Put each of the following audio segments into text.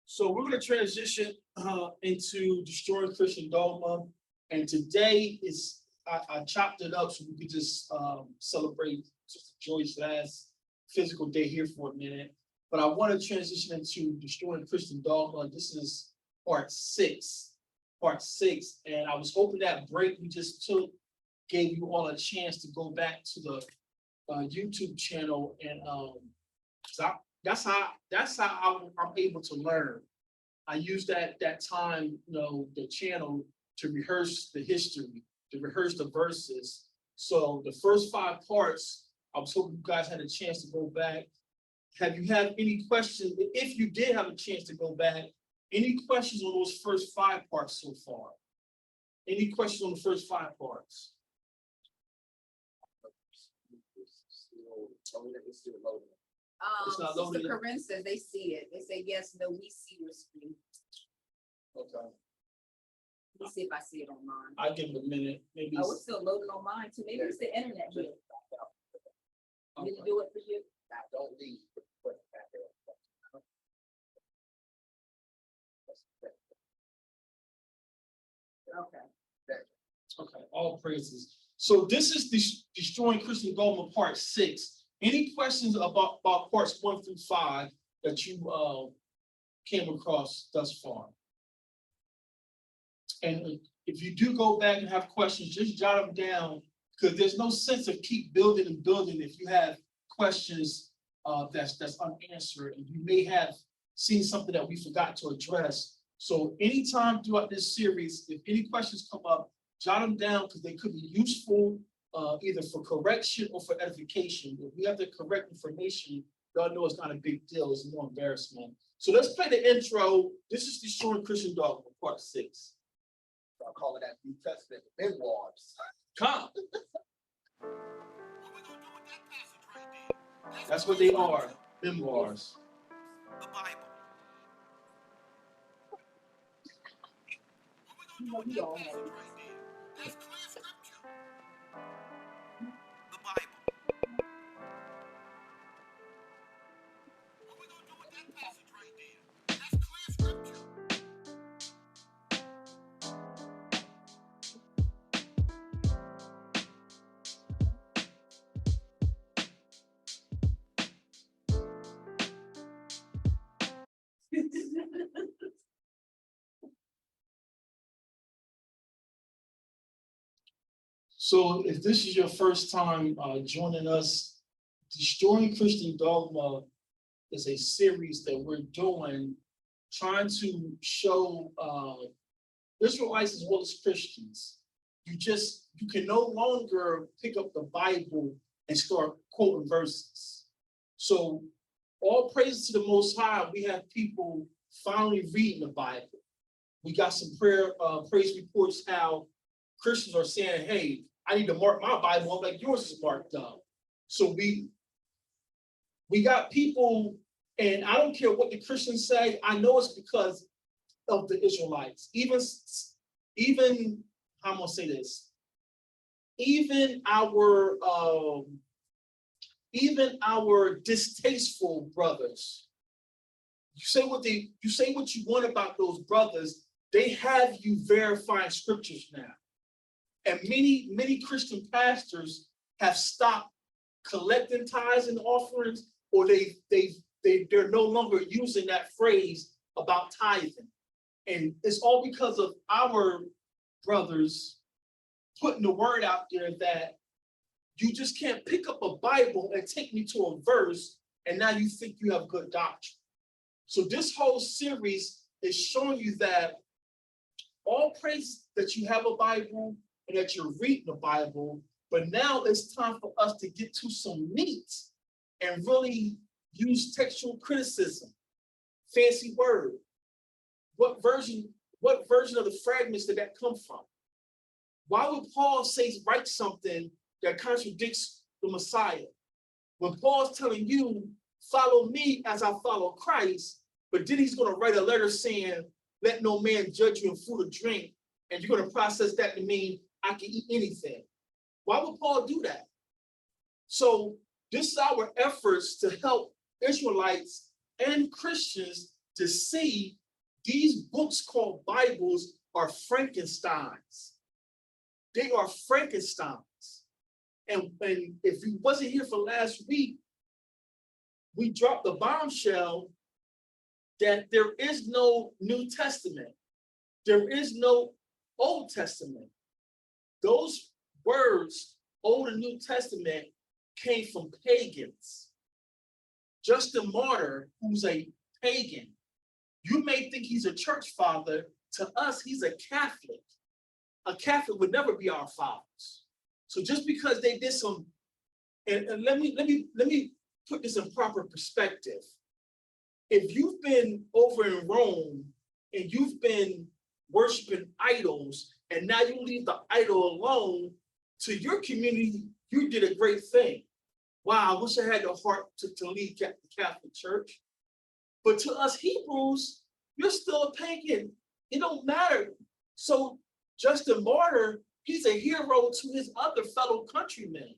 So we're going to transition into Destroying Christian Dogma. And today is, I chopped it up so we could just celebrate Sister Joyce's last physical day here for a minute. But I want to transition into Destroying Christian Dogma. This is part 6. And I was hoping that break we just took gave you all a chance to go back to the YouTube channel, and that's how I'm able to learn. I use that time, the channel to rehearse the history, to rehearse the verses. So the first 5 parts, I was hoping you guys had a chance to go back. Have you had any questions? If you did have a chance to go back, any questions on those first 5 parts so far? Any questions on the first 5 parts? It's not loaded Sister yet. Corinne said they see it. They say yes, no, we see your screen. Okay, Let's see if I see it on mine. I'll give it a minute. Maybe Oh, it's still loaded on mine too. Maybe it's the internet here. Did it do it for you? Don't leave. Okay. Okay, all praises. So this is the Destroying Christian Dogma part 6. Any questions about parts 1 through 5 that you came across thus far? And if you do go back and have questions, just jot them down, because there's no sense of keep building and building if you have questions that's unanswered, and you may have seen something that we forgot to address. So anytime throughout this series, if any questions come up, jot them down, because they could be useful either for correction or for edification. If we have the correct information, y'all know it's not a big deal, it's no embarrassment. So let's play the intro. This is Destroying Christian Dogma, part 6. I call it that New Testament memoirs. Come. That's what they are, memoirs. The Bible. We all have it. That's clear scripture. The Bible. What we gonna do with that passage right there? That's clear scripture. So if this is your first time joining us, Destroying Christian Dogma is a series that we're doing, trying to show Israelites as well as Christians. You can no longer pick up the Bible and start quoting verses. So all praise to the Most High, we have people finally reading the Bible. We got some praise reports how Christians are saying, hey, I need to mark my Bible up like yours is marked up. So we got people, and I don't care what the Christians say, I know it's because of the Israelites. Even how I'm gonna say this, even our distasteful brothers, you say what you want about those brothers, they have you verifying scriptures now. And many Christian pastors have stopped collecting tithes and offerings, or they're no longer using that phrase about tithing. And it's all because of our brothers putting the word out there that you just can't pick up a Bible and take me to a verse, and now you think you have good doctrine. So this whole series is showing you that all praise that you have a Bible and that you're reading the Bible, but now it's time for us to get to some meat and really use textual criticism. Fancy word. What version of the fragments did that come from? Why would Paul write something that contradicts the Messiah? When Paul's telling you, follow me as I follow Christ, but then he's going to write a letter saying, let no man judge you in food or drink, and you're going to process that to mean I can eat anything. Why would Paul do that? So this is our efforts to help Israelites and Christians to see these books called Bibles are Frankensteins. They are Frankensteins. And if you wasn't here for last week, we dropped the bombshell that there is no New Testament. There is no Old Testament. Those words, Old and New Testament, came from pagans. Justin Martyr, who's a pagan, you may think he's a church father. To us, he's a Catholic. A Catholic would never be our fathers. So just because they did some, and let me put this in proper perspective. If you've been over in Rome and you've been worshiping idols, and now you leave the idol alone, to your community, you did a great thing. Wow, I wish I had the heart to lead the Catholic Church. But to us Hebrews, you're still a pagan. It don't matter. So Justin Martyr, he's a hero to his other fellow countrymen.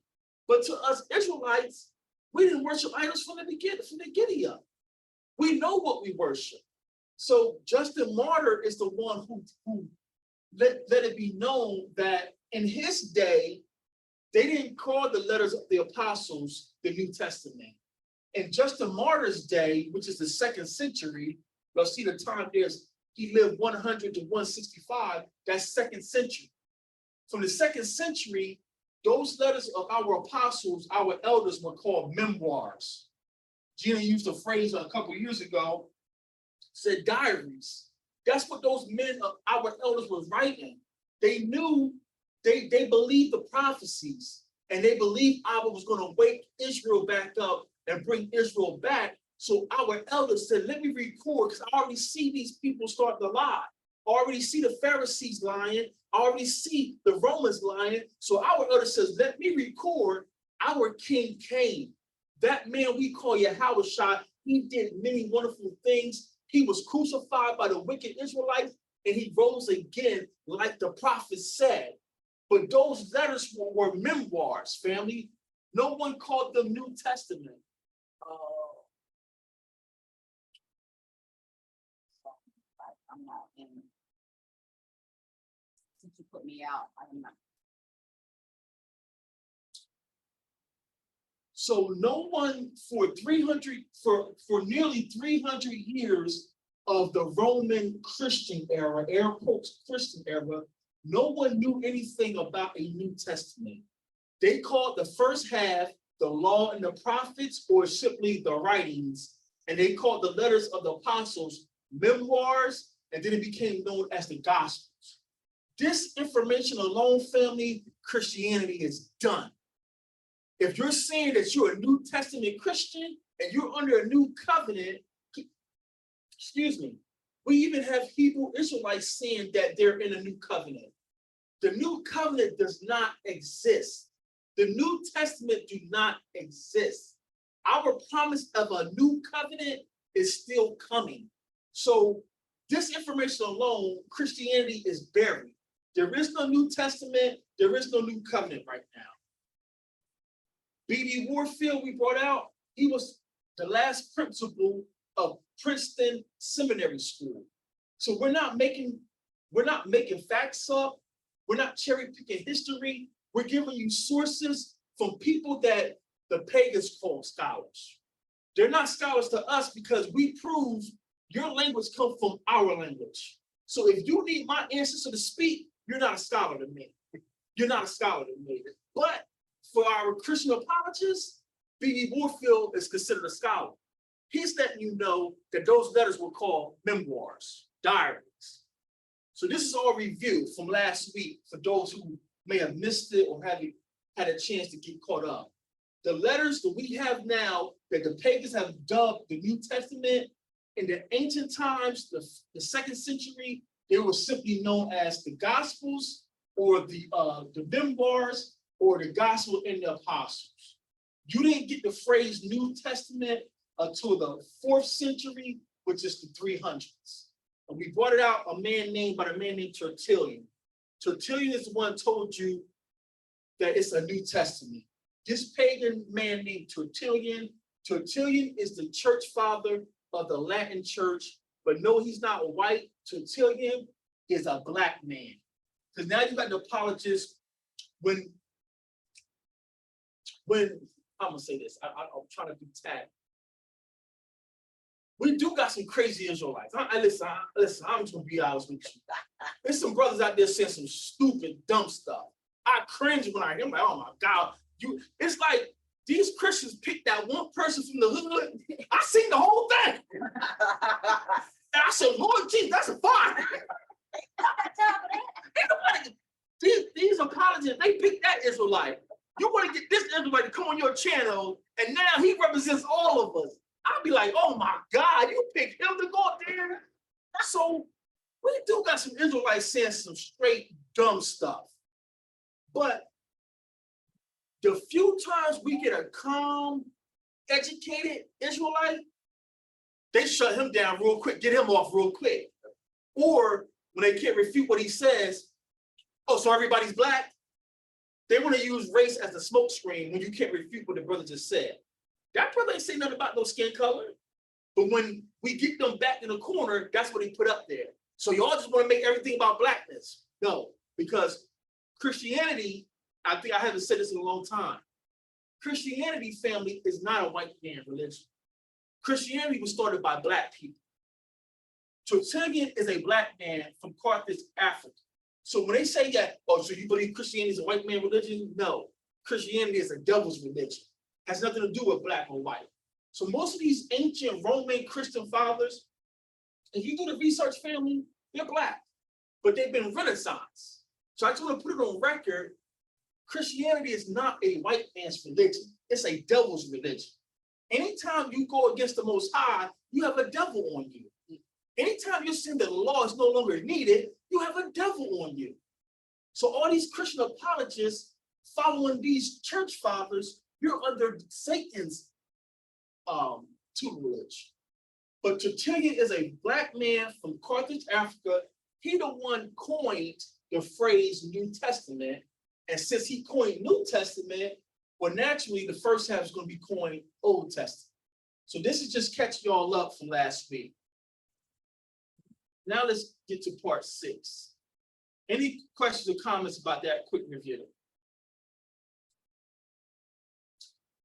But to us Israelites, we didn't worship idols from the giddy up. We know what we worship. So Justin Martyr is the one who let it be known that in his day, they didn't call the letters of the apostles the New Testament. In Justin Martyr's day, which is the 2nd century, you'll see the time he lived 100 to 165, that's 2nd century. From the 2nd century, those letters of our apostles, our elders, were called memoirs. Gina used a phrase a couple years ago, said diaries. That's what those men of our elders were writing. They knew, they believed the prophecies, and they believed Abba was going to wake Israel back up and bring Israel back. So our elders said, let me record, because I already see these people starting to lie. I already see the Pharisees lying. I already see the Romans lying. So our elder says, let me record. Our king came. That man we call Yah'S, he did many wonderful things. He was crucified by the wicked Israelites, and he rose again like the prophet said. But those letters were memoirs, family. No one called them New Testament. I'm not in. Since you put me out, I'm not. So no one for nearly 300 years of the Roman Christian era, air quotes Christian era, no one knew anything about a New Testament. They called the first half the law and the prophets, or simply the writings, and they called the letters of the apostles memoirs, and then it became known as the Gospels. This information alone, family, Christianity is done. If you're saying that you're a New Testament Christian and you're under a new covenant, excuse me, we even have Hebrew Israelites saying that they're in a new covenant. The new covenant does not exist. The New Testament do not exist. Our promise of a new covenant is still coming. So this information alone, Christianity is buried. There is no New Testament. There is no new covenant right now. B.B. Warfield, we brought out, he was the last principal of Princeton Seminary School. So we're not making facts up. We're not cherry picking history. We're giving you sources from people that the pagans call scholars. They're not scholars to us because we prove your language comes from our language. So if you need my ancestor to speak, you're not a scholar to me. You're not a scholar to me. But for our Christian apologists, B.B. Warfield is considered a scholar. He's letting you know that those letters were called memoirs, diaries. So this is all review from last week for those who may have missed it or haven't had a chance to get caught up. The letters that we have now that the pagans have dubbed the New Testament, in the ancient times, the 2nd century, they were simply known as the Gospels or the memoirs or the Gospel and the Apostles. You didn't get the phrase New Testament until the 4th century, which is the 300s. And we brought it out by a man named Tertullian. Tertullian is the one who told you that it's a New Testament. This pagan man named Tertullian is the church father of the Latin church, but no, he's not white. Tertullian is a black man. Because now you got the apologists when I'm gonna say this, I'm trying to be tact. We do got some crazy Israelites. Listen, I'm just gonna be honest with you. There's some brothers out there saying some stupid, dumb stuff. I cringe when I hear them, like, oh my God, it's like these Christians picked that one person from the hood. I seen the whole thing. And I said, Lord Jesus, that's a fire. These apologists, they picked that Israelite. You want to get this Israelite to come on your channel, and now he represents all of us. I'll be like, oh my God, you picked him to go up there. So we do got some Israelites saying some straight dumb stuff. But the few times we get a calm, educated Israelite, they shut him down real quick, get him off real quick. Or when they can't refute what he says, oh, so everybody's black? They want to use race as a smokescreen when you can't refute what the brother just said. That brother ain't saying nothing about no skin color. But when we get them back in the corner, that's what he put up there. So y'all just want to make everything about blackness. No, because Christianity, I think I haven't said this in a long time. Christianity, family, is not a white man religion. Christianity was started by black people. Tertullian is a black man from Carthage, Africa. So when they say that, oh, so you believe Christianity is a white man religion? No, Christianity is a devil's religion. Has nothing to do with black or white. So most of these ancient Roman Christian fathers, if you do the research, family, they're black, but they've been Renaissance. So I just want to put it on record, Christianity is not a white man's religion. It's a devil's religion. Anytime you go against the Most High, you have a devil on you. Anytime you're saying that the law is no longer needed, you have a devil on you. So all these Christian apologists following these church fathers, you're under Satan's tutelage. But Tertullian is a black man from Carthage, Africa. He the one coined the phrase New Testament. And since he coined New Testament, well, naturally, the first half is going to be coined Old Testament. So this is just catching y'all up from last week. Now let's get to part 6. Any questions or comments about that quick review?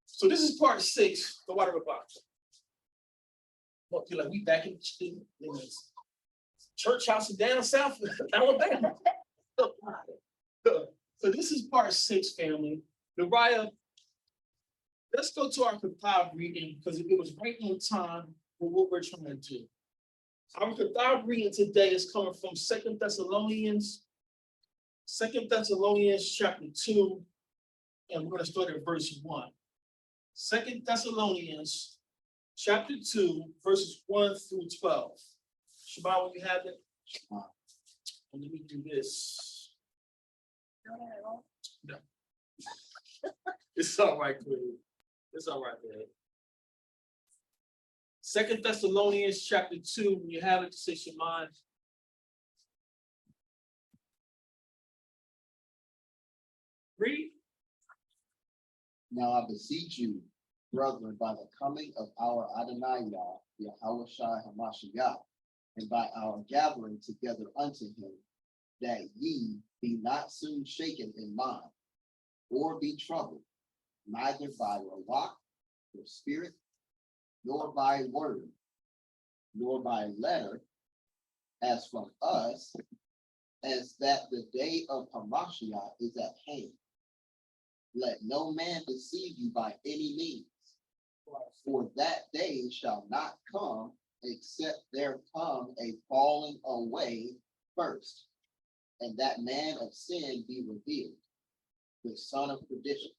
So this is part 6, the water box. Well, you're like, we back in the church house in down south Alabama. So this is part 6, family. Nariah, let's go to our compiled reading because it was right on time for what we're trying to do. Our compiled reading today is coming from 2 Thessalonians chapter 2, and we're going to start at verse 1. 2 Thessalonians chapter 2, verses 1 through 12. Shabbat, when you have it, and let me do this. No. It's all right, Queen. It's all right, man. 2 Thessalonians chapter 2, when you have it, say Shema. Read. Now I beseech you, brethren, by the coming of our Adonai Yah, Yahushua HaMashiach, and by our gathering together unto him, that ye be not soon shaken in mind, or be troubled, neither by Ruach, or spirit, nor by word, nor by letter, as from us, as that the day of Hamashiach is at hand. Let no man deceive you by any means, for that day shall not come, except there come a falling away first, and that man of sin be revealed, the son of perdition,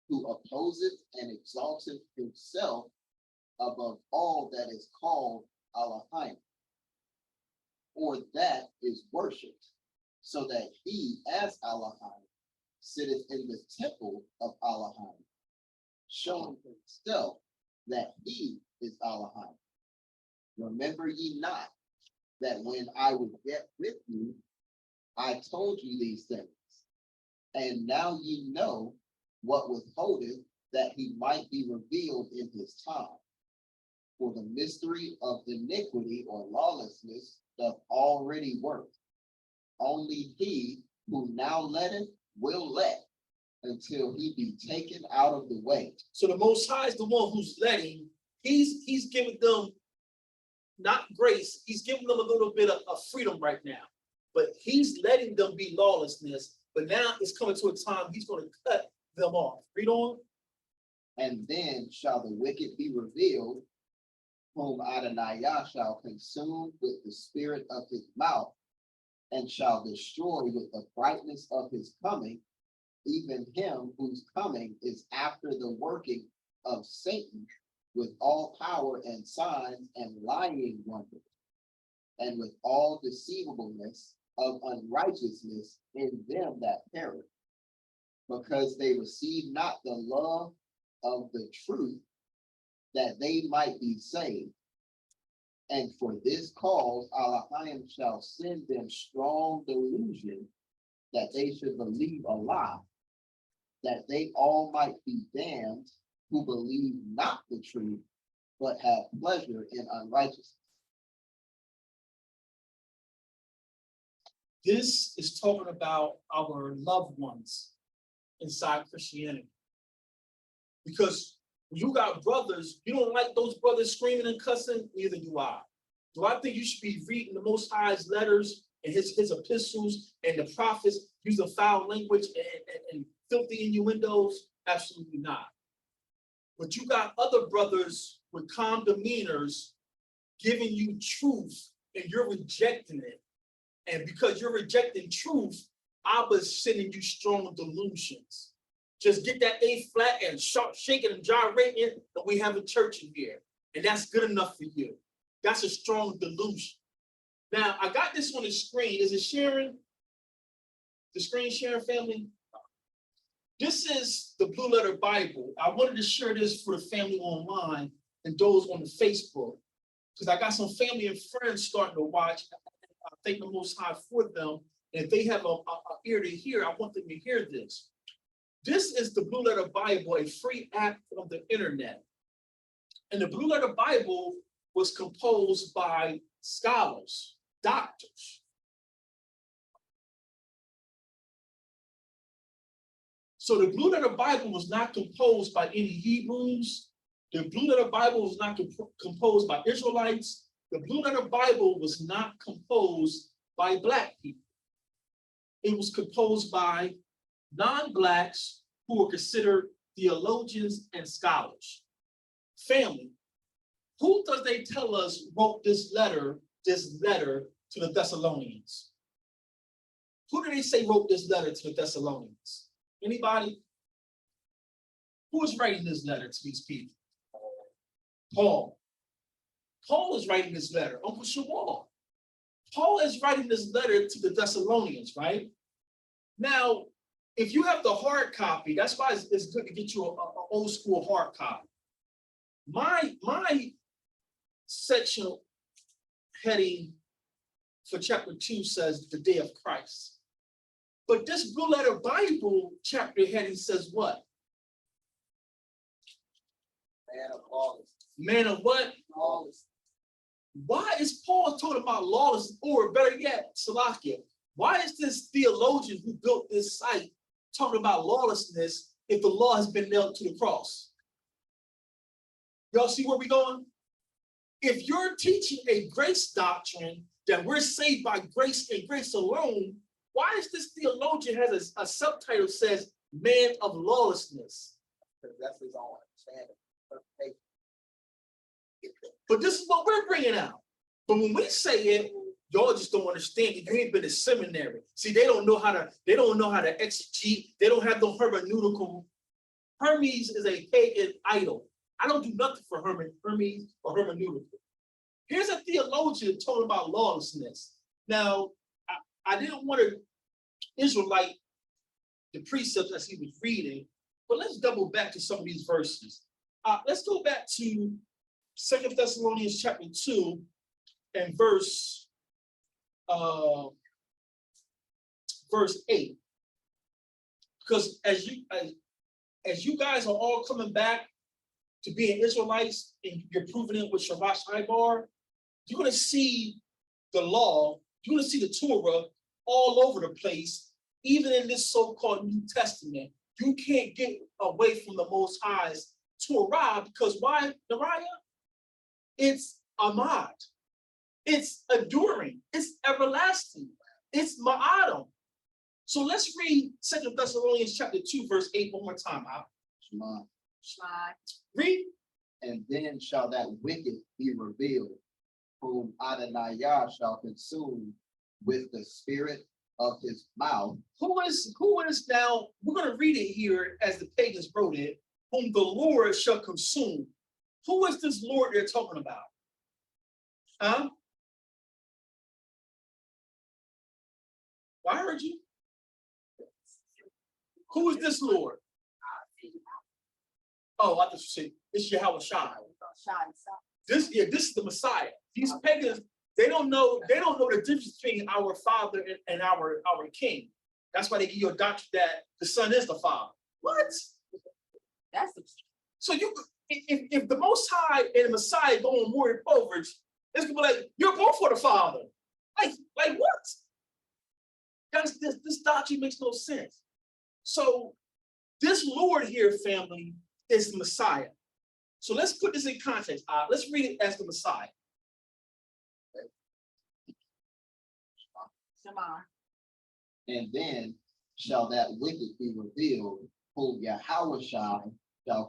who opposeth and exalteth himself above all that is called Elohim, or that is worshipped, so that he as Elohim sitteth in the temple of Elohim, showing himself that he is Elohim. Remember ye not that when I was yet with you, I told you these things, and now ye know what withholdeth that he might be revealed in his time. For the mystery of iniquity or lawlessness doth already work. Only he who now letteth will let until he be taken out of the way. So the Most High is the one who's letting. He's giving them not grace. He's giving them a little bit of freedom right now. But he's letting them be lawlessness. But now it's coming to a time he's going to cut them off. Read on. And then shall the wicked be revealed, whom Adonai Yah shall consume with the spirit of his mouth, and shall destroy with the brightness of his coming, even him whose coming is after the working of Satan with all power and signs and lying wonders, and with all deceivableness of unrighteousness in them that perish, because they receive not the love of the truth, that they might be saved. And for this cause, Elohim shall send them strong delusion, that they should believe a lie, that they all might be damned who believe not the truth, but have pleasure in unrighteousness. This is talking about our loved ones inside Christianity. Because when you got brothers, you don't like those brothers screaming and cussing, neither do I. Do I think you should be reading the Most High's letters and his epistles and the prophets using foul language and filthy innuendos? Absolutely not. But you got other brothers with calm demeanors giving you truth and you're rejecting it. And because you're rejecting truth, Abba's sending you strong delusions. Just get that A flat and shake it and gyrate it, and we have a church in here. And that's good enough for you. That's a strong delusion. Now, I got this on the screen. Is it sharing? The screen sharing, family? This is the Blue Letter Bible. I wanted to share this for the family online and those on the Facebook, because I got some family and friends starting to watch. I thank the Most High for them. And if they have a ear to hear, I want them to hear this. This is the Blue Letter Bible, a free app on the internet. And the Blue Letter Bible was composed by scholars, doctors. So the Blue Letter Bible was not composed by any Hebrews. The Blue Letter Bible was not composed by Israelites. The Blue Letter Bible was not composed by Black people. It was composed by non-Blacks who were considered theologians and scholars. Family, who does they tell us wrote this letter to the Thessalonians? Who do they say wrote this letter to the Thessalonians? Anybody? Who is writing this letter to these people? Paul. Paul is writing this letter, Uncle Shawwal. Paul is writing this letter to the Thessalonians, right? Now, if you have the hard copy, that's why it's good to get you an old school hard copy. My section heading for chapter 2 says the day of Christ. But this Blue Letter Bible chapter heading says what? Man of lawlessness. Man of what? Lawlessness. Why is Paul talking about lawlessness, or better yet, Salakia? Why is this theologian who built this site talking about lawlessness if the law has been nailed to the cross? Y'all see where we're going? If you're teaching a grace doctrine that we're saved by grace and grace alone, why is this theologian has a subtitle says man of lawlessness? Because that's his own understanding. But this is what we're bringing out. But when we say it, y'all just don't understand it. You ain't been to seminary. See, they don't know how to exegete. They don't have the hermeneutical. Hermes is a pagan idol. I don't do nothing for Hermes or hermeneutical. Here's a theologian talking about lawlessness. Now, I didn't want to Israelite the precepts as he was reading, but let's double back to some of these verses. Let's go back to 2 Thessalonians chapter 2 and verse 8. Because as you guys are all coming back to being Israelites, and you're proving it with Sharash Ibar, you're going to see the law, you're going to see the Torah all over the place, even in this so-called New Testament. You can't get away from the Most High's Torah, because why, Nariah? It's Ahmad. It's enduring. It's everlasting. It's Ma'adam. So let's read 2 Thessalonians chapter 2, verse 8 one more time. Shema. Read. And then shall that wicked be revealed, whom Adonai Yah shall consume with the spirit of his mouth. Who is now, we're going to read it here as the pagans wrote it, whom the Lord shall consume. Who is this Lord they're talking about? Huh? I heard you. Who is this Lord? Oh, I thought you said it's Yahweh Shai. This is the Messiah. These pagans, they don't know the difference between our Father and our King. That's why they give you a doctrine that the Son is the Father. What? So if the Most High and the Messiah go on more forward, it's gonna be like, you're both for the Father. Like what? This doctrine makes no sense. So this Lord here, family, is the Messiah. So let's put this in context. Let's read it as the Messiah. And then shall that wicked be revealed, whom Yahweh shall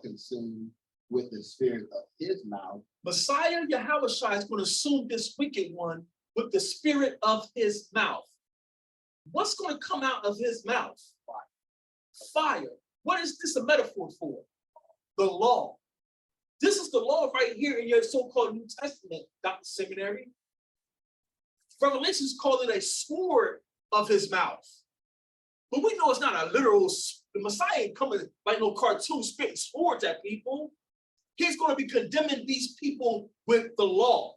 consume with the spirit of his mouth. Messiah Yahweh Shai is going to assume this wicked one with the spirit of his mouth. What's going to come out of his mouth? Fire. What is this a metaphor for? The law. This is the law right here in your so-called New Testament, Dr. Seminary. Revelations call it a sword of his mouth. But we know it's not a literal, the Messiah ain't coming like no cartoon spitting swords at people. He's going to be condemning these people with the law.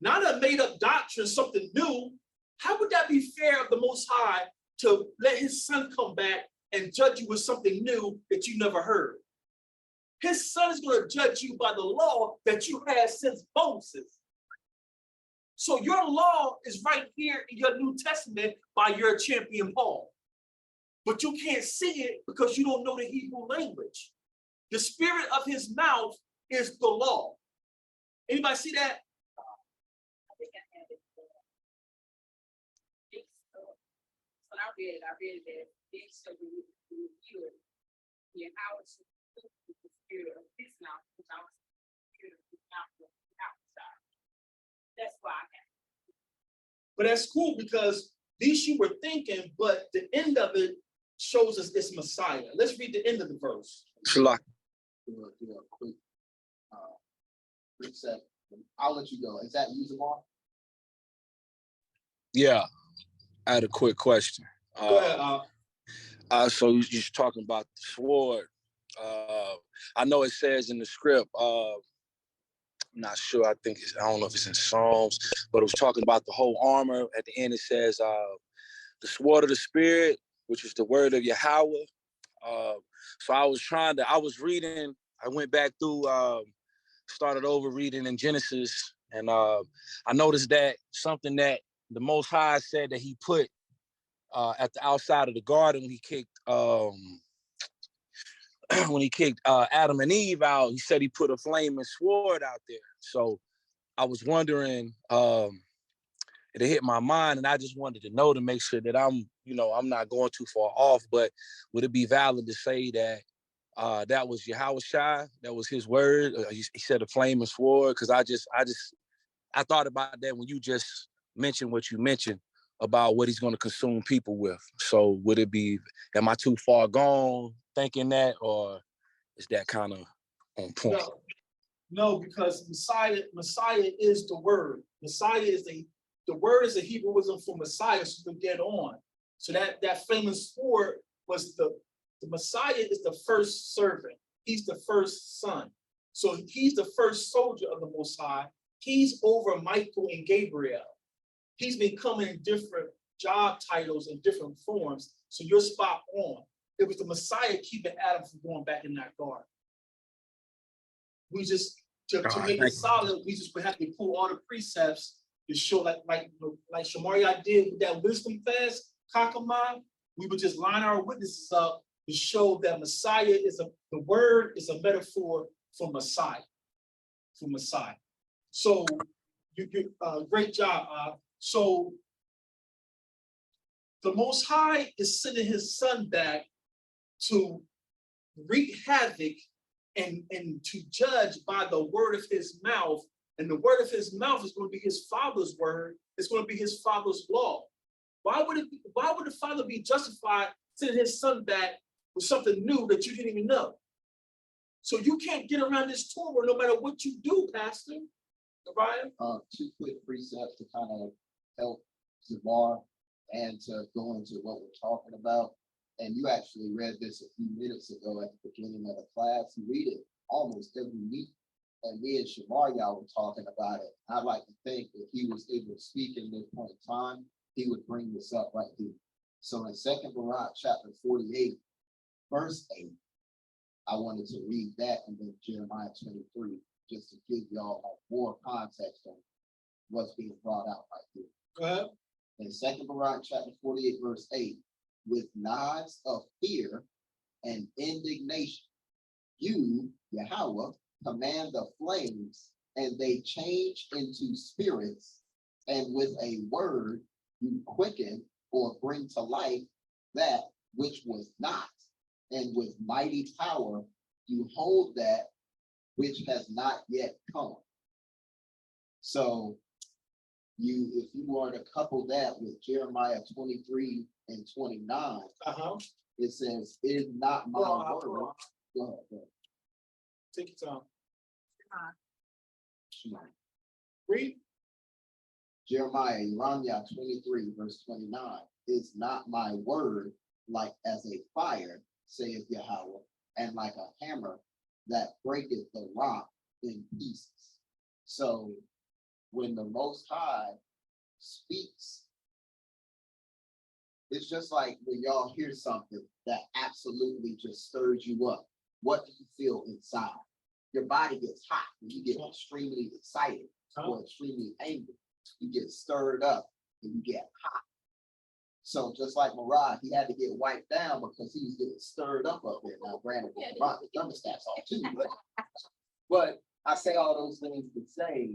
Not a made-up doctrine, something new. How would that be fair of the Most High to let his son come back and judge you with something new that you never heard? His son is going to judge you by the law that you had since Moses. So your law is right here in your New Testament by your champion Paul. But you can't see it because you don't know the Hebrew language. The spirit of his mouth is the law. Anybody see that? I think I had it. When I read that they shall be reviewed. Yah'S the spirit of his mouth, which I was the spirit of his mouth outside. That's why I have. But that's cool because these you were thinking, but the end of it shows us it's Messiah. Let's read the end of the verse. Do a quick set. I'll let you go. Is that usable? Yeah, I had a quick question. Go ahead. So you're talking about the sword. I know it says in the script, I'm not sure, I don't know if it's in Psalms, but it was talking about the whole armor. At the end, it says the sword of the spirit, which is the word of Yahweh. So I was reading, I went back through, started over reading in Genesis, and I noticed that something that the Most High said that he put at the outside of the garden when he kicked Adam and Eve out, he said he put a flaming sword out there. So I was wondering, it hit my mind, and I just wanted to know to make sure that I'm not going too far off, but would it be valid to say that that was Yahweh Shai, that was his word? He said a flaming sword, because I thought about that when you just mentioned what you mentioned about what he's going to consume people with. So would it be, am I too far gone thinking that, or is that kind of on point? No, because Messiah is the word. Messiah is the word is a Hebrewism for Messiah, so to get on. So that famous sword was the Messiah is the first servant. He's the first son. So he's the first soldier of the Most High. He's over Michael and Gabriel. He's been coming in different job titles and different forms. So you're spot on. It was the Messiah keeping Adam from going back in that garden. We just to God, make it thank you. solid, we just would have to pull all the precepts to show like Shamaria did with that wisdom fast, Kakama. We would just line our witnesses up to show that Messiah is the word is a metaphor for Messiah, for Messiah. So you great job. So the Most High is sending his son back to wreak havoc and to judge by the word of his mouth. And the word of his mouth is going to be his father's word. It's going to be his father's law. Why would the father be justified sending his son back with something new that you didn't even know? So you can't get around this Torah no matter what you do, Pastor. Brian? 2 quick precepts to kind of help Zabar and to go into what we're talking about. And you actually read this a few minutes ago at the beginning of the class. You read it almost every week. And me and Shamaria were talking about it. I'd like to think if he was able to speak in this point in time, he would bring this up right here. So in 2nd Barak chapter 48, verse 8, I wanted to read that, and then Jeremiah 23, just to give y'all more context on what's being brought out right here. Go ahead. In 2nd Barak chapter 48, verse 8, with nods of fear and indignation, you, Yahweh, command the flames, and they change into spirits, and with a word you quicken or bring to life that which was not, and with mighty power you hold that which has not yet come. So if you were to couple that with Jeremiah 23 and 29, it says, "Is not my word." Go ahead. Take your time. Uh, Read. Jeremiah 23, verse 29, "Is not my word like as a fire, saith Yahweh, and like a hammer that breaketh the rock in pieces." So when the Most High speaks, it's just like when y'all hear something that absolutely just stirs you up. What do you feel inside? Your body gets hot when you get extremely excited or extremely angry. You get stirred up and you get hot. So just like Murad, he had to get wiped down because he was getting stirred up there. Now, granted, the thermostat's off too, but I say all those things to say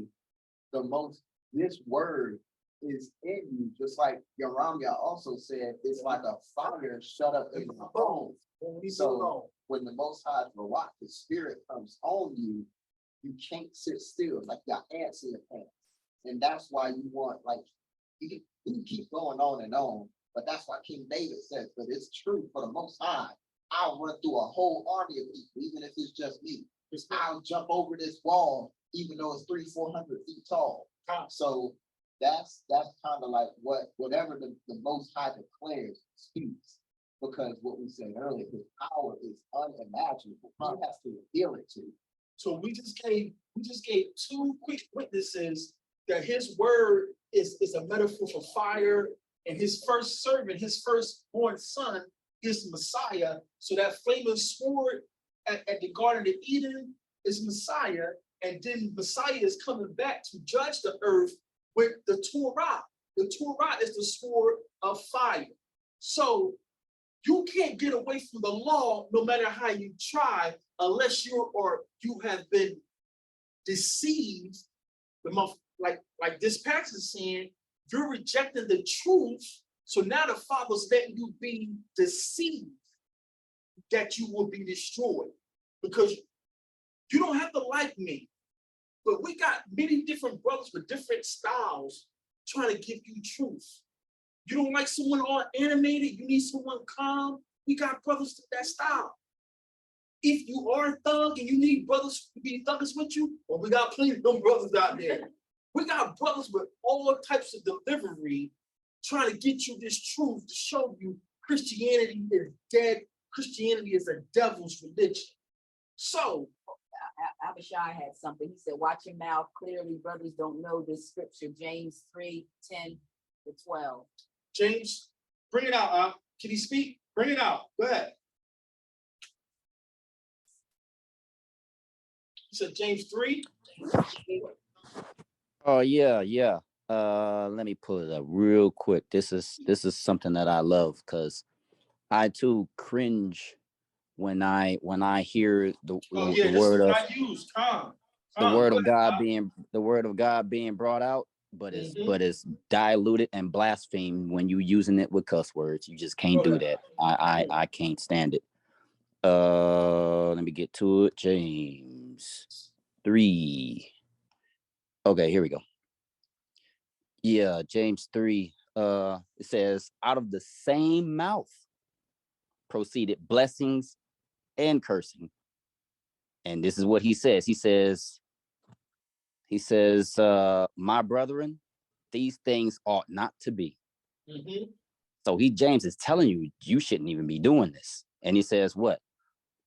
this word is in you, just like Yaramya also said, it's like a fire shut up in the bones. So when the Most High Barak, the Spirit comes on you, you can't sit still, like you got ants in your pants. And that's why you want, like, you can keep going on and on, but that's why King David says, but it's true for the Most High. I'll run through a whole army of people, even if it's just me. I'll jump over this wall, even though it's 300-400 feet tall. So that's kind of like whatever the Most High declares speaks, because what we said earlier, his power is unimaginable. He has to reveal it to you. So we just gave 2 quick witnesses that his word is a metaphor for fire, and his first servant, his firstborn son, is Messiah. So that flaming sword at the Garden of Eden is Messiah, and then Messiah is coming back to judge the earth with the Torah. The Torah is the sword of fire. So you can't get away from the law no matter how you try, unless you have been deceived. Like this passage is saying, you're rejecting the truth. So now the Father's letting you be deceived that you will be destroyed, because you don't have to like me. But we got many different brothers with different styles trying to give you truth. You don't like someone all animated, you need someone calm. We got brothers with that style. If you are a thug and you need brothers to be thuggers with you, well, we got plenty of them brothers out there. We got brothers with all types of delivery trying to get you this truth to show you Christianity is dead. Christianity is a devil's religion. So Abishai had something. He said, watch your mouth. Clearly, brothers don't know this scripture. James 3:10-12. James, bring it out. Can he speak? Bring it out. Go ahead. said James 3. Oh yeah, yeah. Let me pull it up real quick. This is something that I love because I too cringe when I hear the Oh yeah, the this is word what of I use. Calm. the Go word of ahead, God Doc. being brought out, but Mhm. it's diluted and blasphemed when you using it with cuss words. You just can't Go do ahead. that. I can't stand it. Let me get to it. James 3. Okay, here we go. Yeah, James 3. It says, out of the same mouth proceeded blessings and cursing. And this is what he says. He says, my brethren, these things ought not to be. Mhm. So James is telling you, you shouldn't even be doing this. And he says, what?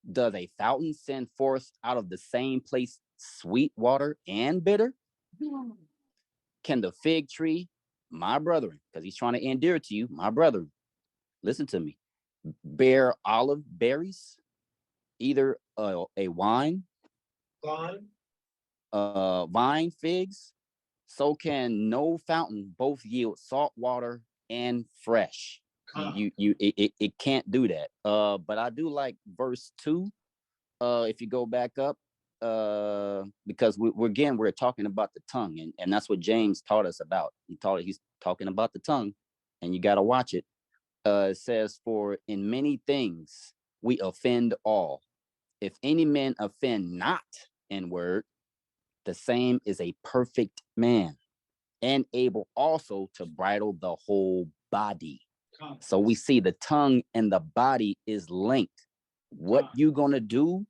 Does a fountain send forth out of the same place sweet water and bitter? Can the fig tree, my brethren, because he's trying to endear to you, my brethren, listen to me, bear olive berries, either a wine, Fine. vine figs? So can no fountain both yield salt water and fresh. Calm. It can't do that. But I do like verse 2. If you go back up, because we're talking about the tongue, and that's what James taught us about. He's talking about the tongue, and you got to watch it. It says, for in many things we offend all. If any man offend not in word, the same is a perfect man, and able also to bridle the whole body. Calm. So we see the tongue and the body is linked. What you gonna do,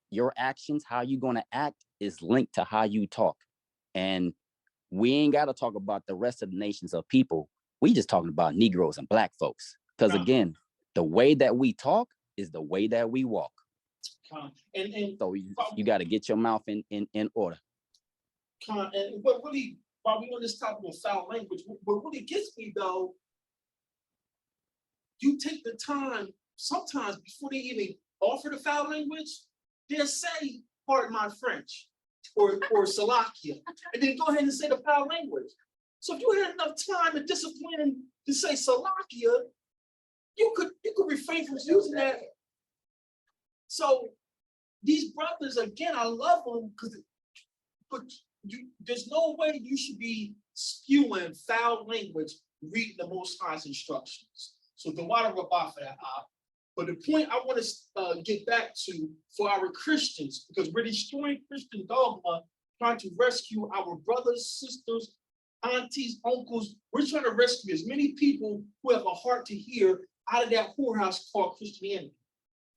your actions, how you gonna act is linked to how you talk. And we ain't gotta talk about the rest of the nations of people. We just talking about Negroes and black folks. Because again, the way that we talk is the way that we walk. Calm. And So you got to get your mouth in order. calm. And what really, while we on this topic of foul language, what really gets me though, you take the time sometimes before they even offer the foul language, they'll say, pardon my French, or Salakia, and then go ahead and say the foul language. So if you had enough time and discipline to say Salakia, you could refrain from using that. So these brothers, again, I love them but there's no way you should be spewing foul language reading the Most High's instructions. So the water rabah for that. But the point I want to get back to for our Christians, because we're destroying Christian dogma, trying to rescue our brothers, sisters, aunties, uncles. We're trying to rescue as many people who have a heart to hear out of that whorehouse called Christianity.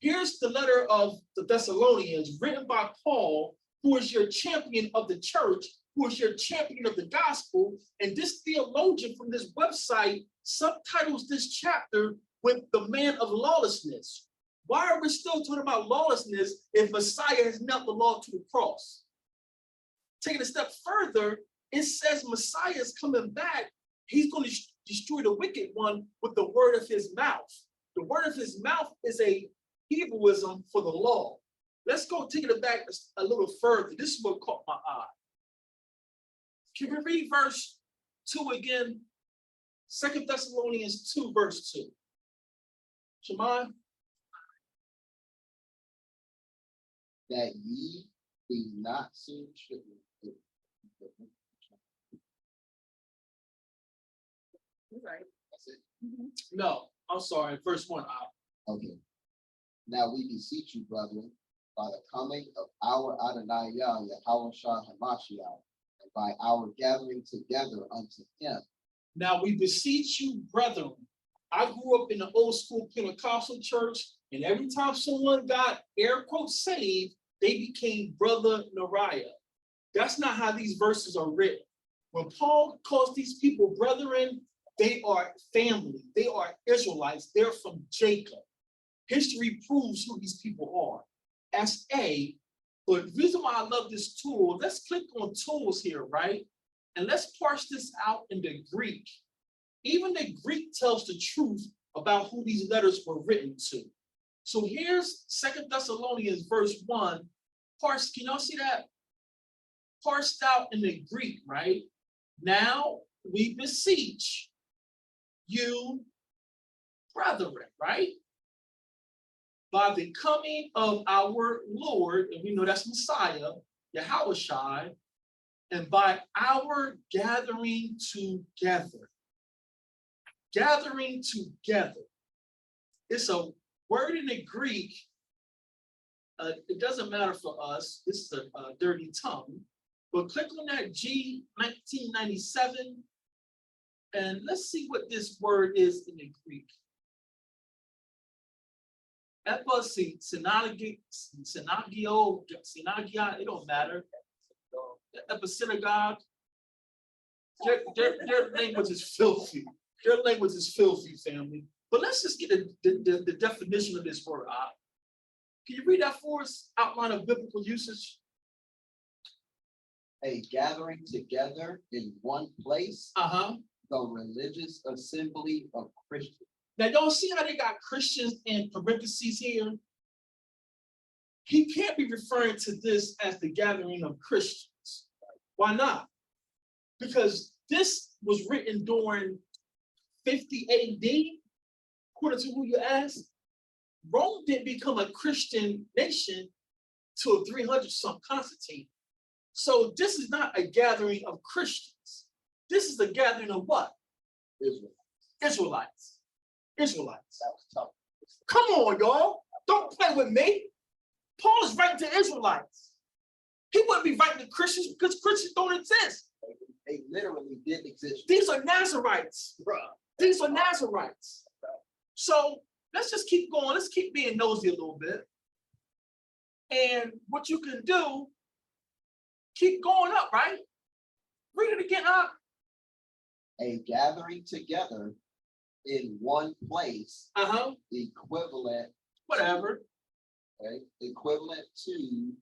Here's the letter of the Thessalonians written by Paul, who is your champion of the church, who is your champion of the gospel. And this theologian from this website subtitles this chapter with the man of lawlessness. Why are we still talking about lawlessness if Messiah has nailed the law to the cross? Taking a step further, it says Messiah is coming back. He's going to destroy the wicked one with the word of his mouth. The word of his mouth is a Hebrewism for the law. Let's go take it back a little further. This is what caught my eye. Can we read verse 2 again? 2 Thessalonians 2, verse 2. Shemai? That ye be not soon stricken. Right. That's it. No, I'm sorry. Verse 1. Okay. Now we beseech you, brethren, by the coming of our Adonai Yah, Yahushua Hamashiach, and by our gathering together unto him. Now we beseech you, brethren. I grew up in the old school Pentecostal church, and every time someone got air quotes saved, they became Brother Nariah. That's not how these verses are written. When Paul calls these people brethren, they are family. They are Israelites. They're from Jacob. History proves who these people are. S.A. But the reason why I love this tool, let's click on tools here, right? And let's parse this out in the Greek. Even the Greek tells the truth about who these letters were written to. So here's 2 Thessalonians verse 1. Parsed, can y'all see that? Parsed out in the Greek, right? Now we beseech you, brethren, right? By the coming of our Lord, and we know that's Messiah, Yah'S, and by our gathering together. Gathering together. It's a word in the Greek. It doesn't matter for us. This is a dirty tongue. But click on that G 1997, and let's see what this word is in the Greek. Synagogia, it don't matter. Synagogue. Their language is filthy. Their language is filthy, family. But let's just get the definition of this word. Can you read that for us? Outline of biblical usage. A gathering together in one place. The religious assembly of Christians. Now, y'all see how they got Christians in parentheses here? He can't be referring to this as the gathering of Christians. Why not? Because this was written during 50 AD, according to who you ask. Rome didn't become a Christian nation till 300-something Constantine. So this is not a gathering of Christians. This is a gathering of what? Israelites. Israelites. That was tough. Come on, y'all. Don't play with me. Paul is writing to Israelites. He wouldn't be writing to Christians because Christians don't exist. They literally did exist. These are Nazarites, bro. These are Nazarites. So let's just keep going. Let's keep being nosy a little bit. And what you can do, keep going up, right? Read it again up. A gathering together in one place, equivalent, whatever, okay, equivalent to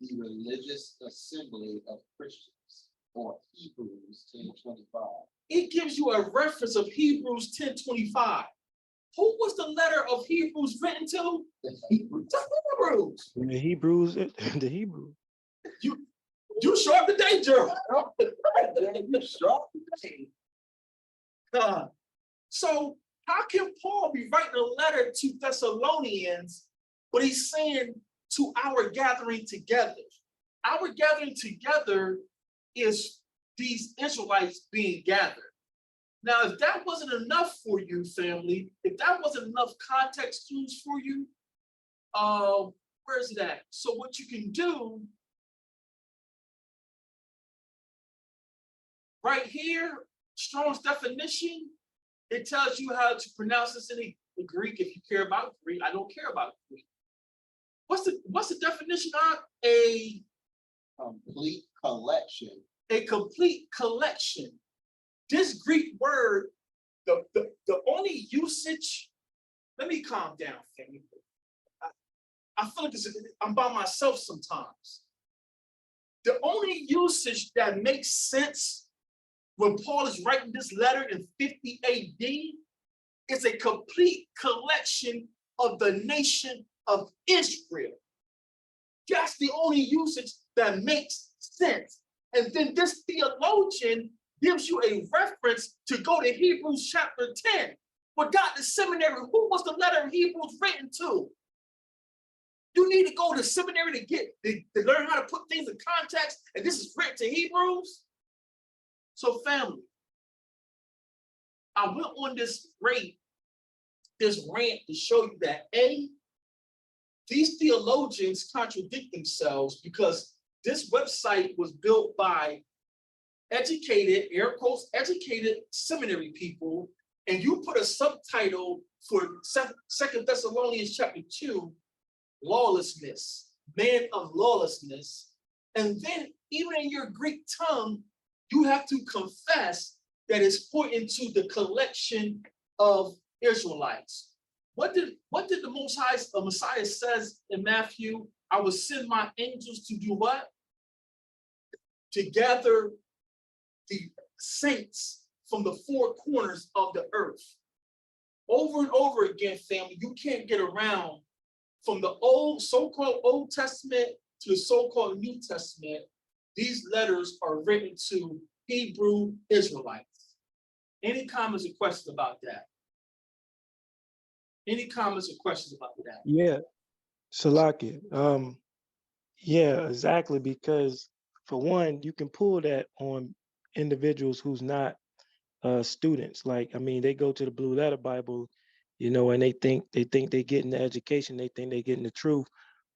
the religious assembly of Christians, or Hebrews 10:25. It gives you a reference of Hebrews 10:25. Who was the letter of Hebrews written to? The Hebrews. The Hebrews. The Hebrews. You sharp today, Gerald. You sharp today. So how can Paul be writing a letter to Thessalonians, but he's saying to our gathering together? Our gathering together is these Israelites being gathered. Now, if that wasn't enough for you, family, if that wasn't enough context clues for you, where's it at? So what you can do right here, Strong's definition, it tells you how to pronounce this in the Greek if you care about Greek. I don't care about Greek. What's the definition of a complete collection? A complete collection. This Greek word, the only usage, let me calm down, family. I feel like I'm by myself sometimes. The only usage that makes sense when Paul is writing this letter in 50 AD is a complete collection of the nation of Israel. That's the only usage that makes sense. And then this theologian gives you a reference to go to Hebrews chapter 10. But Dr. Seminary, who was the letter of Hebrews written to? You need to go to seminary to learn how to put things in context, and this is written to Hebrews. So family, I went on this rant to show you that these theologians contradict themselves because this website was built by educated, air quotes, educated seminary people, and you put a subtitle for 2 Thessalonians chapter 2, lawlessness, man of lawlessness, and then even in your Greek tongue, you have to confess that it's pointing to the collection of Israelites. What did the Most High Messiah says in Matthew? I will send my angels to do what? To gather the saints from the four corners of the earth. Over and over again, family, you can't get around from the old, so-called Old Testament to the so-called New Testament, these letters are written to Hebrew Israelites. Any comments or questions about that? Any comments or questions about that? Yeah, Salakia. Yeah, exactly. Because for one, you can pull that on individuals who's not students. Like, I mean, they go to the Blue Letter Bible, and they think they're getting the education, they think they're getting the truth,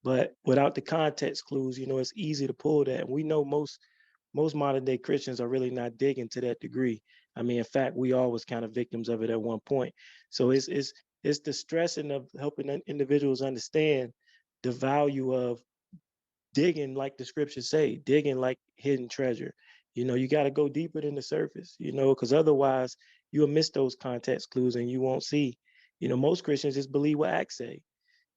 but without the context clues, it's easy to pull that. And we know most modern day Christians are really not digging to that degree. I mean, in fact, we all was kind of victims of it at one point. So it's the stressing of helping individuals understand the value of digging, like the scriptures say, digging like hidden treasure. You got to go deeper than the surface, because otherwise you'll miss those context clues and you won't see. Most Christians just believe what Acts say,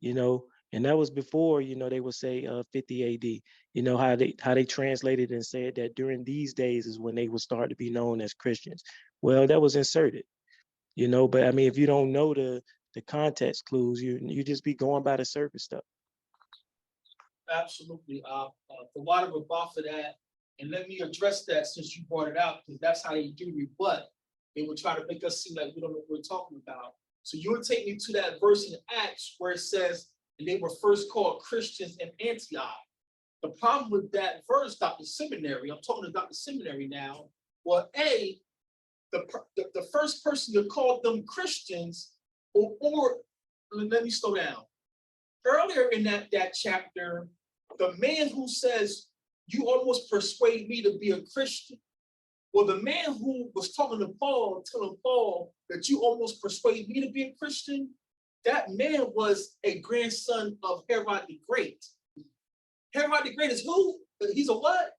and that was before, they would say 50 AD, how they translated and said that during these days is when they would start to be known as Christians. Well, that was inserted, but I mean, if you don't know the context clues, you just be going by the surface stuff. Absolutely. The water will for that. And let me address that since you brought it out, because that's how they do rebut. They will try to make us seem like we don't know what we're talking about. So you'll take me to that verse in Acts where it says, and they were first called Christians in Antioch. The problem with that verse, Dr. Seminary, I'm talking to Dr. Seminary now, well, the first person that called them Christians, or let me slow down. Earlier in that chapter, the man who says, you almost persuade me to be a Christian. Well, the man who was talking to Paul, telling Paul that you almost persuade me to be a Christian, that man was a grandson of Herod the Great. Herod the Great is who? He's a what?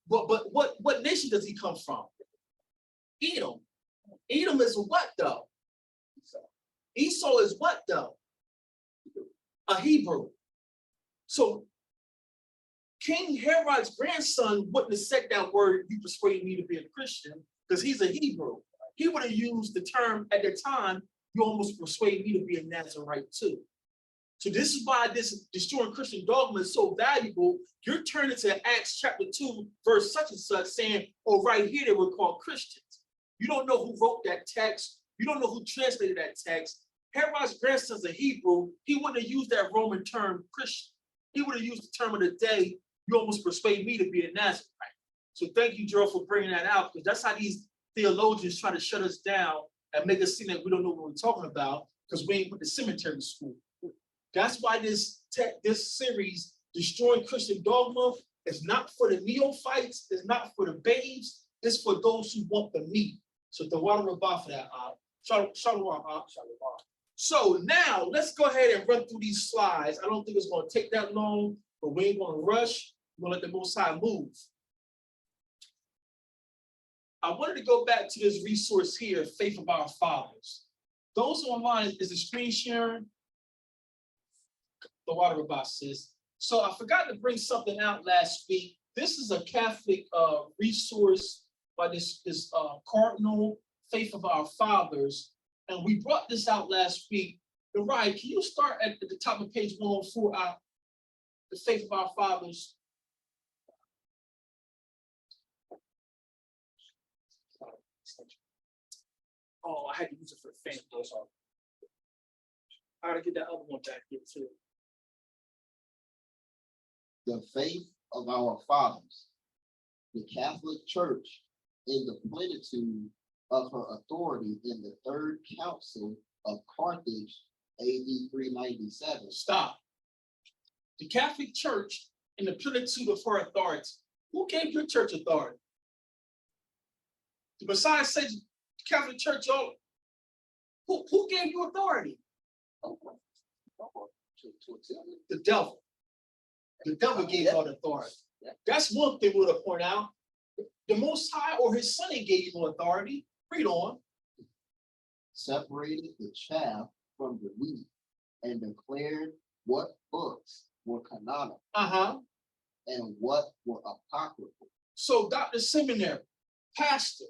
But what nation does he come from? Edom. Edom is what though? Esau is what though? A Hebrew. So King Herod's grandson wouldn't have said that word, you persuade me to be a Christian, because he's a Hebrew. He would have used the term at the time, you almost persuade me to be a Nazarite too. So this is why this destroying Christian dogma is so valuable. You're turning to Acts chapter 2, verse such and such, saying, oh, right here they were called Christians. You don't know who wrote that text. You don't know who translated that text. Herod's grandson's a Hebrew. He wouldn't have used that Roman term Christian. He would have used the term of the day, you almost persuade me to be a Nazarite. So thank you, Gerald, for bringing that out, because that's how these theologians try to shut us down and make us seem like we don't know what we're talking about, because we ain't went to cemetery school. That's why this series, Destroying Christian Dogma, is not for the neophytes, it's not for the babes, it's for those who want the meat. So the water will buy for that. Shalom. So now let's go ahead and run through these slides. I don't think it's going to take that long, but we ain't going to rush. We're going to let the Most High move. I wanted to go back to this resource here, Faith of Our Fathers. Those online, is the screen sharing? The water about sis. So I forgot to bring something out last week. This is a Catholic resource by this Cardinal, Faith of Our Fathers. And we brought this out last week. Uriah, can you start at the top of page 104 out, the Faith of Our Fathers? Oh, I had to use it for the fan. I gotta get that other one back here too. The faith of our fathers, the Catholic Church, in the plenitude of her authority in the Third Council of Carthage, AD 397. Stop. The Catholic Church, in the plenitude of her authority. Who gave your church authority? The Messiah said, the Catholic Church, y'all, who gave you authority? The devil. The devil gave you authority. That's one thing we would have pointed out. The Most High or his son gave you no authority. Read on. Separated the chaff from the wheat and declared what books were canonical and what were apocryphal. So, Dr. Seminary, pastor,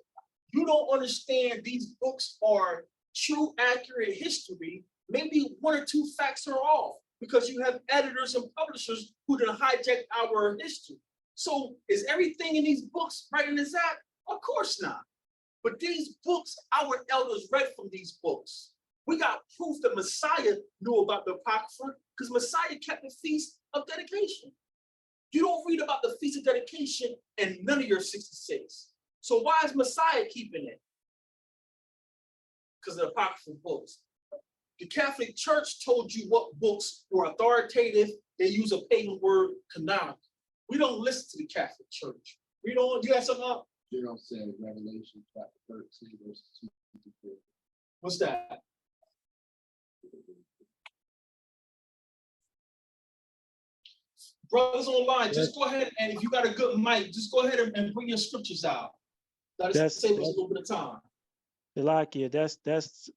you don't understand these books are true, accurate history maybe one or two facts are off because you have editors and publishers who done hijack our history. So is everything in these books right in this act? Of course not. But these books, our elders read from these books. We got proof that Messiah knew about the Apocrypha because Messiah kept the Feast of Dedication. You don't read about the Feast of Dedication in none of your 66. So why is Messiah keeping it? Because of the Apocryphal books. The Catholic Church told you what books were authoritative. They use a pagan word, canonical. We don't listen to the Catholic Church. We don't. You have something up? Zero said Revelation chapter 13, verses 2 to 4. What's that? Brothers online, just go ahead and if you got a good mic, just go ahead and bring your scriptures out. That'll save us a little bit of time. Salakia,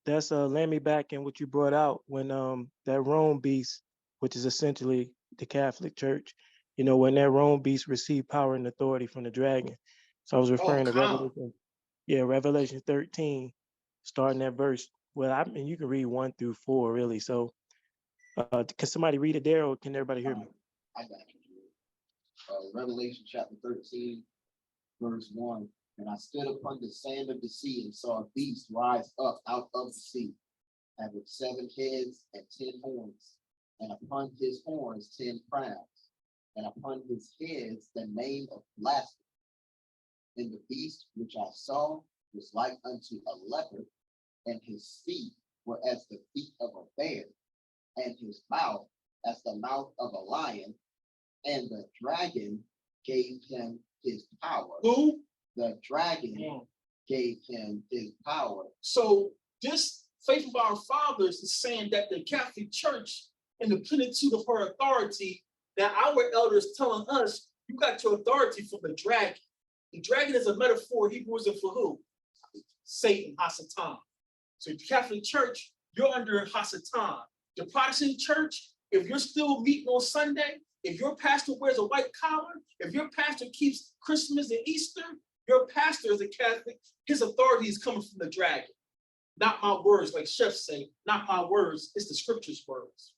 that's land me back in what you brought out when that Rome beast, which is essentially the Catholic Church, you know, when that Rome beast received power and authority from the dragon. So I was referring to Revelation, Revelation 13, starting at verse. Well, I mean you can read 1 through 4 really. So can somebody read it there or can everybody hear me? I got you. Revelation chapter 13, verse 1. And I stood upon the sand of the sea and saw a beast rise up out of the sea, having 7 heads and 10 horns, and upon his horns 10 crowns, and upon his heads the name of blasphemy. And the beast which I saw was like unto a leopard, and his feet were as the feet of a bear, and his mouth as the mouth of a lion, and the dragon gave him his power. Who? The dragon gave him his power. So this faith of our fathers is saying that the Catholic Church, in the plenitude of her authority, that our elders telling us, you got your authority from the dragon. The dragon is a metaphor, Hebrewism for who? Satan, Hasatan. So the Catholic Church, you're under Hasatan. The Protestant Church, if you're still meeting on Sunday, if your pastor wears a white collar, if your pastor keeps Christmas and Easter, your pastor is a Catholic, his authority is coming from the dragon. Not my words, like chefs say, not my words, it's the scripture's words.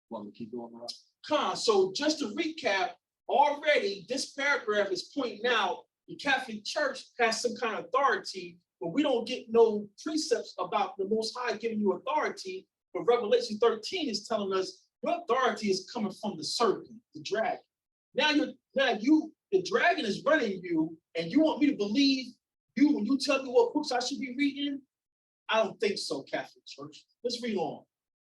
Want me to keep going, Rob? So just to recap, already this paragraph is pointing out the Catholic Church has some kind of authority, but we don't get no precepts about the Most High giving you authority. But Revelation 13 is telling us your authority is coming from the serpent, the dragon. Now the dragon is running you, and you want me to believe you when you tell me what books I should be reading? I don't think so, Catholic Church. Let's read on.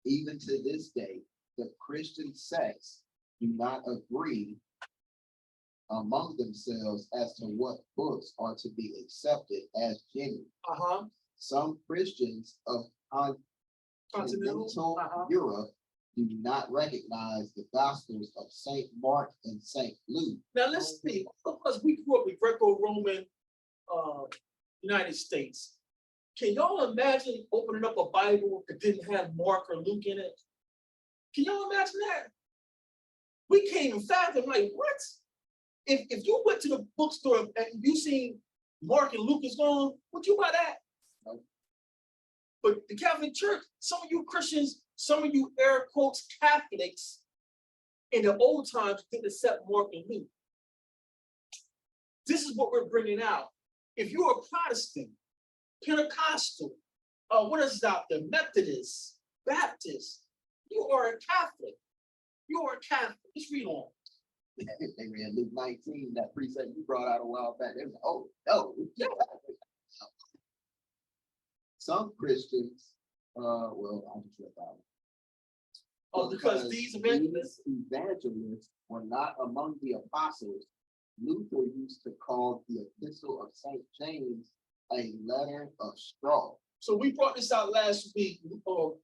Even to this day, the Christian sects do not agree among themselves as to what books are to be accepted as genuine. Some Christians of continental Europe do not recognize the Gospels of St. Mark and St. Luke. Now let's see, because we grew up in Greco-Roman United States. Can y'all imagine opening up a Bible that didn't have Mark or Luke in it? Can y'all imagine that? We can't even fathom, like, what? If you went to the bookstore and you seen Mark and Luke is gone, would you buy that? No. But the Catholic Church, some of you Christians, some of you air quotes Catholics in the old times didn't accept Mark and Luke. This is what we're bringing out. If you're a Protestant, Pentecostal, what is out there? Methodist, Baptist, you are a Catholic. You are a Catholic. Let's read on. They read Luke 19, that precept you brought out a while back. They was like, oh, no. Yeah. Some Christians, well, I'll just let that one. Oh, because these evangelists were not among the apostles. Luther used to call the epistle of St. James a letter of straw. So we brought this out last week before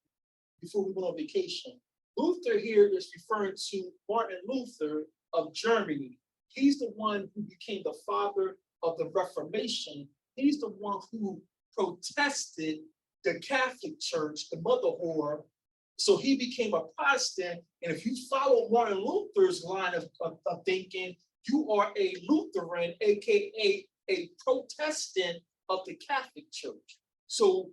we went on vacation. Luther here is referring to Martin Luther of Germany. He's the one who became the father of the Reformation. He's the one who protested the Catholic Church, the mother whore. So he became a Protestant. And if you follow Martin Luther's line of thinking, you are a Lutheran, AKA a Protestant of the Catholic Church. So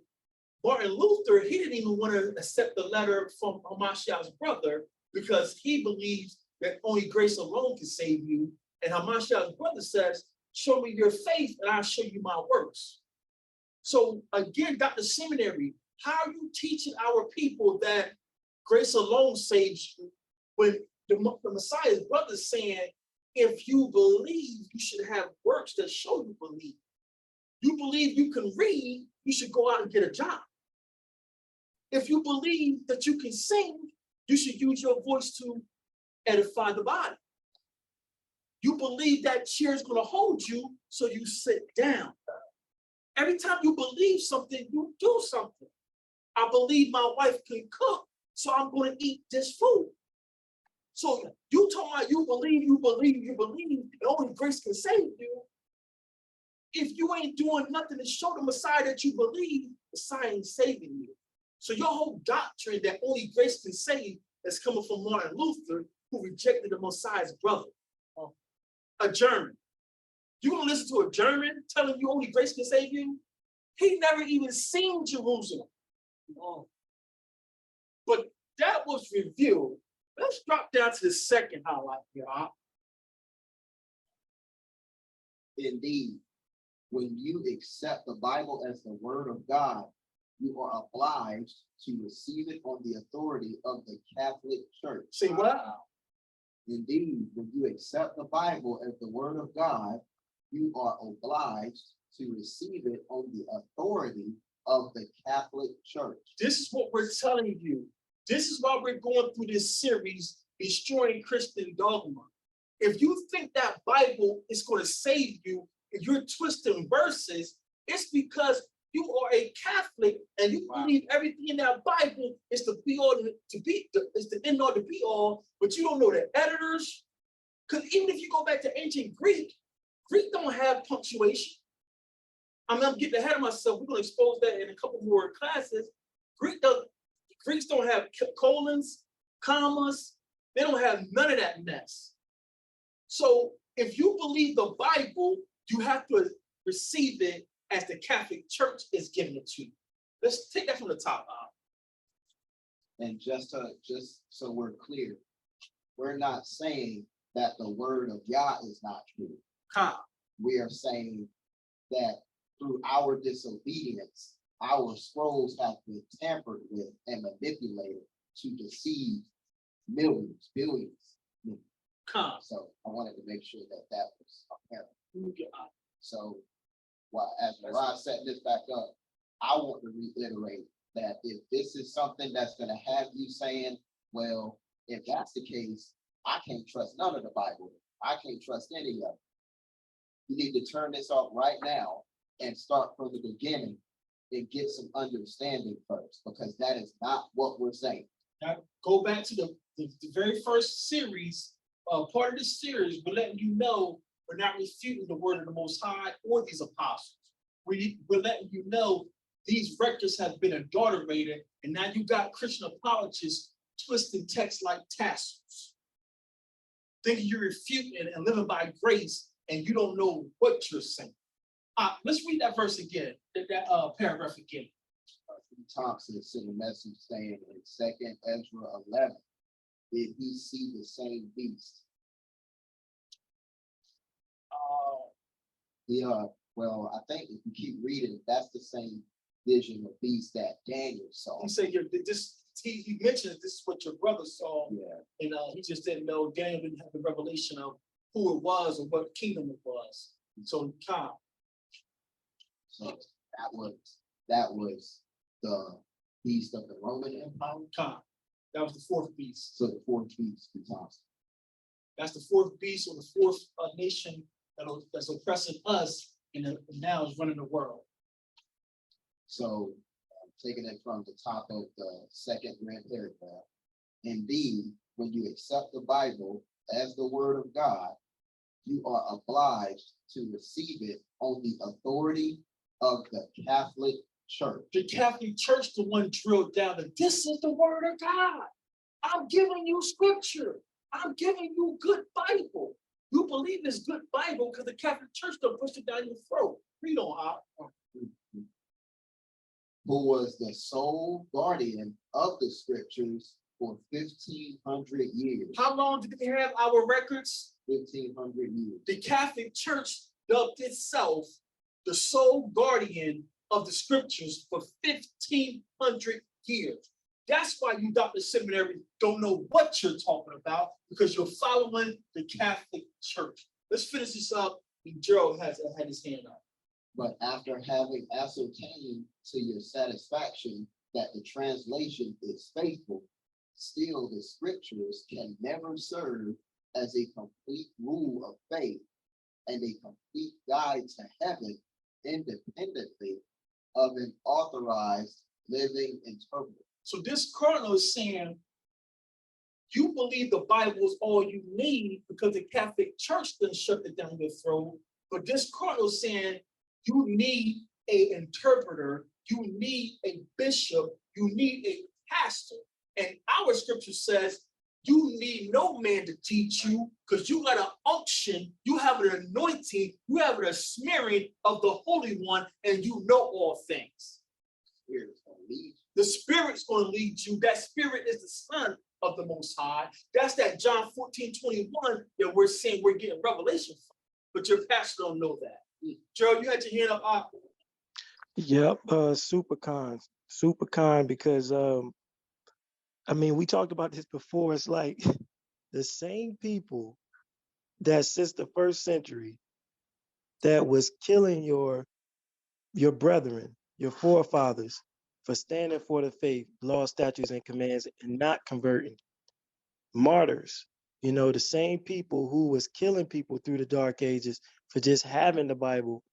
Martin Luther, he didn't even want to accept the letter from Hamashiach's brother because he believes that only grace alone can save you. And Hamashiach's brother says, show me your faith and I'll show you my works. So again, Dr. Seminary, how are you teaching our people that grace alone saves you when the Messiah's brother is saying, if you believe, you should have works that show you believe. You believe you can read, you should go out and get a job. If you believe that you can sing, you should use your voice to edify the body. You believe that chair is going to hold you, so you sit down. Every time you believe something, you do something. I believe my wife can cook, so I'm going to eat this food. So you talking about you believe, and only grace can save you. If you ain't doing nothing to show the Messiah that you believe, the Messiah ain't saving you. So your whole doctrine that only grace can save is coming from Martin Luther, who rejected the Messiah's brother, a German. You gonna listen to a German telling you only grace can save you? He never even seen Jerusalem. But that was revealed. Let's drop down to the second highlight here. Indeed, when you accept the Bible as the word of God, you are obliged to receive it on the authority of the Catholic Church. Say what? Indeed, when you accept the Bible as the word of God, you are obliged to receive it on the authority of the Catholic Church. This is what we're telling you. This is why we're going through this series, Destroying Christian Dogma. If you think that Bible is going to save you and you're twisting verses, it's because you are a Catholic and you believe everything in that Bible is the be all to be, is the end all to be all, but you don't know the editors. Because even if you go back to ancient Greek don't have punctuation. I mean, I'm getting ahead of myself. We're going to expose that in a couple more classes. Greeks don't have colons, commas. They don't have none of that mess. So if you believe the Bible, you have to receive it as the Catholic Church is giving it to you. Let's take that from the top out. And just so we're clear, we're not saying that the word of Yah is not true. We are saying that through our disobedience, our scrolls have been tampered with and manipulated to deceive millions, billions. So I wanted to make sure that that was apparent. So as Rod set this back up, I want to reiterate that if this is something that's going to have you saying, well, if that's the case, I can't trust none of the Bible. I can't trust any of it. You need to turn this off right now and start from the beginning and get some understanding first, because that is not what we're saying. Now, go back to the very first series, part of this series, we're letting you know we're not refuting the word of the Most High or these apostles. We're letting you know these records have been adulterated, and now you got Christian apologists twisting text like tassels, thinking you're refuting and living by grace, and you don't know what you're saying. Let's read that verse again, that paragraph again. Thompson sent a message saying in 2nd Ezra 11, did he see the same beast? Yeah, well, I think if you keep reading, that's the same vision of beast that Daniel saw. He said, he mentioned this is what your brother saw, and he just didn't know. Daniel didn't have the revelation of who it was or what kingdom it was. So, so that was the beast of the Roman Empire. That was the fourth beast. So the fourth beast is Thompson. That's the fourth beast or the fourth nation that's oppressing us and now is running the world. So taking it from the top of the second grand paragraph, indeed, when you accept the Bible as the word of God, you are obliged to receive it on the authority of the Catholic Church. The Catholic Church, the one drilled down that this is the word of God. I'm giving you scripture. I'm giving you good Bible. You believe this good Bible because the Catholic Church don't push it down your throat. Read on, who was the sole guardian of the scriptures for 1,500 years. How long did they have our records? 1,500 years. The Catholic Church dubbed itself the sole guardian of the scriptures for 1,500 years. That's why you, Dr. Seminary, don't know what you're talking about, because you're following the Catholic Church. Let's finish this up. Gerald had his hand up. But after having ascertained to your satisfaction that the translation is faithful, still the scriptures can never serve as a complete rule of faith and a complete guide to heaven independently of an authorized living interpreter. So this cardinal is saying, you believe the Bible is all you need because the Catholic Church didn't shut it down your throat. But this cardinal is saying, you need an interpreter, you need a bishop, you need a pastor. And our scripture says, you need no man to teach you, because you got an unction, you have an anointing, you have a smearing of the Holy One, and you know all things. Spirit's gonna lead you. The Spirit's going to lead you. That Spirit is the Son of the Most High. That's that John 14:21 that we're saying we're getting revelation from. But your pastor don't know that. Gerald, you had your hand up. Yep, super kind, because I mean, we talked about this before. It's like the same people that since the first century that was killing your brethren, your forefathers, for standing for the faith, law, statutes, and commands, and not converting. Martyrs, you know, the same people who was killing people through the Dark Ages for just having the Bible,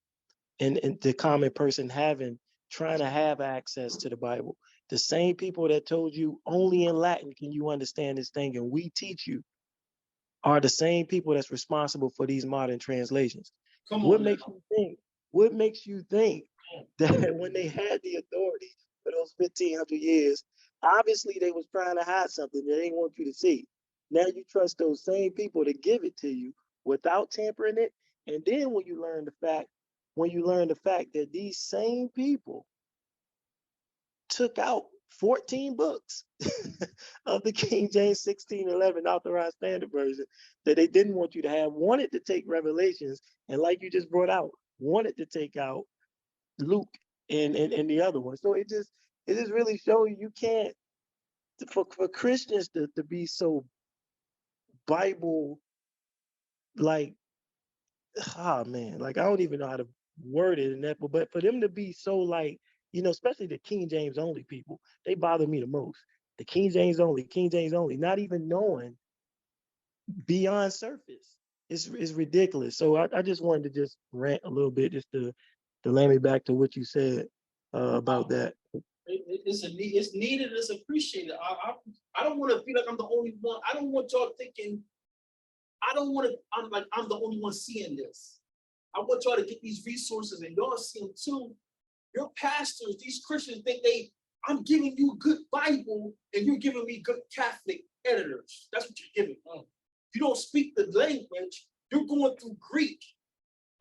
and the common person trying to have access to the Bible. The same people that told you only in Latin can you understand this thing, and we teach you, are the same people that's responsible for these modern translations. What makes you think that when they had the authority for those 1,500 years, obviously they was trying to hide something that they didn't want you to see? Now you trust those same people to give it to you without tampering it. And then when you learn the fact that these same people took out 14 books of the King James 1611 Authorized Standard Version that they didn't want you to have, wanted to take Revelations, and like you just brought out, wanted to take out Luke and the other one. So it just really shows you can't, for Christians to be so Bible like, man, like I don't even know how to word it in that, but for them to be so like, you know, especially the King James only people, they bother me the most. The King James only, not even knowing beyond surface. It's ridiculous. So I just wanted to just rant a little bit just to lay me back to what you said about that. It's needed, it's appreciated. I don't want to feel like I'm the only one. I don't want y'all thinking, I'm the only one seeing this. I want y'all to get these resources and y'all see them too. Your pastors, these Christians think I'm giving you good Bible and you're giving me good Catholic editors. That's what you're giving. You don't speak the language, you're going through Greek.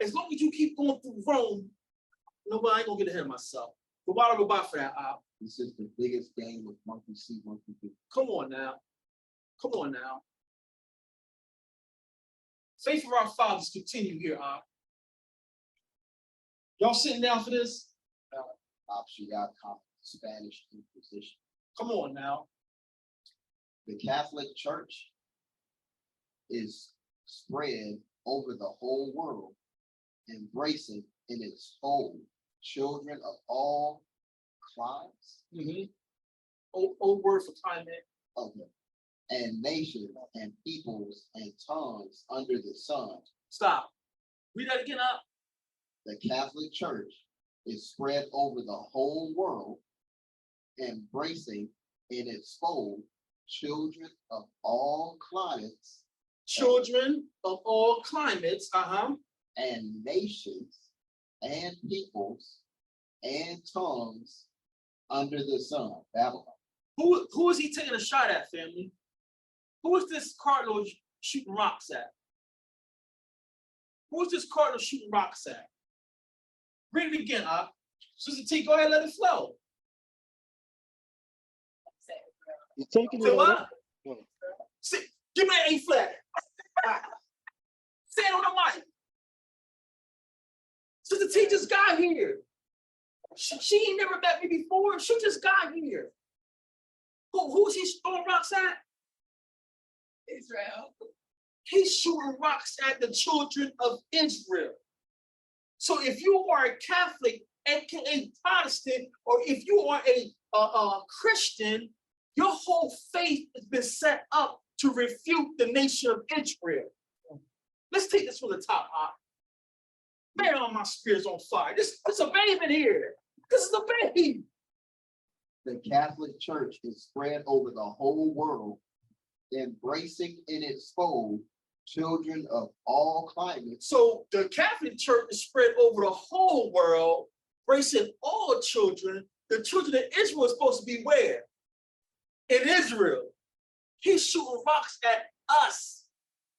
As long as you keep going through Rome, I ain't gonna get ahead of myself. But why don't I go by for that? This is the biggest game of monkey see, monkey do. Come on now. Faith of our fathers continue here, Y'all sitting down for this? Spanish Inquisition. Come on now. The Catholic Church is spread over the whole world, embracing in its whole children of all climes. Old word for climate. Okay. And nations and peoples and tongues under the sun. Stop. Read that again, The Catholic Church is spread over the whole world, embracing in its fold children of all climates. Children of all climates, and nations and peoples and tongues under the sun. Babylon. Who is he taking a shot at, family? Who is this cardinal shooting rocks at? Who is this cardinal shooting rocks at? Read it again, Sister T, go ahead, let it flow. You're taking Say it all what? up. Oh. Say, give me an A flat. Say it on the mic. Sister T just got here. She ain't never met me before. She just got here. Who's he throwing rocks at? Israel. He's shooting rocks at the children of Israel. So if you are a Catholic, aka Protestant, or if you are a Christian, your whole faith has been set up to refute the nation of Israel. Let's take this from the top, Hop. Man, all my spirit's on fire. This is a babe in here. This is a babe. The Catholic Church is spread over the whole world, embracing in its fold children of all climates. So the Catholic Church is spread over the whole world, embracing all children. The children of Israel is supposed to be where? In Israel. He's shooting rocks at us.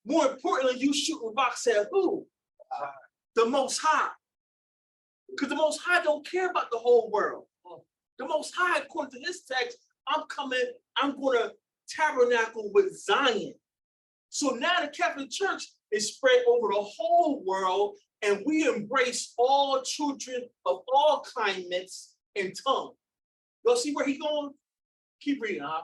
More importantly, you shooting rocks at who? The Most High. Because the Most High don't care about the whole world. The Most High, according to his text, I'm going to tabernacle with Zion. So now the Catholic Church is spread over the whole world, and we embrace all children of all climates and tongues. Y'all see where he going? Keep reading, huh?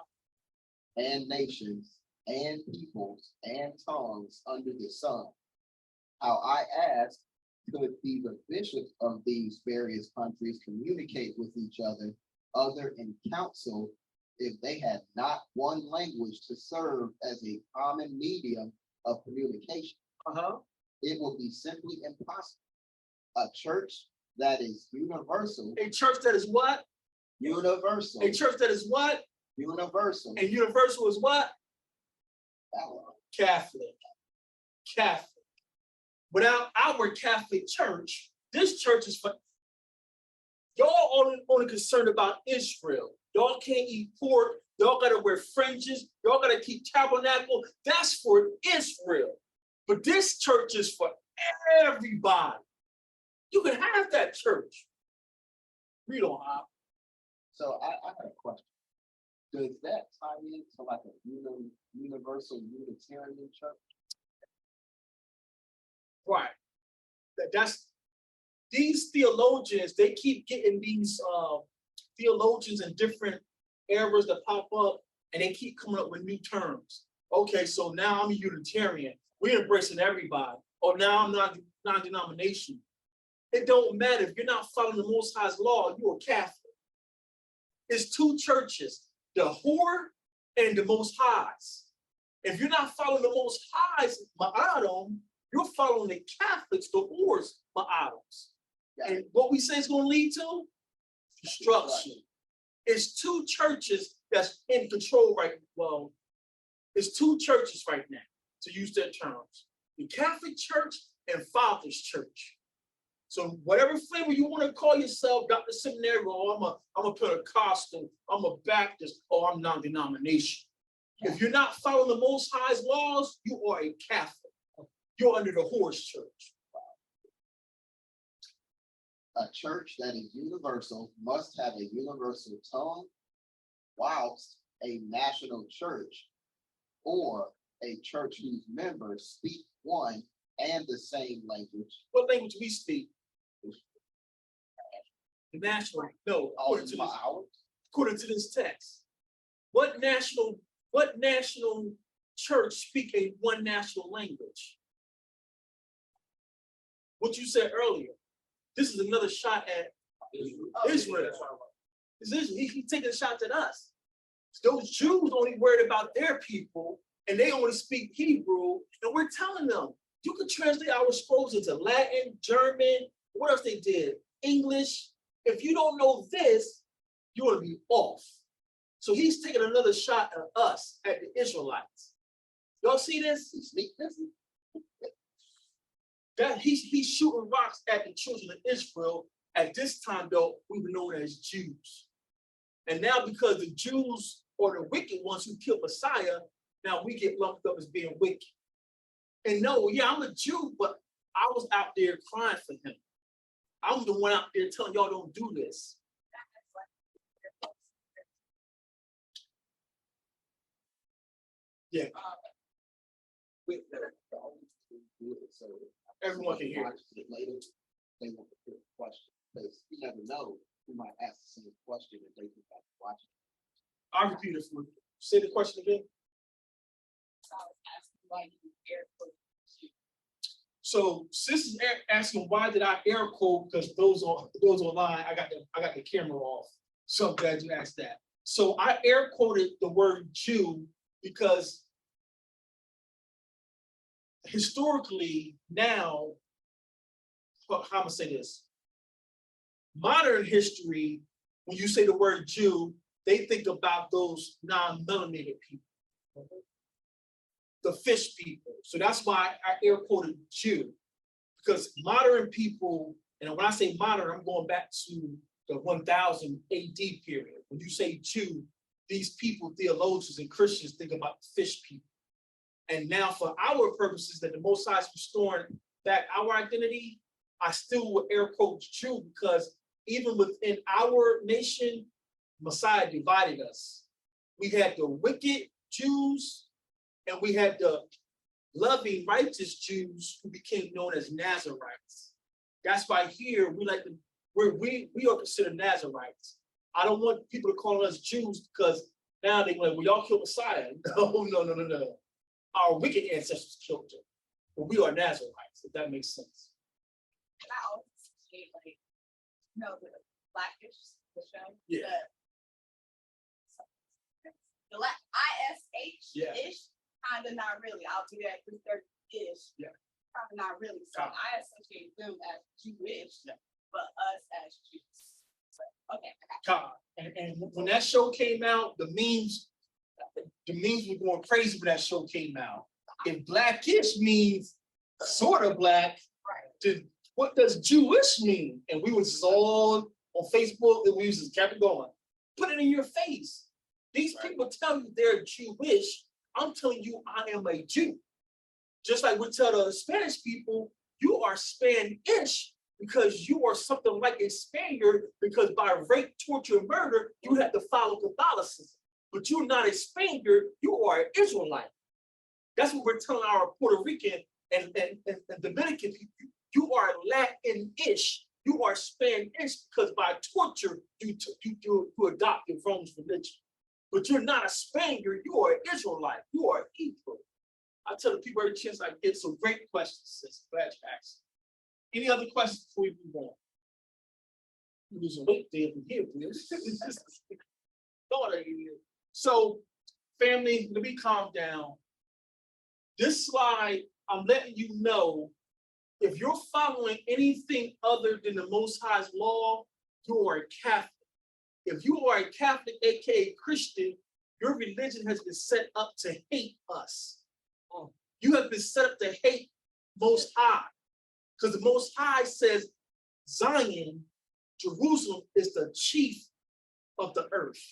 And nations and peoples and tongues under the sun. How I ask, could the bishops of these various countries communicate with each other in council, if they had not one language to serve as a common medium of communication? It will be simply impossible. A church that is universal. A church that is what? Universal. A church that is what? Universal. And universal is what? Catholic. Catholic. Without our Catholic Church, this church is for y'all only concerned about Israel. Y'all can't eat pork. Y'all gotta wear fringes. Y'all gotta keep tabernacle. That's for Israel. But this church is for everybody. You can have that church. Read on, Hop. So I have a question. Does that tie into like a universal Unitarian church? Right. That's these theologians, they keep getting these theologians in different eras that pop up, and they keep coming up with new terms. Okay, so now I'm a Unitarian. We're embracing everybody. Or now I'm not non-denomination. It don't matter. If you're not following the Most High's law, you're a Catholic. It's two churches, the whore and the Most High's. If you're not following the Most High's ma'adam, you're following the Catholics, the whore's ma'adams. And what we say is going to lead to? Destruction. It's two churches that's in control right now. Well, it's two churches right now, to use their terms. The Catholic Church and Father's Church. So whatever flavor you want to call yourself, Dr. Seminary, or I'm a Pentecostal, I'm a Baptist, or I'm non-denomination. If you're not following the Most High's laws, you are a Catholic. You're under the horse church. A church that is universal must have a universal tongue, whilst a national church or a church whose members speak one and the same language. What language we speak? The national, no, according to this text. What national church speak a one national language? What you said earlier. This is another shot at Israel. He's taking shots at us. Those Jews only worried about their people, and they only speak Hebrew, and we're telling them, you can translate our scrolls into Latin, German, what else they did? English. If you don't know this, you're going to be off. So he's taking another shot at us, at the Israelites. Y'all see this? That he's shooting rocks at the children of Israel. At this time, though, we were known as Jews. And now because the Jews are the wicked ones who killed Messiah, now we get lumped up as being wicked. And no, yeah, I'm a Jew, but I was out there crying for him. I'm the one out there telling y'all don't do this. Yeah. With that, do it so Everyone can hear. watch it later. They want to put a question because you never know who might ask the same question if they can watch it. I'll repeat it for you. Say the question again. So I was asking why you air quote you. So sis is asking why did I air quote, because those online, I got the camera off. So I'm glad you asked that. So I air quoted the word Jew because historically now, how am I gonna say this? Modern history, when you say the word Jew, they think about those non-melanated people, the fish people. So that's why I air quoted Jew, because modern people, and when I say modern, I'm going back to the 1000 AD period. When you say Jew, these people, theologians and Christians, think about fish people. And now for our purposes, that the Most High is restoring back our identity, I still would air quote Jew, because even within our nation, Messiah divided us. We had the wicked Jews and we had the loving, righteous Jews who became known as Nazarites. That's why here we like to, we are considered Nazarites. I don't want people to call us Jews because now they're like, well, y'all killed Messiah. No. Our wicked ancestors killed him, but we are Nazarites, if that makes sense. And I always say, like, you know, the Blackish, the show. Yeah. The ISH-ish, Yeah. kind of not really. I'll do that 330-ish. Yeah. Kind of not really. So Kind of. I associate them as Jewish, Yeah. but us as Jews. But, okay. God. And when that show came out, the memes were going crazy when that show came out. If Blackish means sort of black, Right. then what does Jewish mean? And we was just all on Facebook and we just kept it going. Put it in your face. These people tell you they're Jewish. I'm telling you, I am a Jew. Just like we tell the Spanish people, you are Spanish because you are something like a Spaniard, because by rape, torture, and murder, you have to follow Catholicism. But you're not a Spaniard, you are an Israelite. That's what we're telling our Puerto Rican and Dominican people. You are Latin-ish. You are Spanish because by torture, you adopted Rome's religion. But you're not a Spaniard, you are an Israelite. You are Hebrew. I tell the people every chance I get some great questions, sis. Glad you asked. Any other questions before we move on? You're losing weight there from here, please. So, family, let me calm down. This slide, I'm letting you know, if you're following anything other than the Most High's law, you are a Catholic. If you are a Catholic, aka Christian, your religion has been set up to hate us. You have been set up to hate Most High, because the Most High says Zion, Jerusalem, is the chief of the earth.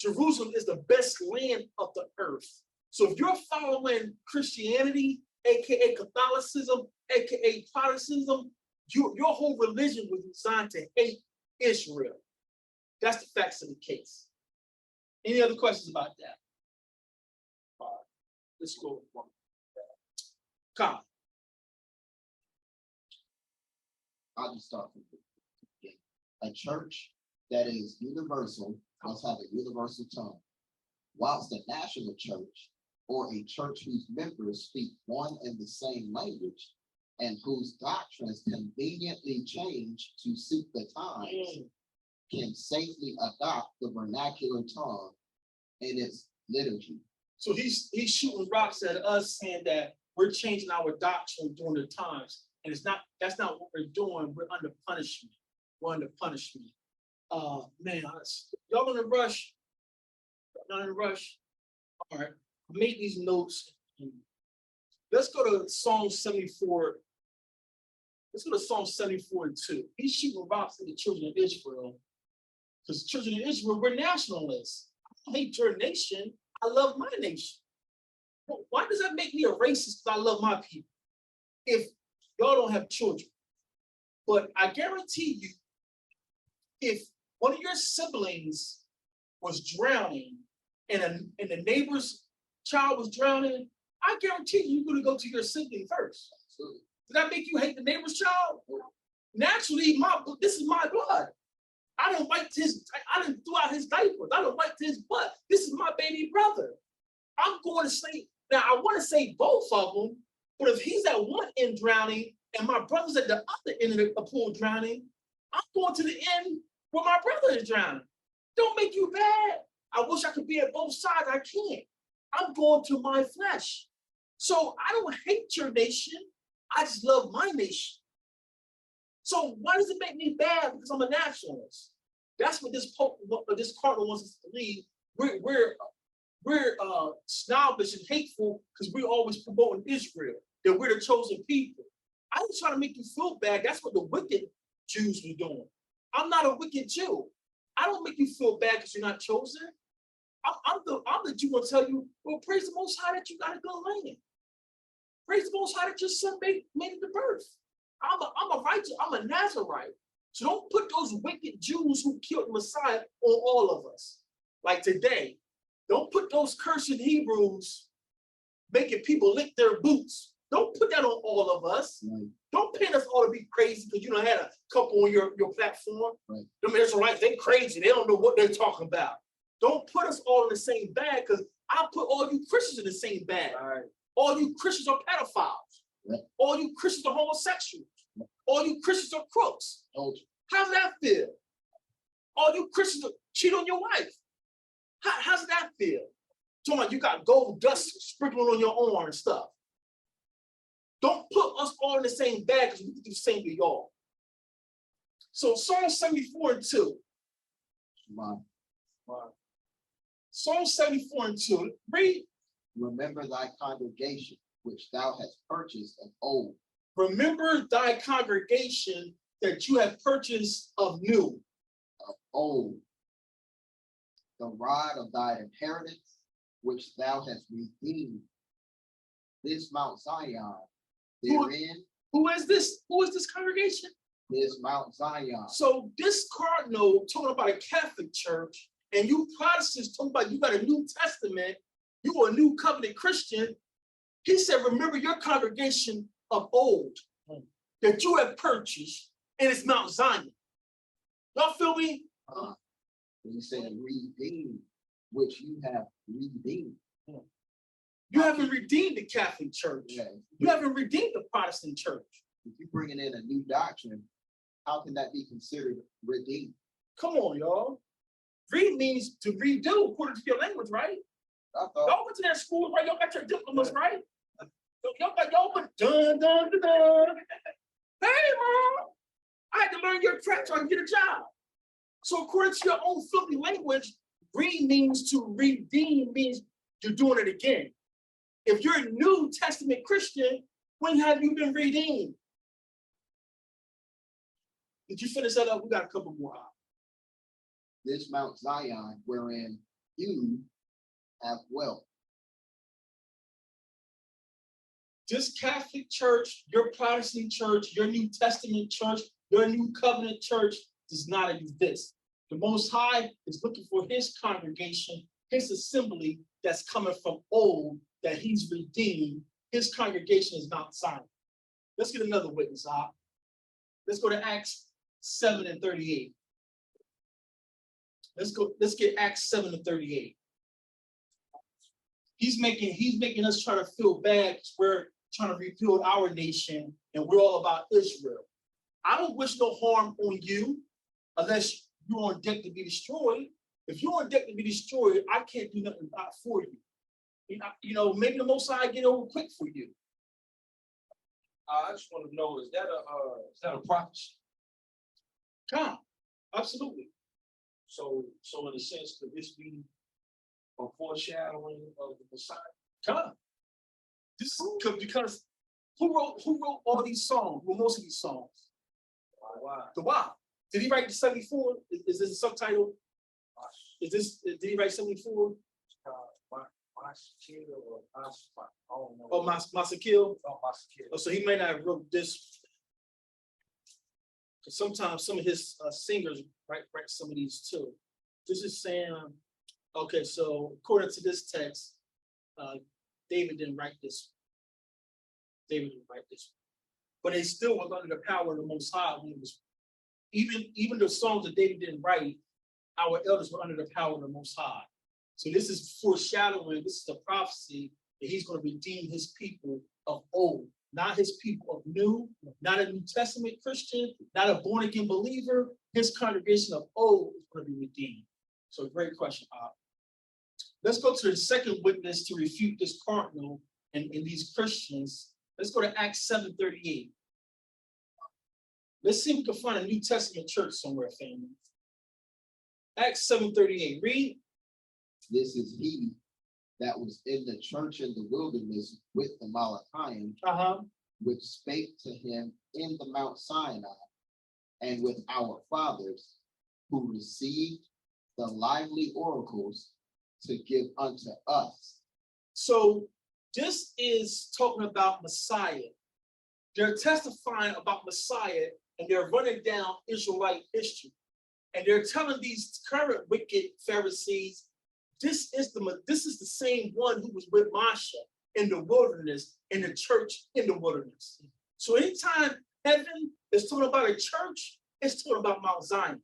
Jerusalem is the best land of the earth. So if you're following Christianity, aka Catholicism, aka Protestantism, your whole religion was designed to hate Israel. That's the facts of the case. Any other questions about that? All right, let's go. Come. I'll just start from the beginning. A church that is universal must have a universal tongue, whilst the national church, or a church whose members speak one and the same language, and whose doctrines conveniently change to suit the times, can safely adopt the vernacular tongue in its liturgy. So he's shooting rocks at us, saying that we're changing our doctrine during the times. And that's not what we're doing. We're under punishment. We're under punishment. Man, y'all in a rush? Not in a rush? All right, I made these notes. Let's go to Psalm 74. Let's go to Psalm 74:2. He's shooting rocks at the children of Israel, because the children of Israel, we're nationalists. I hate your nation. I love my nation. Why does that make me a racist? Because I love my people. If y'all don't have children, but I guarantee you, if one of your siblings was drowning and the neighbor's child was drowning, I guarantee you're gonna go to your sibling first. Absolutely. Did that make you hate the neighbor's child? Naturally, this is my blood. I didn't wipe I didn't throw out his diapers. I didn't wipe his butt. This is my baby brother. I'm going to say, now I want to say both of them, but if he's at one end drowning and my brother's at the other end of the pool drowning, I'm going to the end where my brother is drowning. Don't make you bad. I wish I could be at both sides. I can't. I'm going to my flesh. So I don't hate your nation. I just love my nation. So why does it make me bad because I'm a nationalist? That's what this cardinal wants us to believe. We're snobbish and hateful because we're always promoting Israel, that we're the chosen people. I was trying to make you feel bad. That's what the wicked Jews were doing. I'm not a wicked Jew. I don't make you feel bad because you're not chosen. I'm the Jew gonna tell you, well, praise the Most High that you got a good land. Praise the Most High that your son made it to birth. I'm a righteous, I'm a Nazarite. So don't put those wicked Jews who killed the Messiah on all of us. Like today, don't put those cursed Hebrews making people lick their boots. Don't put that on all of us. Right. Don't paint us all to be crazy because you don't had a couple on your platform. Right. Them Israelites, they crazy. They don't know what they're talking about. Don't put us all in the same bag because I'll put all you Christians in the same bag. Right. All you Christians are pedophiles. Right. All you Christians are homosexuals. Right. All you Christians are crooks. Okay. How's that feel? All you Christians cheat on your wife. How's that feel? Talking about you got gold dust sprinkling on your arm and stuff. Don't put us all in the same bag because we can do the same to y'all. So Psalm 74 and 2. Wow. Psalm 74 and 2. Read. Remember thy congregation, which thou hast purchased of old. Remember thy congregation that you have purchased of new. Of old. The rod of thy inheritance, which thou hast redeemed. This Mount Zion, therein. Who is this? Who is this congregation? Is Mount Zion. So this cardinal talking about a Catholic church, and you Protestants talking about you got a New Testament, you are a new covenant Christian. He said, remember your congregation of old that you have purchased, and it's Mount Zion. Y'all feel me? He said redeemed, which you have redeemed. You haven't redeemed the Catholic Church. Yeah. You haven't redeemed the Protestant church. If you're bringing in a new doctrine, how can that be considered redeemed? Come on, y'all. Read means to redo according to your language, right? Y'all went to that school, right? Y'all got your diplomas, right? Y'all went dun, dun, dun, dun. Hey, Mom, I had to learn your track so I can get a job. So according to your own filthy language, read means to redeem, means you're doing it again. If you're a New Testament Christian, when have you been redeemed? Did you finish that up? We got a couple more. This Mount Zion, wherein you have wealth. This Catholic church, your Protestant church, your New Testament church, your New Covenant church does not exist. The Most High is looking for his congregation, his assembly that's coming from old, that he's redeemed. His congregation is Mount Zion. Let's get another witness, Let's go to Acts 7 and 38. Let's get Acts 7 and 38. He's making us try to feel bad because we're trying to rebuild our nation and we're all about Israel. I don't wish no harm on you unless you're on deck to be destroyed. If you're on deck to be destroyed, I can't do nothing for you. You know, maybe the Most High get over quick for you. I just want to know, is that a prophecy? Come, absolutely. So in a sense, could this be a foreshadowing of the Messiah? Come. This because who wrote all these songs? Well, most of these songs. Wow. The Wow. Did he write the 74? Is this a subtitle? Did he write 74? Oh, Masakil? Oh, Masakil. Oh, so he may not have wrote this. Sometimes some of his singers write some of these too. This is saying, okay, so according to this text, David didn't write this. David didn't write this. But they still was under the power of the Most High when it was, even the songs that David didn't write, our elders were under the power of the Most High. So this is foreshadowing, this is a prophecy that he's going to redeem his people of old, not his people of new, not a New Testament Christian, not a born-again believer. His congregation of old is going to be redeemed. So great question, Bob. Let's go to the second witness to refute this cardinal and these Christians. Let's go to Acts 7:38. Let's see if we can find a New Testament church somewhere, family. Acts 7:38. Read. This is he that was in the church in the wilderness with the Malachians, which spake to him in the Mount Sinai, and with our fathers, who received the lively oracles to give unto us. So this is talking about Messiah. They're testifying about Messiah, and they're running down Israelite history. And they're telling these current wicked Pharisees, this is the same one who was with Moshe in the wilderness, in the church in the wilderness. So anytime heaven is talking about a church, it's talking about Mount Zion.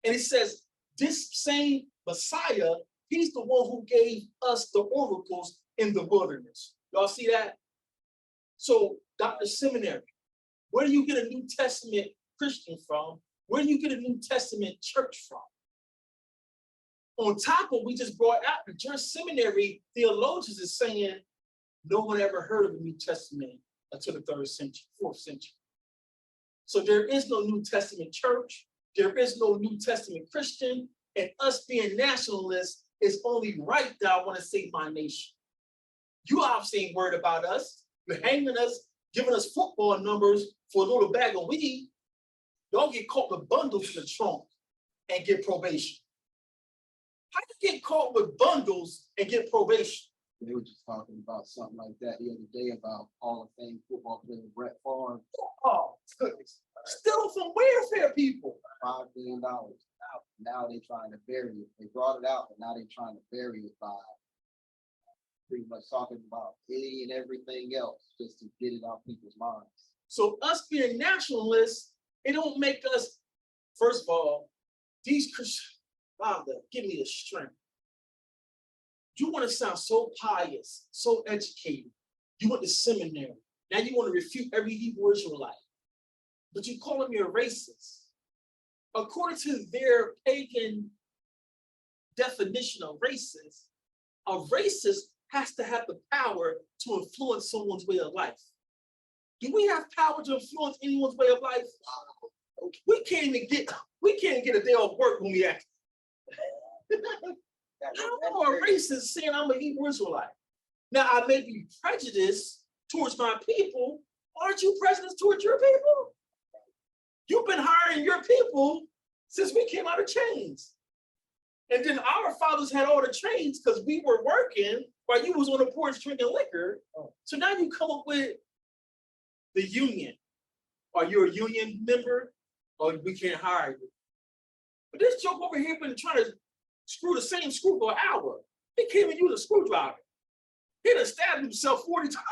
And it says, this same Messiah, he's the one who gave us the oracles in the wilderness. Y'all see that? So, Dr. Seminary, where do you get a New Testament Christian from? Where do you get a New Testament church from? On top of what we just brought out, the church seminary theologians is saying no one ever heard of the New Testament until the 3rd century, 4th century. So there is no New Testament church. There is no New Testament Christian. And us being nationalists is only right that I want to save my nation. You obviously ain't worried about us. You're hanging us, giving us football numbers for a little bag of weed. Y'all get caught with bundles in the trunk and get probation. How do you get caught with bundles and get probation? They were just talking about something like that the other day about Hall of Fame football player Brett Favre. Oh, goodness. Still from welfare people. $5 billion. Now they're trying to bury it. They brought it out, but now they're trying to bury it by pretty much talking about it and everything else just to get it off people's minds. So us being nationalists, it don't make us, first of all, these Christians, Father, give me the strength. You want to sound so pious, so educated. You went to seminary. Now you want to refute every Hebrew Israelite. But you calling me a racist. According to their pagan definition of racist, a racist has to have the power to influence someone's way of life. Do we have power to influence anyone's way of life? We can't even get a day off work when we act. How am a racist saying I'm a Hebrew Israelite? Now I may be prejudiced towards my people. Aren't you prejudiced towards your people? You've been hiring your people since we came out of chains. And then our fathers had all the chains because we were working while you was on the porch drinking liquor. So now you come up with the union. Are you a union member? Or we can't hire you. But this joke over here been trying to screw the same screw for an hour. He came and used a screwdriver. He done stabbed himself 40 times.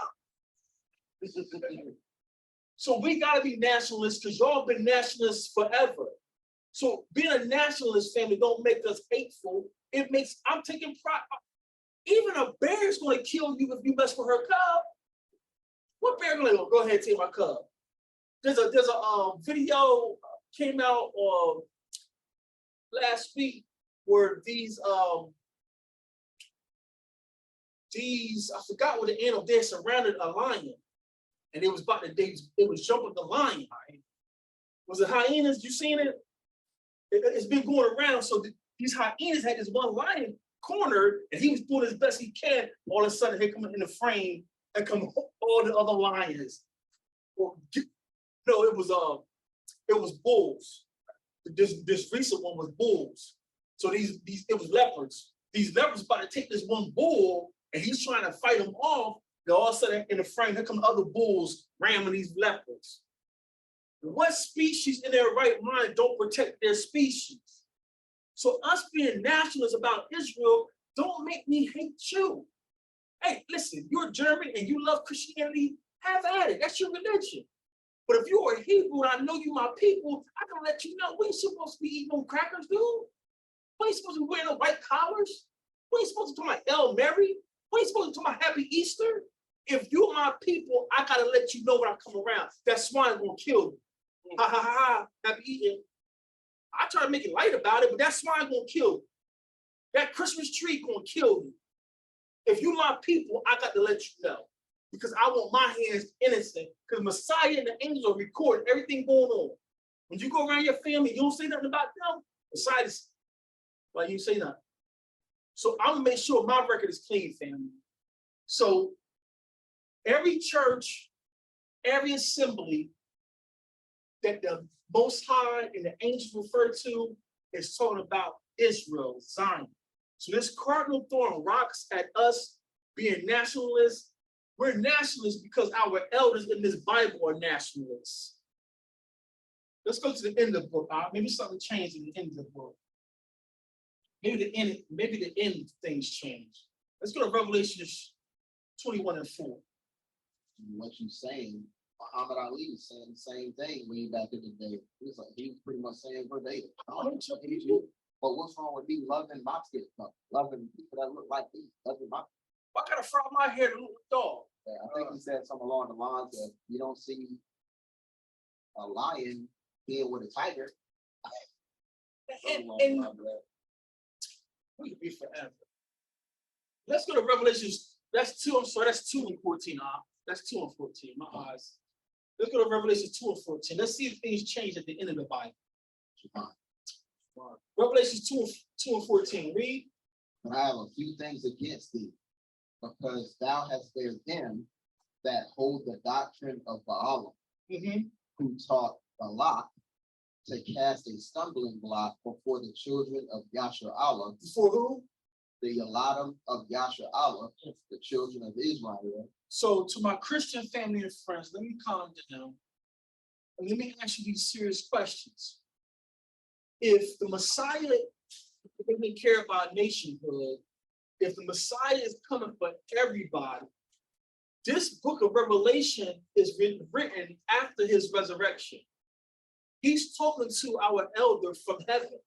So we gotta be nationalists because y'all been nationalists forever. So being a nationalist family don't make us hateful. It makes, I'm taking pride. Even a bear is gonna kill you if you mess with her cub. What bear gonna go ahead and take my cub? There's a video came out last week where these I forgot what the animal, they surrounded a lion. And it was about to, it was jumping the lion. Was it hyenas? You seen it? It's been going around. So these hyenas had this one lion cornered, and he was doing his best he can. All of a sudden, they come in the frame and come all the other lions. No, it was bulls. This recent one was bulls. So it was leopards. These leopards about to take this one bull, and he's trying to fight them off. Then all of a sudden, in the frame, here come other bulls ramming these leopards. What species in their right mind don't protect their species? So us being nationalists about Israel don't make me hate you. Hey, listen, you're German and you love Christianity, have at it. That's your religion. But if you are a Hebrew and I know you my people, I can let you know we ain't supposed to be eating no crackers, dude. We ain't supposed to be wearing no white collars. We ain't supposed to talk about El Mary. We ain't supposed to talk about Happy Easter. If you're my people, I gotta let you know when I come around. That swine gonna kill you. Ha ha ha ha. Happy eating. I try to make it light about it, but that swine gonna kill you. That Christmas tree gonna kill you. If you my people, I got to let you know. Because I want my hands innocent. Because Messiah and the angels are recording everything going on. When you go around your family, you don't say nothing about them. Messiah's like you say nothing. So I'm gonna make sure my record is clean, family. So every church, every assembly that the Most High and the angels refer to is talking about Israel, Zion. So this cardinal thorn rocks at us being nationalists. We're nationalists because our elders in this Bible are nationalists. Let's go to the end of the book. Maybe something changed in the end of the book. Maybe the end things change. Let's go to Revelation 21:4. What you saying, Muhammad Ali was saying the same thing way back in the day. He was pretty much saying verbatim. But what's wrong with me loving my skin color, loving people that look like me, loving my? Why gotta fry my hair to look like a dog? Yeah, I think he said something along the lines of, you don't see a lion being with a tiger. And we could be forever. Let's go to Revelations. That's 2. I'm sorry, that's 2:14. That's 2:14. My eyes. Let's go to Revelation 2:14. Let's see if things change at the end of the Bible. Revelation 2:14. Read. But I have a few things against thee, because thou hast there them that hold the doctrine of Balaam, who taught Balak to cast a stumbling block before the children of Yashar'Allah. Before who? The Eladim of Yashar'Allah, the children of Israel. So to my Christian family and friends, let me calm down. And let me ask you these serious questions. If the Messiah didn't care about nationhood, if the Messiah is coming for everybody, this book of Revelation is written after his resurrection. He's talking to our elder from heaven.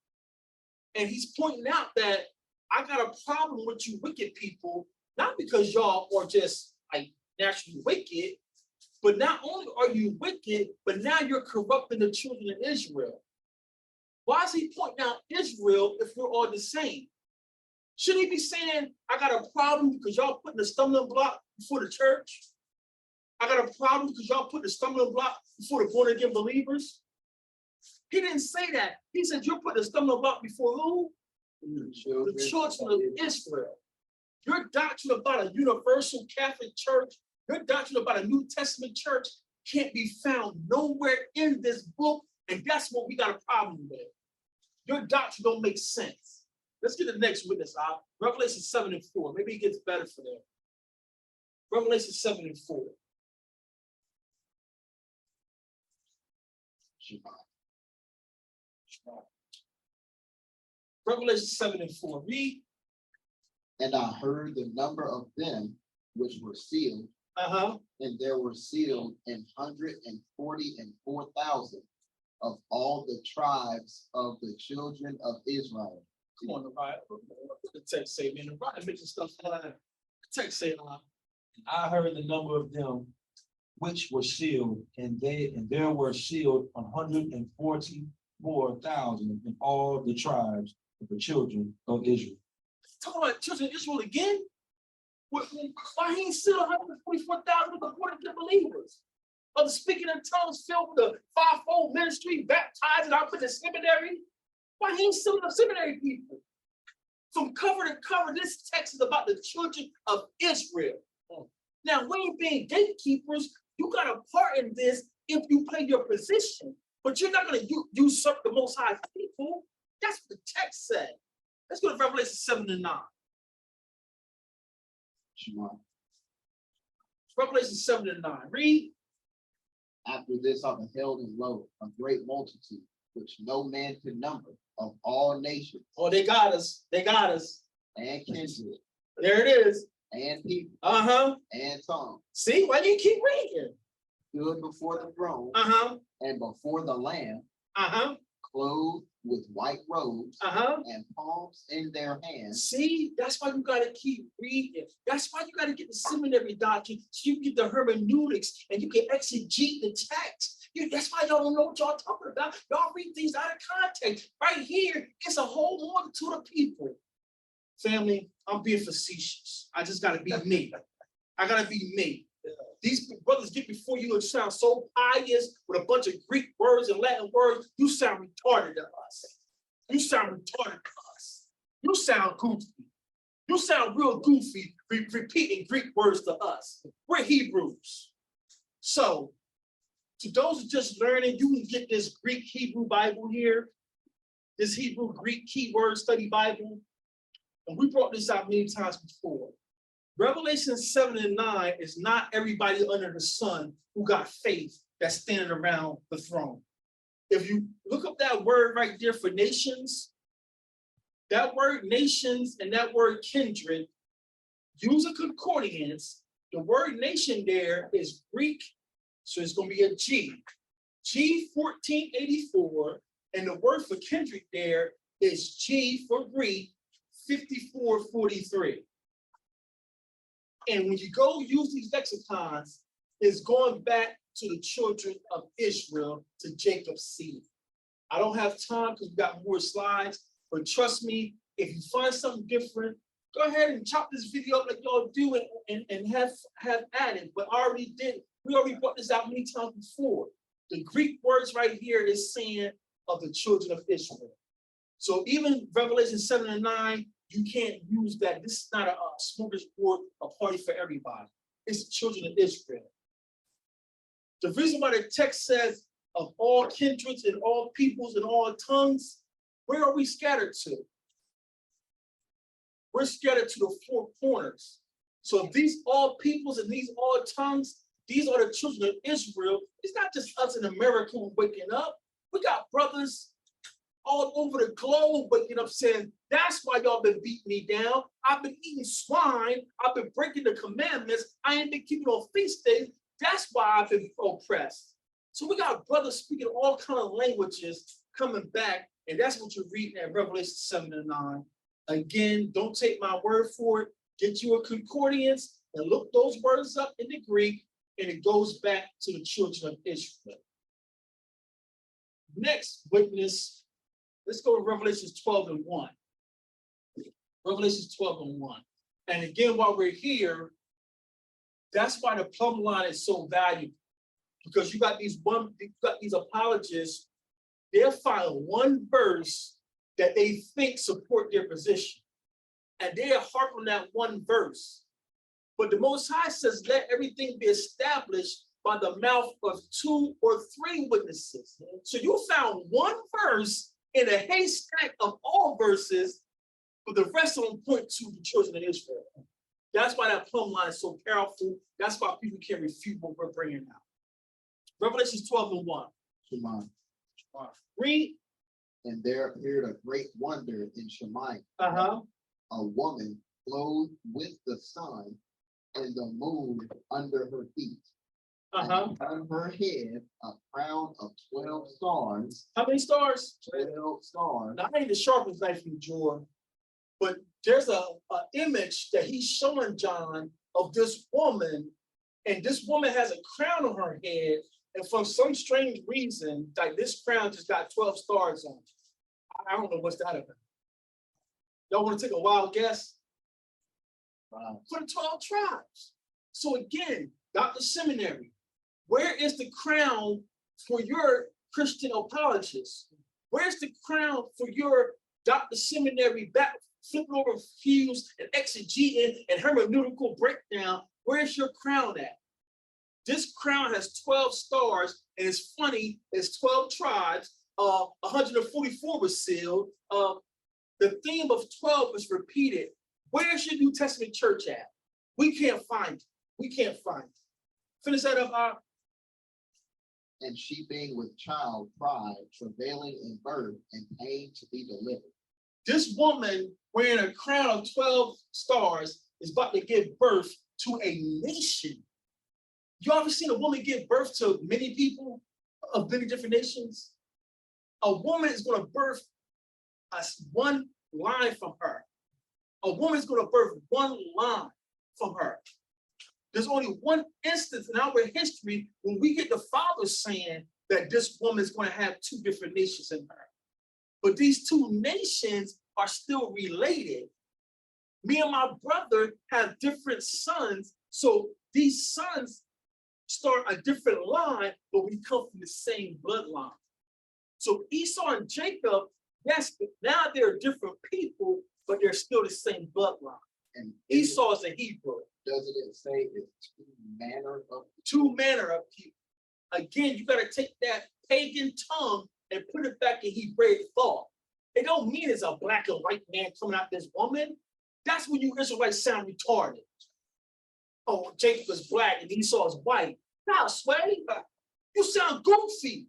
And he's pointing out that I got a problem with you wicked people, not because y'all are just like naturally wicked, but not only are you wicked, but now you're corrupting the children of Israel. Why is he pointing out Israel if we're all the same? Shouldn't he be saying, I got a problem because y'all putting a stumbling block before the church? I got a problem because y'all putting a stumbling block before the born again believers? He didn't say that. He said, you're putting a stumbling block before who? The children of Israel. Your doctrine about a universal Catholic church, your doctrine about a New Testament church can't be found nowhere in this book. And that's what we got a problem with. Your doctrine don't make sense. Let's get the next witness out. Revelation 7:4. Maybe it gets better for them. Revelation 7:4. Revelation 7:4. Read. And I heard the number of them which were sealed, and there were sealed 144,000 of all the tribes of the children of Israel. Come on, the Bible. The text say, man, the Bible making stuff fly. The text say, I heard the number of them which were sealed, and there were sealed 144,000 in all the tribes of the children of Israel. Talking about children of Israel again? Why he ain't sealed 144,000 of the born again believers? Of the speaking in tongues filled with the fivefold ministry, baptized and out in the seminary? Why he ain't sealing the seminary people? From cover to cover, this text is about the children of Israel. Now, we ain't being gatekeepers. You got a part in this if you play your position, but you're not going to usurp the Most High people. That's what the text said. Let's go to Revelation 7:9. Revelation 7:9. Read. After this I beheld and lo, a great multitude, which no man could number, of all nations. Oh, they got us. They got us. And kindred. There it is. and people Uh-huh. and tongue See, why do you keep reading? stood before the throne Uh-huh. and before the Lamb, Uh-huh. clothed with white robes Uh-huh. and palms in their hands. See, that's why you gotta keep reading. That's why you gotta get the seminary doctrine, so you get the hermeneutics and you can exegete the text. That's why y'all don't know what y'all talking about. Y'all read things out of context. Right here, it's a whole multitude of people. Family, I'm being facetious. I just gotta be me. I gotta be me. These brothers get before you and sound so pious with a bunch of Greek words and Latin words. You sound retarded to us. You sound retarded to us. You sound goofy. You sound real goofy repeating Greek words to us. We're Hebrews. So, to those who just learning, you can get this Greek Hebrew Bible here, this Hebrew Greek keyword study Bible. And we brought this out many times before. Revelation 7 and 9 is not everybody under the sun who got faith that's standing around the throne. If you look up that word right there for nations, that word nations and that word kindred, use a concordance. The word nation there is Greek, so it's going to be a G. G 1484, and the word for kindred there is G for Greek 5443. And when you go use these lexicons, it's going back to the children of Israel, to Jacob's seed. I don't have time because we got more slides, but trust me, if you find something different, go ahead and chop this video up like y'all do and have at it. But I already did. We already brought this out many times before. The Greek words right here is saying of the children of Israel. So even Revelation 7 and 9, you can't use that. This is not a smorgasbord, a party for everybody. It's the children of Israel. The reason why the text says of all kindreds and all peoples and all tongues, where are we scattered to? We're scattered to the four corners. So if these all peoples and these all tongues, these are the children of Israel. It's not just us in America who waking up. We got brothers all over the globe waking up saying, that's why y'all been beating me down. I've been eating swine. I've been breaking the commandments. I ain't been keeping on feast days. That's why I've been oppressed. So we got brothers speaking all kinds of languages coming back, and that's what you're reading at Revelation 7 and 9. Again, don't take my word for it. Get you a concordance and look those words up in the Greek, and it goes back to the children of Israel. Next witness, let's go to Revelation 12 and 1. Revelation 12 and 1. And again, while we're here, that's why the plumb line is so valuable. Because you got these apologists, they'll find one verse that they think support their position. And they'll harp on that one verse. But the Most High says, let everything be established by the mouth of 2 or 3 witnesses. So you found one verse in a haystack of all verses, but the rest of them point to the children of Israel. That's why that plumb line is so powerful. That's why people can't refute what we're bringing out. Revelation 12 and 1. Shemai. Read. And there appeared a great wonder in Shemai. A woman clothed with the sun and the moon under her feet. And on her head a crown of 12 stars. How many stars? 12 stars. Now, I ain't the sharpest knife in the drawer, but there's a image that he's showing John of this woman, and this woman has a crown on her head, and for some strange reason, like this crown just got 12 stars on it. I don't know what's that about. Y'all want to take a wild guess? For the 12 tribes. So again, Dr. Seminary, where is the crown for your Christian apologists? Where's the crown for your Dr. Seminary back flipping over fuse and exegeting and hermeneutical breakdown? Where's your crown at? This crown has 12 stars, and it's funny, it's 12 tribes, 144 was sealed. The theme of 12 is repeated. Where's your New Testament church at? We can't find it. We can't find it. Finish that up, And she being with child cried, travailing in birth and pain to be delivered. This woman wearing a crown of 12 stars is about to give birth to a nation. You ever seen a woman give birth to many people of many different nations? A woman is going to birth one line from her. A woman is going to birth one line from her. There's only one instance in our history when we get the Father saying that this woman is going to have two different nations in her. But these two nations are still related. Me and my brother have different sons, so these sons start a different line, but we come from the same bloodline. So Esau and Jacob, yes, now they're different people, but they're still the same bloodline. And Esau is a Hebrew. doesn't it say it's Two manner of people. Again, you got to take that pagan tongue and put it back in Hebraic thought. It don't mean it's a black and white man coming out this woman. That's when you Israelites sound retarded. Oh, Jacob is black and Esau is white. Now, Sway, you sound goofy.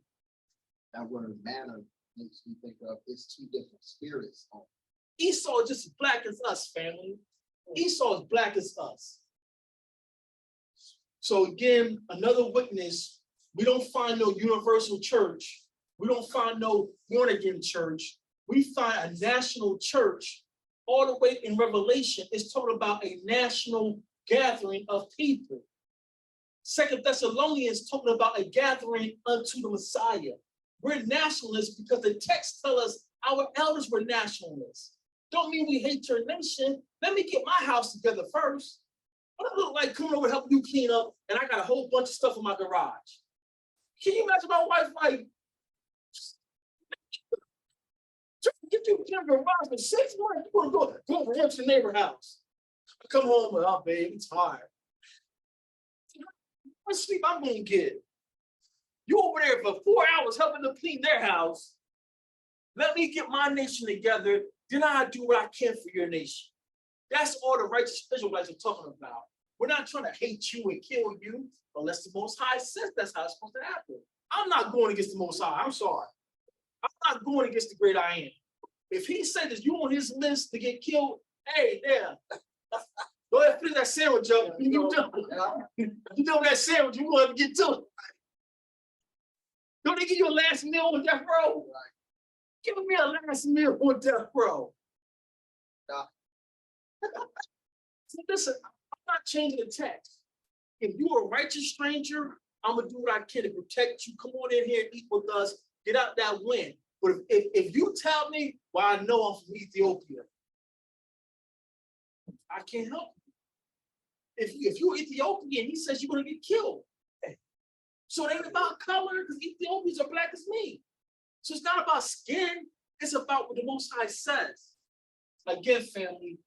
That word manner makes me think of it's two different spirits. Esau is just as black as us, family. Esau is black as us. So again, another witness, we don't find no universal church. We don't find no born-again church. We find a national church all the way in Revelation. It's talking about a national gathering of people. 2 Thessalonians talking about a gathering unto the Messiah. We're nationalists because the text tells us our elders were nationalists. Don't mean we hate your nation. Let me get my house together first. What I look like coming over helping you clean up, and I got a whole bunch of stuff in my garage. Can you imagine my wife like, get you in the garage for 6 months? You want to go rent your neighbor's house. I come home and, oh, babe, I'm tired. What sleep I'm going to get? You over there for 4 hours helping them clean their house. Let me get my nation together. Then I do what I can for your nation. That's all the righteous Israelites are talking about. We're not trying to hate you and kill you unless the Most High says that's how it's supposed to happen. I'm not going against the Most High. I'm sorry. I'm not going against the great I am. If he said that you on his list to get killed, hey, there. Go ahead, finish that sandwich up. You know that sandwich, you're going to get to it. Don't they give you a last meal on death row? Give me a last meal on death row. So listen, I'm not changing the text. If you're a righteous stranger, I'm going to do what I can to protect you. Come on in here and eat with us. Get out that wind. But if you tell me, well, I know I'm from Ethiopia, I can't help you. If you're Ethiopian, he says you're going to get killed. So it ain't about color, because Ethiopians are black as me. So it's not about skin. It's about what the Most High says. Again, family,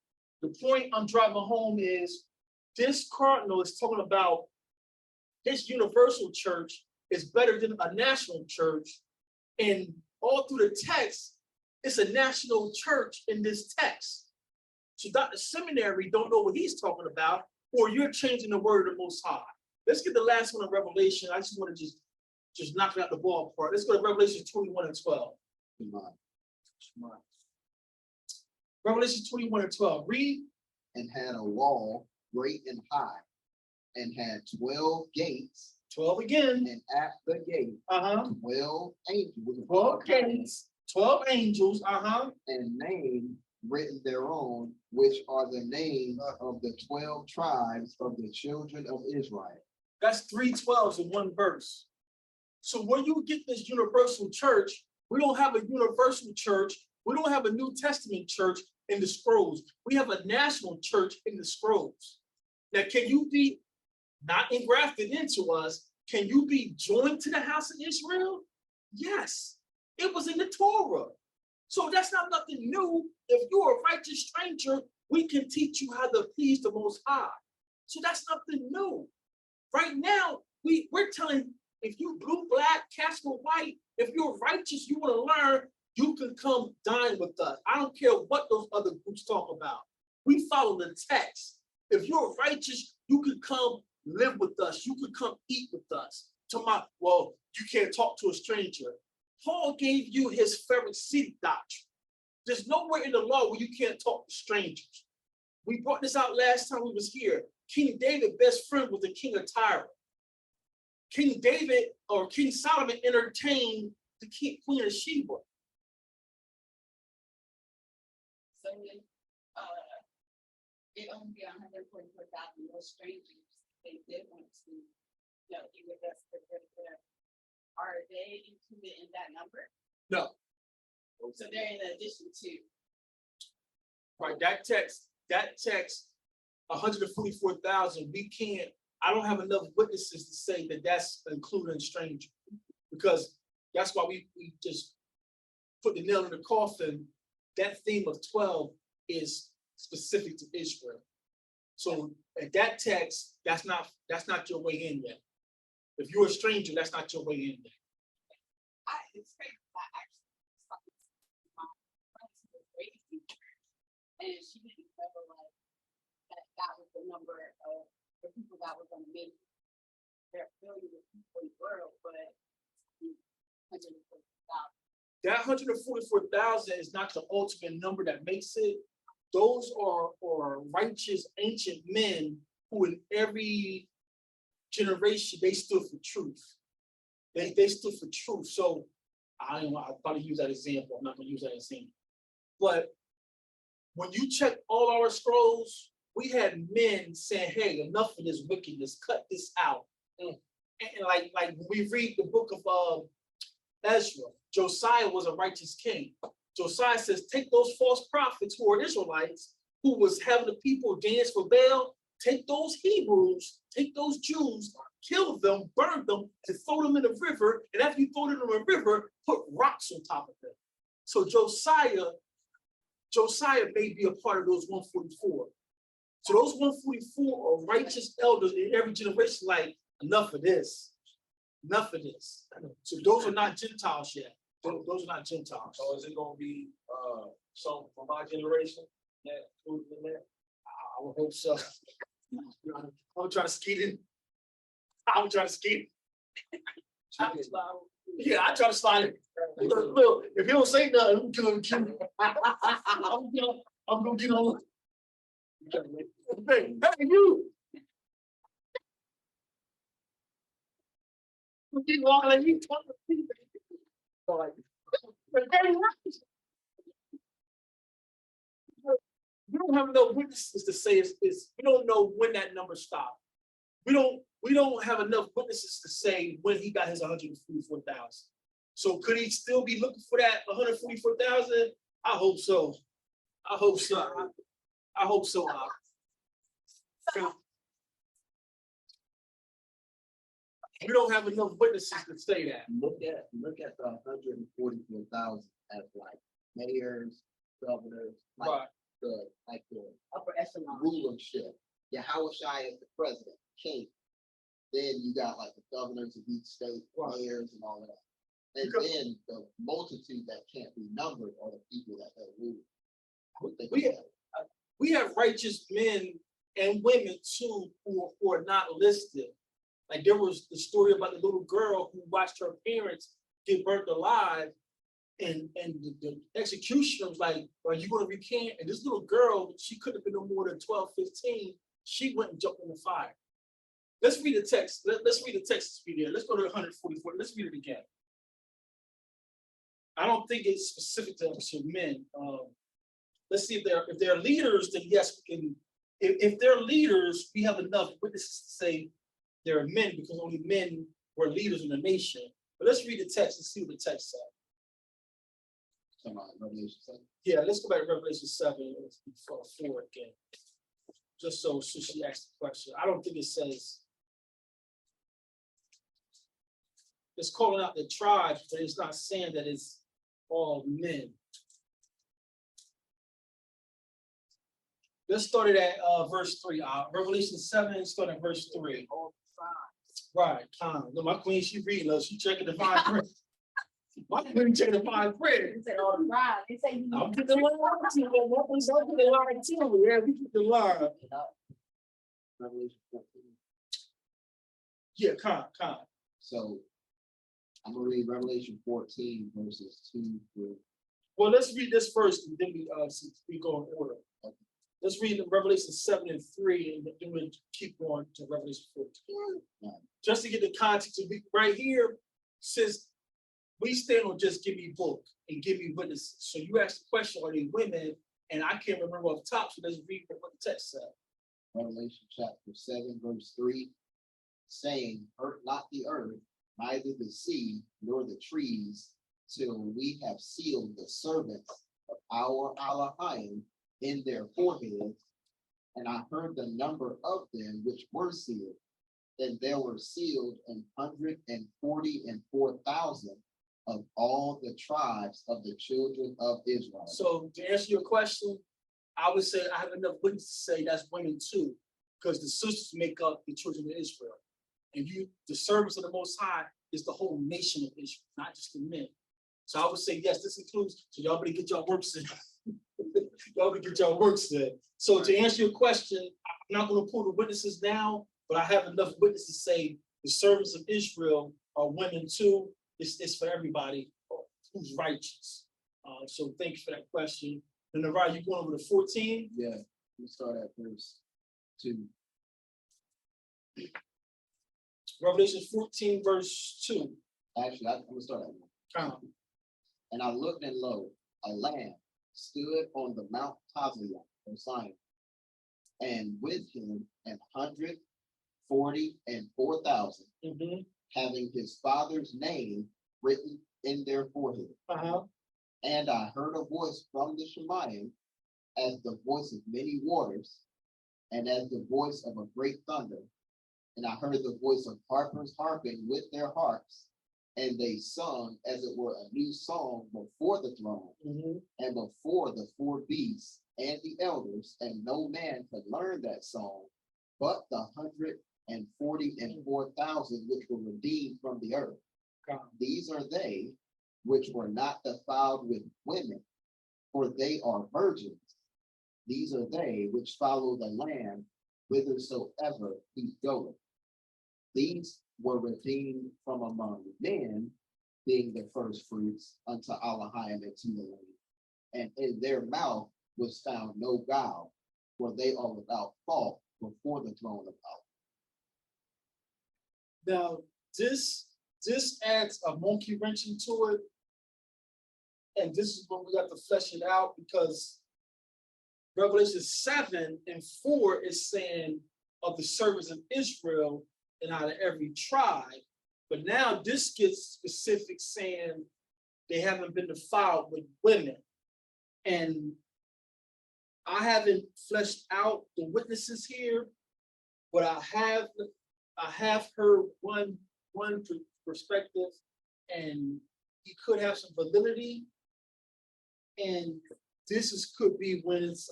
the point I'm driving home is this cardinal is talking about this universal church is better than a national church. And all through the text, it's a national church in this text. So Dr. Seminary don't know what he's talking about, or you're changing the word of the Most High. Let's get the last one in Revelation. I just want to just knock it out the ballpark. Let's go to Revelation 21 and 12. Come on. Revelation 21 and 12. Read. And had a wall great and high, and had 12 gates. 12 again. And at the gate, 12 angels. 12 gates, 12 angels, and names written thereon, which are the names of the 12 tribes of the children of Israel. That's 3 12s in one verse. So when you get this universal church, we don't have a universal church. We don't have a New Testament church in the scrolls. We have a national church in the scrolls. Now, can you be not engrafted into us? Can you be joined to the house of Israel? Yes, it was in the Torah. So that's not nothing new. If you're a righteous stranger, we can teach you how to please the Most High. So that's nothing new. Right now, we're telling, if you blue, black, Casper, white, if you're righteous, you want to learn, you can come dine with us. I don't care what those other groups talk about. We follow the text. If you're righteous, you can come live with us. You can come eat with us. Well, you can't talk to a stranger. Paul gave you his Pharisaic doctrine. There's nowhere in the law where you can't talk to strangers. We brought this out last time we was here. King David's best friend was the king of Tyre. King David or King Solomon entertained the Queen of Sheba. So it only be 144,000 more strangers. They did want to, be with us. Are they included in that number? No. So they're in addition to. Right, that text, 144,000, I don't have enough witnesses to say that that's including stranger. Because that's why we just put the nail in the coffin. That theme of 12 is specific to Israel. So at that text, that's not your way in there. If you're a stranger, that's not your way in there. It's crazy. I actually my friends who was raised in church, and she didn't know that was the number of the people that were going to make their million of people in the world, but 144,000. That 144,000 is not the ultimate number that makes it. Those are righteous ancient men who in every generation, they stood for truth. They stood for truth. So I don't know, I'll probably use that example. I'm not gonna use that example. But when you check all our scrolls, we had men saying, hey, enough of this wickedness, cut this out. And like when we read the book of Ezra, Josiah was a righteous king. Josiah says, take those false prophets who are Israelites, who was having the people dance for Baal, take those Hebrews, take those Jews, kill them, burn them, and throw them in the river. And after you throw them in the river, put rocks on top of them. So Josiah may be a part of those 144. So those 144 are righteous elders in every generation, like, enough of this. Enough of this. So those are not Gentiles yet. Those are not Gentiles. So is it gonna be some from my generation that included in there? I would hope so. I'm trying to skeet in. I'm trying to skeet. Yeah, I try to slide it. Look, if you don't say nothing, I'm gonna get on. Hey, you. You walking like you talking to people. Like, we don't have enough witnesses to say it's we don't know when that number stopped. We don't have enough witnesses to say when he got his 144,000. So could he still be looking for that 144,000? I hope so. I hope so. I hope so. We don't have enough witnesses to say that. Look at the 144,000 as like mayors, governors, like the Upper echelon. rulership. Yah'S is the president, king. Then you got like the governors of each state, mayors, and all of that. And then the multitude that can't be numbered are the people that they rule. We have righteous men and women too who are not listed. Like there was the story about the little girl who watched her parents get burnt alive, and the executioner was like, are you going to recant? And this little girl, she couldn't have been no more than 12, 15. She went and jumped in the fire. Let's read the text. Let's read the text. Let's go to 144. Let's read it again. I don't think it's specific to men. Let's see if they're leaders, then yes, we can. If they're leaders, we have enough witnesses to say they're men because only men were leaders in the nation. But let's read the text and see what the text says. Revelation 7. Yeah, let's go back to Revelation 7 4 again. Just so she asked the question. I don't think it says. It's calling out the tribes, but it's not saying that it's all men. Let's start it at verse 3. Revelation 7, start at verse 3. Right, no, my queen, she reading us. She checking the fine print. My queen checking the fine print. I'm getting the line too. I'm getting the line too. Yeah, we get the line. Revelation 14. Yeah, con. So I'm gonna read Revelation 14 verses 2 through. Well, let's read this first, and then we go in order. Let's read the Revelation 7 and 3, and then we'll keep going to Revelation 14. Just to get the context, right here, says we stand on just give me book and give me witnesses. So you asked the question, are they women? And I can't remember off the top, so let's read what the text said. Revelation chapter 7, verse 3, saying, hurt not the earth, neither the sea, nor the trees, till we have sealed the servants of our Elohim in their foreheads. And I heard the number of them which were sealed, and there were sealed 144,000 of all the tribes of the children of Israel. So to answer your question, I would say I have enough witnesses to say that's women too, because the sisters make up the children of Israel. And the servants of the Most High is the whole nation of Israel, not just the men. So I would say, yes, this includes, so y'all better get your works in. Y'all better get your works in. So to answer your question, I'm not going to pull the witnesses now, but I have enough witnesses to say the servants of Israel are women too. It's for everybody who's righteous. So thanks for that question. And Navarre, you going over to 14? Yeah, we start at verse 2. Revelation 14, verse 2. Actually, I'm gonna start at 1. Come. And I looked, and lo, a lamb stood on the Mount Taziah of Zion, and with him 144,000, having his father's name written in their forehead. And I heard a voice from the Shemayim, as the voice of many waters, and as the voice of a great thunder. And I heard the voice of harpers harping with their harps, and they sung as it were a new song before the throne, and before the 4 beasts and the elders, and no man could learn that song, but the 144,000 which were redeemed from the earth. These are they which were not defiled with women, for they are virgins. These are they which follow the Lamb whithersoever he goeth. These were redeemed from among men, being the first fruits unto Elohim and to the Lamb. And in their mouth was found no guile, for they are without fault before the throne of God. Now, this adds a monkey wrench into it. And this is when we got to flesh it out, because Revelation 7 and 4 is saying of the servants of Israel and out of every tribe. But now this gets specific, saying they haven't been defiled with women. And I haven't fleshed out the witnesses here, but I have heard one perspective, and he could have some validity. And this could be when it's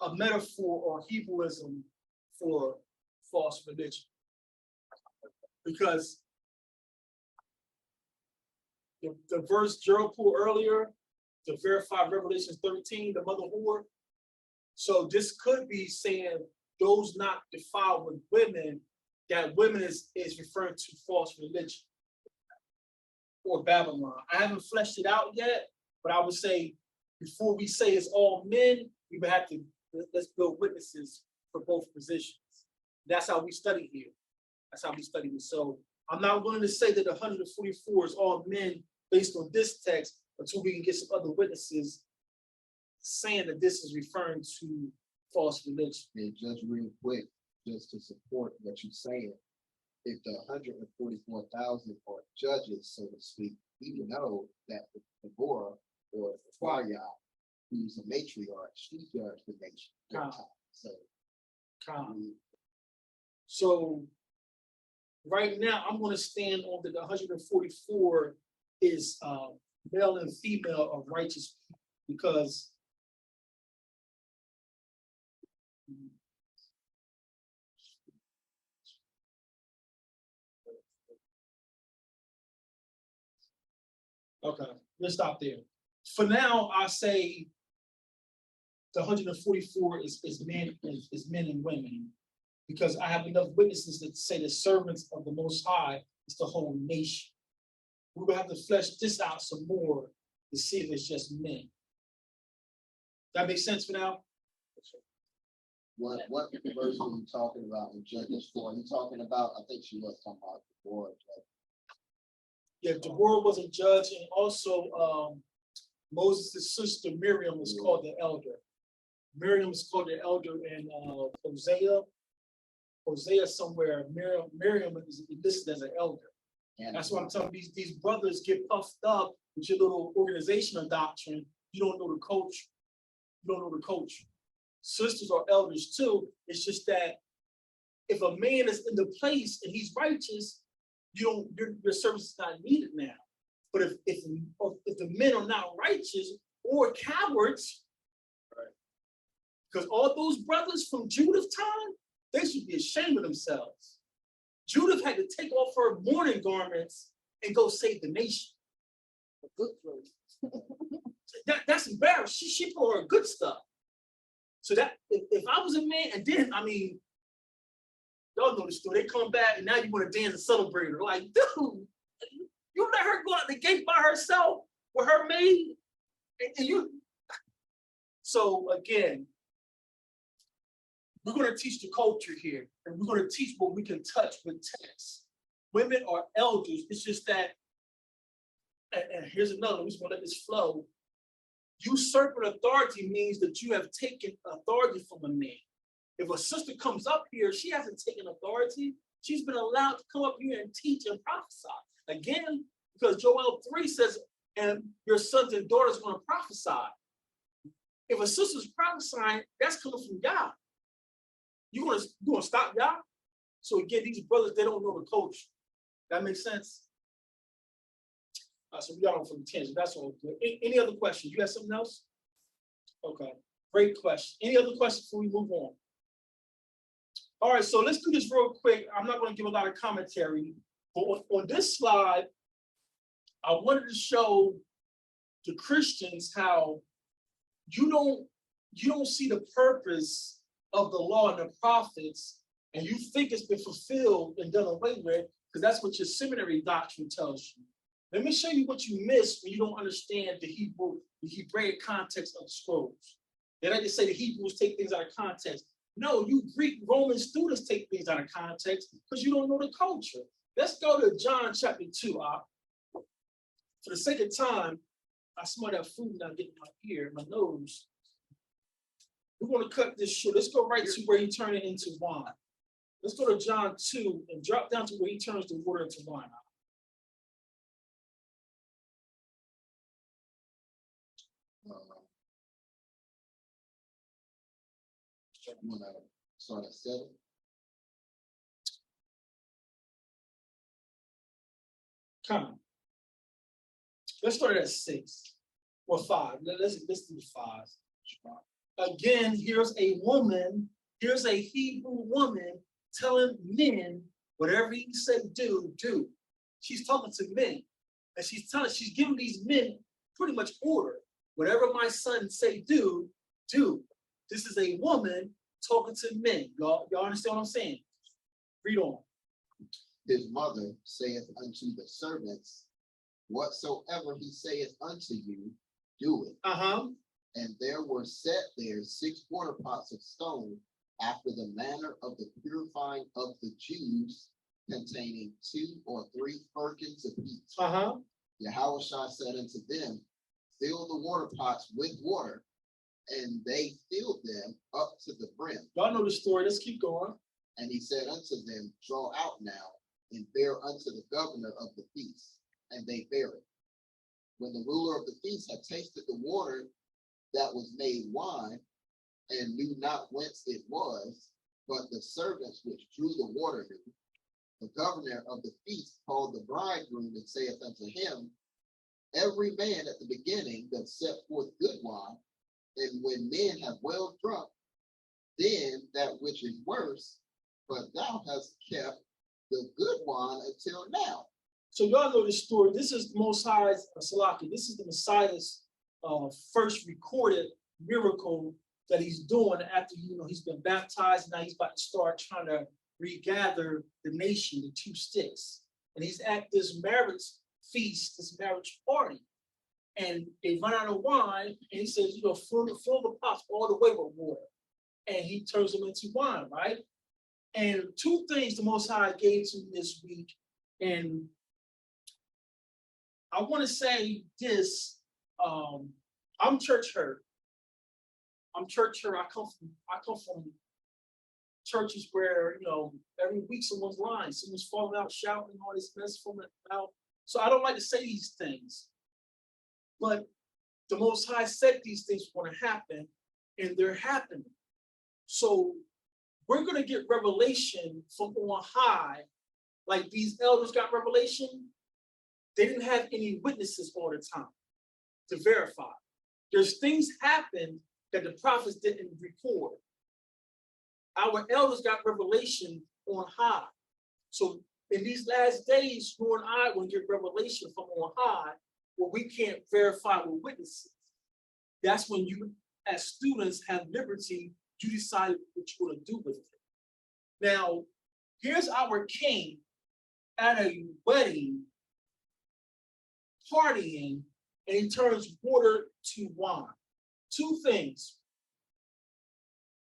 a metaphor or Hebrewism for false religion. Because the verse Gerald pulled earlier to verify Revelation 13, the mother whore. So this could be saying those not defiled with women, that women is referring to false religion or Babylon. I haven't fleshed it out yet, but I would say before we say it's all men, we would have to, let's build witnesses for both positions. That's how we study here. That's how we study it. So I'm not willing to say that 144 is all men based on this text until we can get some other witnesses saying that this is referring to false religion. And just real quick, just to support what you're saying, if the 144,000 are judges, so to speak, we know that the Deborah or the Yah, who's a matriarch, she judged the nation. So right now, I'm going to stand on that the 144 is male and female of righteous people, because okay, let's stop there. For now, I say the 144 is men and women, because I have enough witnesses that say the servants of the Most High is the whole nation. We're gonna have to flesh this out some more to see if it's just men. That makes sense for now? What verse are you talking about in Judges 4? Are you talking about, I think she was talking about the board. Yeah, Deborah was a judge, and also Moses' sister Miriam was called the elder. Miriam was called the elder in Hosea. Hosea somewhere, Miriam is listed as an elder. And That's why I'm telling you, these brothers get puffed up with your little organizational doctrine. You don't know the coach. You don't know the coach. Sisters are elders too. It's just that if a man is in the place and he's righteous, your service is not needed now. But if the men are not righteous or cowards, because all those brothers from Judah's time, they should be ashamed of themselves. Judith had to take off her mourning garments and go save the nation. Good clothes. That's embarrassing. She put on her good stuff. So that if I was a man, and then I mean, y'all know the story. They come back and now you want to dance and celebrate her. Like, dude, you let her go out the gate by herself with her maid, and you. So again, we're going to teach the culture here, and we're going to teach what we can touch with text. Women are elders. It's just that, and here's another one. We just want to let this flow. Usurping authority means that you have taken authority from a man. If a sister comes up here, she hasn't taken authority. She's been allowed to come up here and teach and prophesy. Again, because Joel 3 says, and your sons and daughters are going to prophesy. If a sister's prophesying, that's coming from Yah. You gonna stop Yah? So again, these brothers, they don't know the coach. That makes sense? So we got on from the tangent. That's all good. Any other questions? You have something else? Okay, great question. Any other questions before we move on? All right, so let's do this real quick. I'm not going to give a lot of commentary, but on this slide, I wanted to show the Christians how you don't see the purpose of the law and the prophets, and you think it's been fulfilled and done away with, because that's what your seminary doctrine tells you. Let me show you what you miss when you don't understand the Hebraic context of the scrolls. They like to say the Hebrews take things out of context. No, you Greek Roman students take things out of context because you don't know the culture. Let's go to John chapter 2. For the sake of time, I smell that food now getting in my ear, my nose. We're going to cut this short. Let's go right to where he turned it into wine. Let's go to John 2 and drop down to where he turns the water into wine. I'm gonna start at 7. Come on. Let's start at 6 or 5. Let's do 5. Again, here's a woman, here's a Hebrew woman telling men whatever he said do. She's talking to men. And she's giving these men pretty much order. Whatever my son say do. This is a woman talking to men. Y'all understand what I'm saying? Read on. His mother saith unto the servants, whatsoever he saith unto you, do it. And there were set there 6 water pots of stone, after the manner of the purifying of the Jews, containing 2 or 3 firkins apiece. Yahushua said unto them, fill the water pots with water, and they filled them up to the brim. Y'all know the story. Let's keep going. And he said unto them, draw out now, and bear unto the governor of the feast. And they bare it. When the ruler of the feast had tasted the water that was made wine, and knew not whence it was, but the servants which drew the water knew, the governor of the feast called the bridegroom and saith unto him, every man at the beginning doth set forth good wine, and when men have well drunk, then that which is worse, but thou hast kept the good wine until now. So y'all know this story. This is the Most High's SELAH. This is the Messiah's first recorded miracle that he's doing after he's been baptized. Now he's about to start trying to regather the nation, the 2 sticks. And he's at this marriage feast, this marriage party. and they run out of wine, and he says, fill the pots all the way with water. And he turns them into wine, right? And two things the Most High gave to me this week, and I want to say this, I'm church hurt. I come from churches where, every week someone's lying, someone's falling out, shouting, all this mess from it out. So I don't like to say these things, but the Most High said these things were going to happen, and they're happening. So we're going to get revelation from on high, like these elders got revelation. They didn't have any witnesses all the time to verify. There's things happened that the prophets didn't record. Our elders got revelation on high. So in these last days, you and I will get revelation from on high, where we can't verify with witnesses. That's when you, as students, have liberty. You decide what you're going to do with it. Now, here's our king at a wedding, partying, and he turns water to wine. Two things.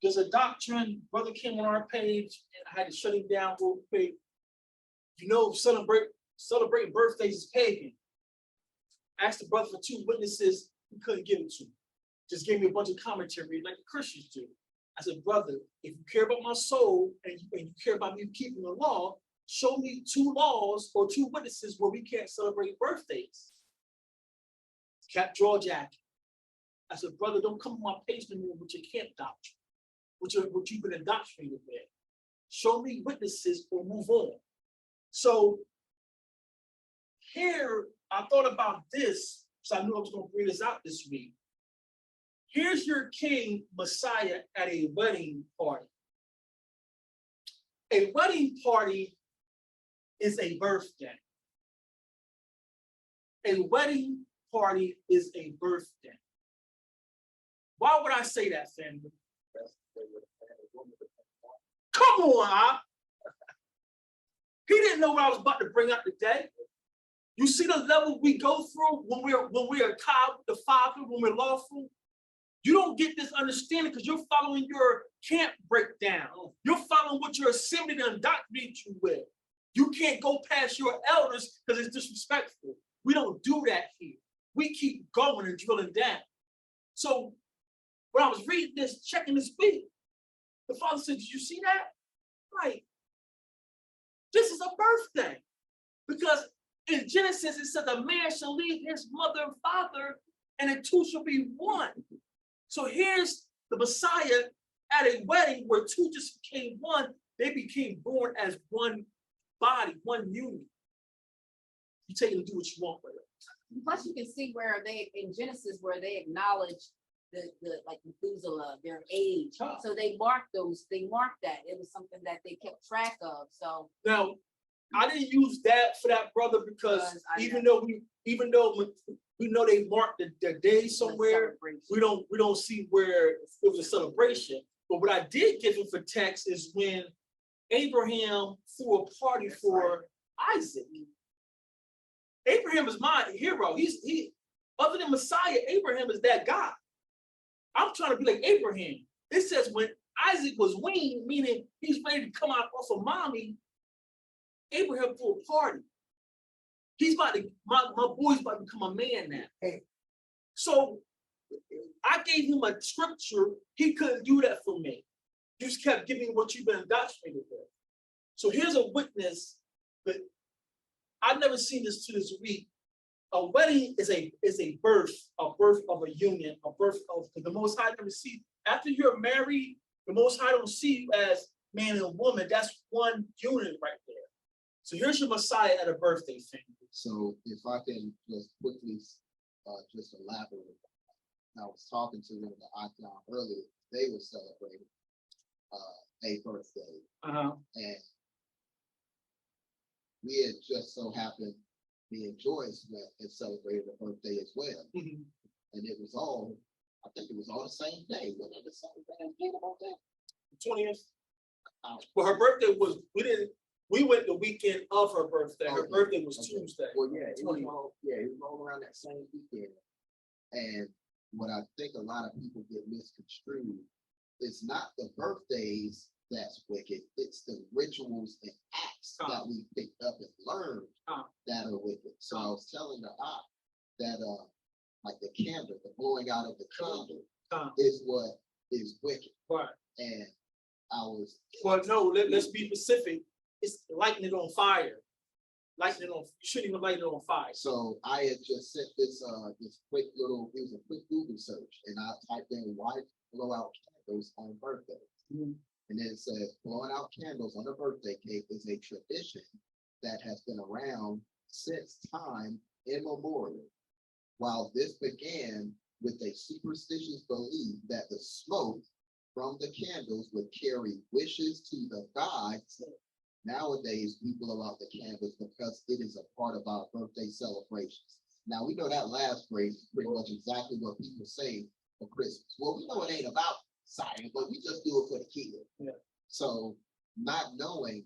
There's a doctrine, brother came on our page, and I had to shut him down real quick. Celebrating birthdays is pagan. Asked the brother for two witnesses, he couldn't give it to me. Just gave me a bunch of commentary like the Christians do. I said, brother, if you care about my soul and you care about me keeping the law, show me two laws or two witnesses where we can't celebrate birthdays. Cap draw jacket. I said, brother, don't come on my page anymore with your camp doctrine, what you've been indoctrinated with. Show me witnesses or move on. So here, I thought about this, so I knew I was going to bring this out this week. Here's your king, Messiah, at a wedding party. A wedding party is a birthday. A wedding party is a birthday. Why would I say that, family? Come on, Op. He didn't know what I was about to bring up today. You see the level we go through when we are tied with the Father, when we're lawful. You don't get this understanding because you're following your camp breakdown. You're following what your assembly indoctrinated you with. You can't go past your elders because it's disrespectful. We don't do that here. We keep going and drilling down. So when I was reading this, checking this week, the Father said, did you see that? Like, this is a birthday. Because in Genesis, it said a man shall leave his mother and father, and the two shall be one. So here's the Messiah at a wedding where two just became one. They became born as one body, one union. You take it and do what you want with it. Plus, you can see where they in Genesis where they acknowledge the like Methuselah, their age. Huh. So they marked that. It was something that they kept track of. So now, I didn't use that for that brother because even though we know they marked the day somewhere, we don't see where it was a celebration. But what I did give him for text is when Abraham threw a party for Isaac. Abraham is my hero. He other than Messiah, Abraham is that guy. I'm trying to be like Abraham. It says when Isaac was weaned, meaning he's ready to come out off of mommy, Abraham threw a party. He's about to, my boy's about to become a man now. Hey. So I gave him a scripture. He couldn't do that for me. You just kept giving what you've been indoctrinated with. So here's a witness, but I've never seen this to this week. A wedding is a birth of a union, a birth of, because the Most High never see, after you're married, the Most High don't see you as man and woman. That's one unit right there. So here's your Messiah at a birthday thing. So if I can just quickly just elaborate. I was talking to them the icon earlier. They were celebrating a birthday. And we had just so happened, me and Joyce went and celebrated a birthday as well. And it was all, I think it was all the same day. What did the same day about that? 20th. Well, her birthday was, we went the weekend of her birthday. Her birthday was Tuesday. Well, yeah, it was all around that same weekend. And what I think a lot of people get misconstrued is not the birthdays that's wicked, it's the rituals and acts that we picked up and learned that are wicked. So I was telling the op that like the candle, the blowing out of the candle is what is wicked. Right. And I was Well, no, let's be specific. It's lighting it on fire. Lighting it on, you shouldn't even light it on fire. so I had just sent this this quick little, it was a quick Google search, and I typed in why blow out candles on birthdays. And then it says blowing out candles on a birthday cake is a tradition that has been around since time immemorial. While this began with a superstitious belief that the smoke from the candles would carry wishes to the gods, nowadays we blow out the candles because it is a part of our birthday celebrations. Now we know that last phrase is pretty much exactly what people say for Christmas. Well, we know it ain't about science, but we just do it for the kid. Yeah. So not knowing,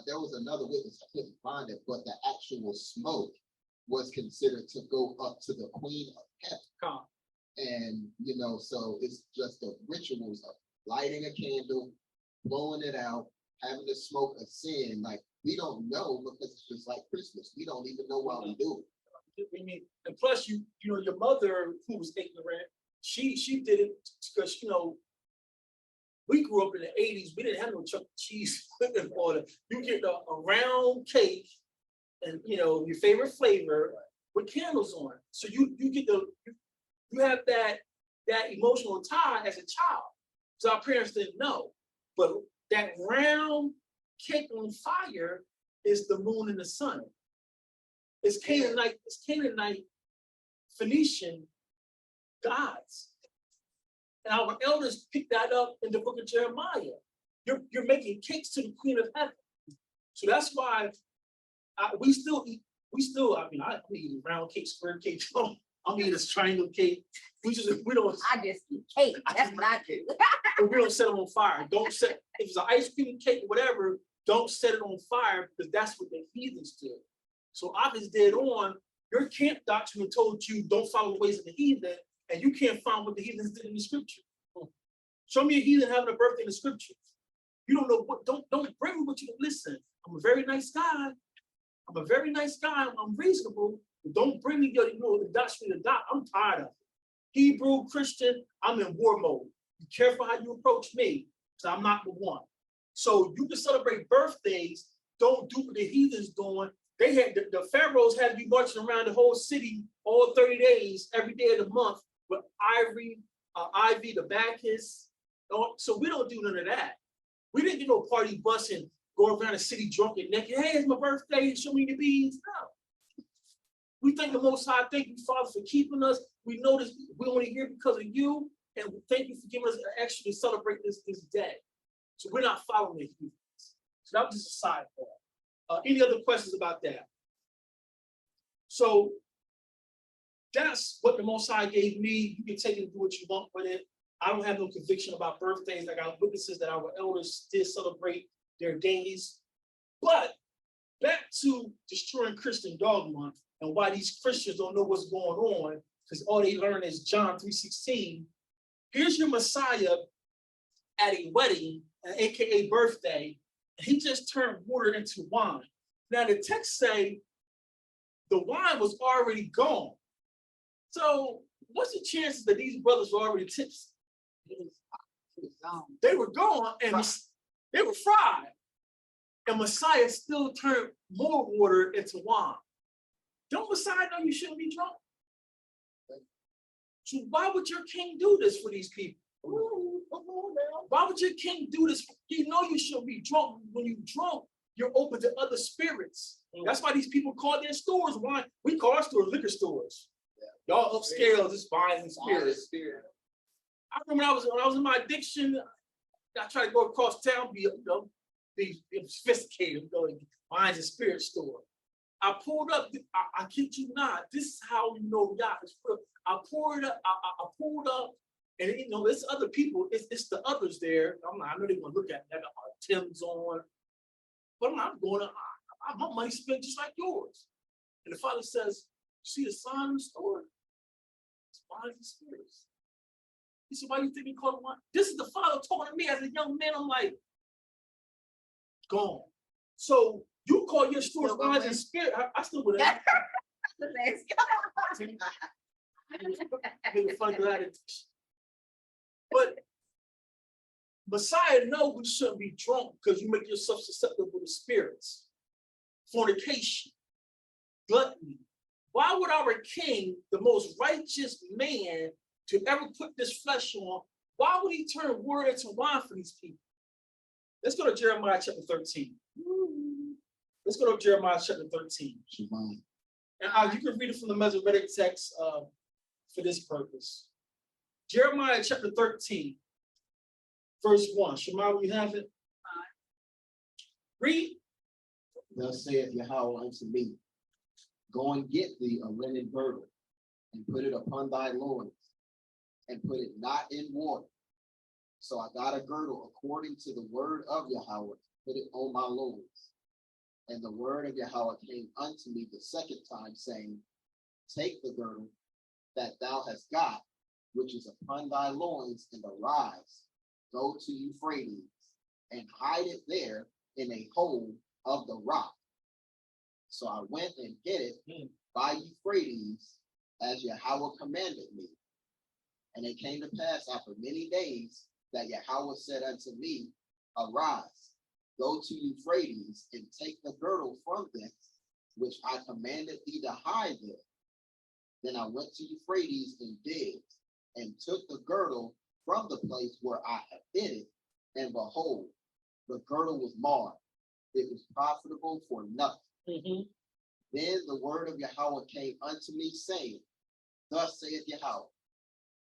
there was another witness, I couldn't find it, but the actual smoke was considered to go up to the Queen of Heaven. And, you know, so it's just the rituals of lighting a candle, blowing it out, having the smoke of sin. Like, we don't know because it's just like Christmas. We don't even know why we do it. I mean, and plus you know, your mother, who was ignorant, she did it because, you know, we grew up in the 80s. We didn't have no Chuck E. Cheese in order. You get a round cake and, you know, your favorite flavor with candles on it. So you get you have that emotional tie as a child. So our parents didn't know. But that round cake on fire is the moon and the sun. It's Canaanite Phoenician gods. And our elders picked that up in the book of Jeremiah. You're making cakes to the Queen of Heaven. So that's why we still eat, I mean, I eat round cake, square cake. I'm eating this triangle cake. We don't. I just eat cake. That's what I do. But we don't set it on fire. Don't set, if it's an ice cream cake or whatever, don't set it on fire because that's what the heathens do. So obviously dead on, your camp doctrine told you don't follow the ways of the heathen, and you can't find what the heathens did in the scripture. Show me a heathen having a birthday in the scripture. You don't know what, don't bring me what you listen. I'm a very nice guy. I'm a very nice guy. I'm reasonable. But don't bring me your, you know, the doctrine of God. I'm tired of it. Hebrew, Christian, I'm in war mode. Be careful how you approach me, because I'm not the one. So you can celebrate birthdays. Don't do what the heathens doing. They had the pharaohs had to be marching around the whole city all 30 days, every day of the month with Ivy, the Bacchus. So we don't do none of that. We didn't do no party bus and go around the city drunk and naked. Hey, it's my birthday. Show me the beads. No. We thank the Most High. Thank you, Father, for keeping us. We know this. We're only here because of you, and thank you for giving us an extra to celebrate this day. So we're not following the heathens. So that was just a side part. Any other questions about that? So that's what the Most High gave me. You can take it and do what you want with it. I don't have no conviction about birthdays. I got witnesses that our elders did celebrate their days. But back to destroying Christian dogma and why these Christians don't know what's going on, because all they learn is John 3:16. Here's your Messiah at a wedding, an AKA birthday. He just turned water into wine. Now the text say the wine was already gone. So what's the chances that these brothers were already tipsy? They were gone and they were fried. And Messiah still turned more water into wine. Don't Messiah know you shouldn't be drunk? So why would your king do this for these people? Why would your king do this? You know you shouldn't be drunk. When you're drunk, you're open to other spirits. That's why these people call their stores wine. We call our stores liquor stores. Y'all upscale, just wine and spirits. I remember when I was in my addiction, I tried to go across town, be sophisticated, go to wines and spirit store. I pulled up, I kid you not, this is how you know Yah is real. I pulled up, and you know, it's other people, it's the others there. I know they're gonna look at me. I got my Tim's on, but I'm going to, my money spent just like yours. And the father says, see the sign in the store? wise and spirits. He said, why you think he called them wise? This is the Father talking to me as a young man. I'm like, gone. So you call your stewards wise and spirit. I still would have. But Messiah knows we shouldn't be drunk because you make yourself susceptible to spirits, fornication, gluttony. Why would our king, the most righteous man to ever put this flesh on, why would he turn water into wine for these people? Let's go to Jeremiah chapter 13. Let's go to Jeremiah chapter 13. And you can read it from the Masoretic text for this purpose. Jeremiah chapter 13, verse 1. Shema, we have it? Read. Thus saith Yahweh unto me, go and get thee a linen girdle, and put it upon thy loins, and put it not in water. So I got a girdle according to the word of Yahweh, put it on my loins. And the word of Yahweh came unto me the second time, saying, take the girdle that thou hast got, which is upon thy loins, and arise, go to Euphrates, and hide it there in a hole of the rock. So I went and hid it by Euphrates, as Yahweh commanded me. And it came to pass after many days that Yahweh said unto me, arise, go to Euphrates, and take the girdle from thence, which I commanded thee to hide there. Then I went to Euphrates and digged, and took the girdle from the place where I had hid it, and behold, the girdle was marred. It was profitable for nothing. Then the word of Yahweh came unto me, saying, thus saith Yahweh,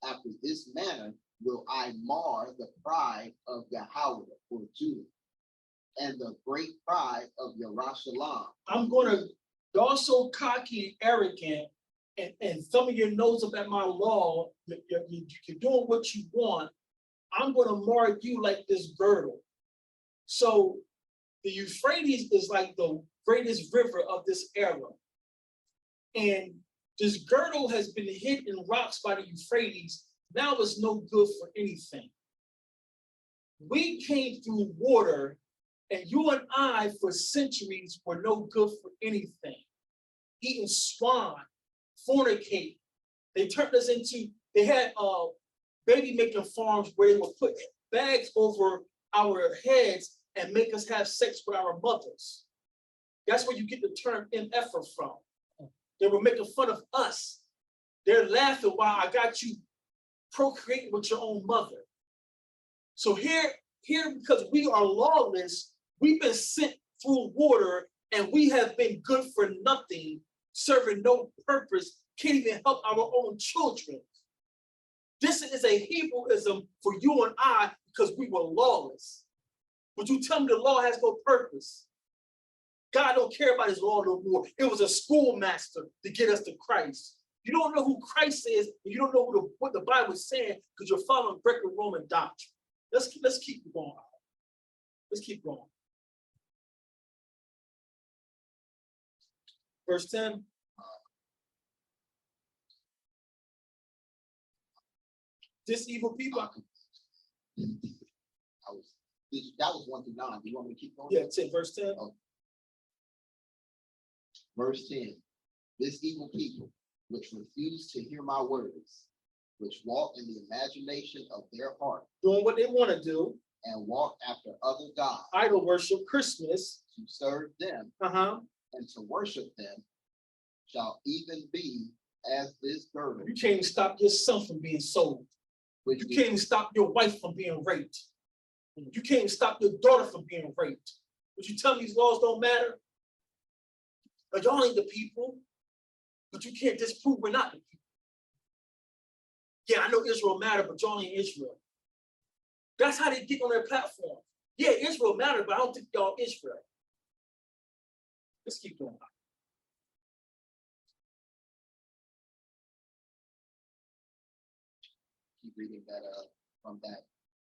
after this manner will I mar the pride of Yahweh for Judah, and the great pride of Yerushalayim. I'm going to, y'all so cocky and arrogant, and thumbing your nose up at my law, you're doing what you want. I'm going to mar you like this girdle. So the Euphrates is like the greatest river of this era. And this girdle has been hid in rocks by the Euphrates. Now it's no good for anything. We came through water, and you and I for centuries were no good for anything. Eating swine, fornicate. They turned us into, they had baby making farms where they would put bags over our heads and make us have sex with our mothers. That's where you get the term MFer from. They were making fun of us. They're laughing while I got you procreating with your own mother. So here, because we are lawless, we've been sent through water, and we have been good for nothing, serving no purpose, can't even help our own children. This is a Hebrewism for you and I because we were lawless. But you tell me the law has no purpose. God don't care about his law no more. It was a schoolmaster to get us to Christ. You don't know who Christ is, and you don't know what the Bible is saying because you're following Greco-Roman doctrine. Let's keep going. Let's keep going. Verse 10. This evil people. That was 1 through 9. Do you want me to keep going? Yeah, 10, verse 10. Oh. Verse 10. This evil people, which refuse to hear my words, which walk in the imagination of their heart, doing what they want to do, and walk after other gods, idol worship, Christmas, to serve them, and to worship them, shall even be as this girdle. You can't even stop your son from being sold. You can't even stop your wife from being raped. You can't even stop your daughter from being raped. But you tell me these laws don't matter? But y'all ain't the people. But you can't disprove we're not the people. Yeah, I know Israel matter, but y'all ain't Israel. That's how they get on their platform. Yeah, Israel matter, but I don't think y'all Israel. Let's keep going. Keep reading that from that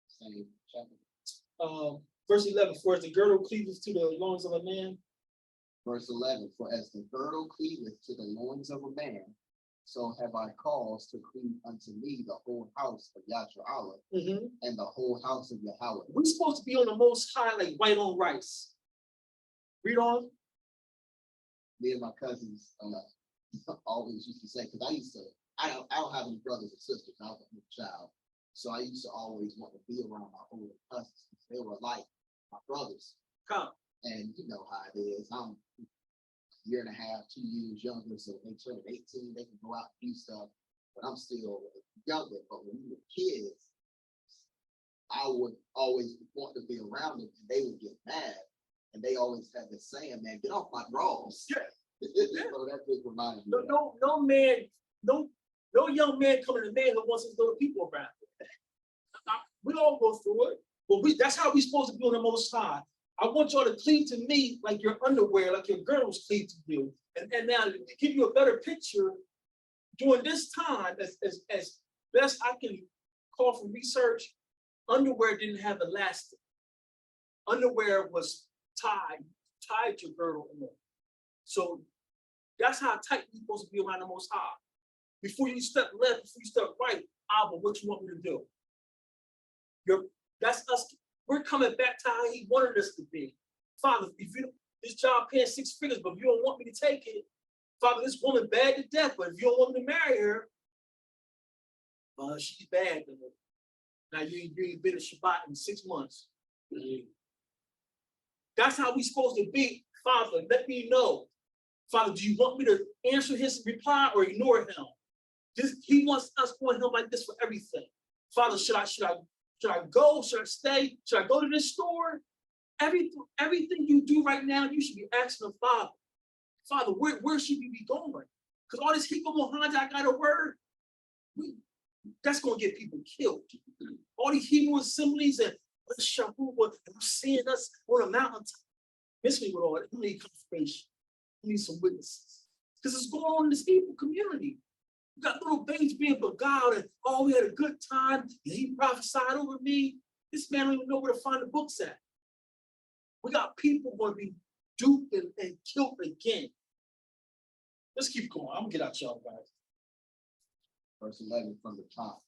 same chapter. Verse 11, for as the girdle cleaves to the loins of a man. Verse 11, for as the girdle cleaveth to the loins of a man, so have I caused to cleave unto me the whole house of Yahshua and the whole house of Yahweh. We're supposed to be on the most high, like white on rice. Read on. Me and my cousins always used to say, because I don't have any brothers and sisters. I was a child. So I used to always want to be around my older cousins. They were like my brothers. Come. And you know how it is. I'm a year and a half, 2 years younger. So when they turn 18, they can go out and do stuff. But I'm still younger. But when we were kids, I would always want to be around them and they would get mad. And they always had this saying, man, get off my drawers. Yeah. So that just reminded me. No young man coming to manhood wants his little people around. We all go through it, but that's how we're supposed to be on the most high. I want y'all to cleave to me like your underwear, like your girls cleave to you. And now to give you a better picture, during this time, as best I can call from research, underwear didn't have elastic. Underwear was tied your girdle in there. So that's how tight you're supposed to be around the most high. Before you step left, before you step right, Abba, what you want me to do? That's us. We're coming back to how he wanted us to be. Father, if this job paying 6 figures, but if you don't want me to take it, Father, this woman bad to death, but if you don't want me to marry her, she's bad. Now you ain't been to Shabbat in 6 months. That's how we supposed to be. Father, let me know. Father, do you want me to answer his reply or ignore him? He wants us on him like this for everything. Father, should I go? Should I stay? Should I go to this store? Everything you do right now, you should be asking the Father. Father, where should we be going? Because all this Hiko Mohanja, I got a word. That's going to get people killed. All these Hebrew assemblies and seeing us on a mountain. Miss me with all that. We need confirmation. We need some witnesses. Because it's going on in this Hebrew community. We got little babes being beguiled and we had a good time. And he prophesied over me. This man don't even know where to find the books at. We got people going to be duped and killed again. Let's keep going. I'm going to get out y'all guys. Verse 11 from the top.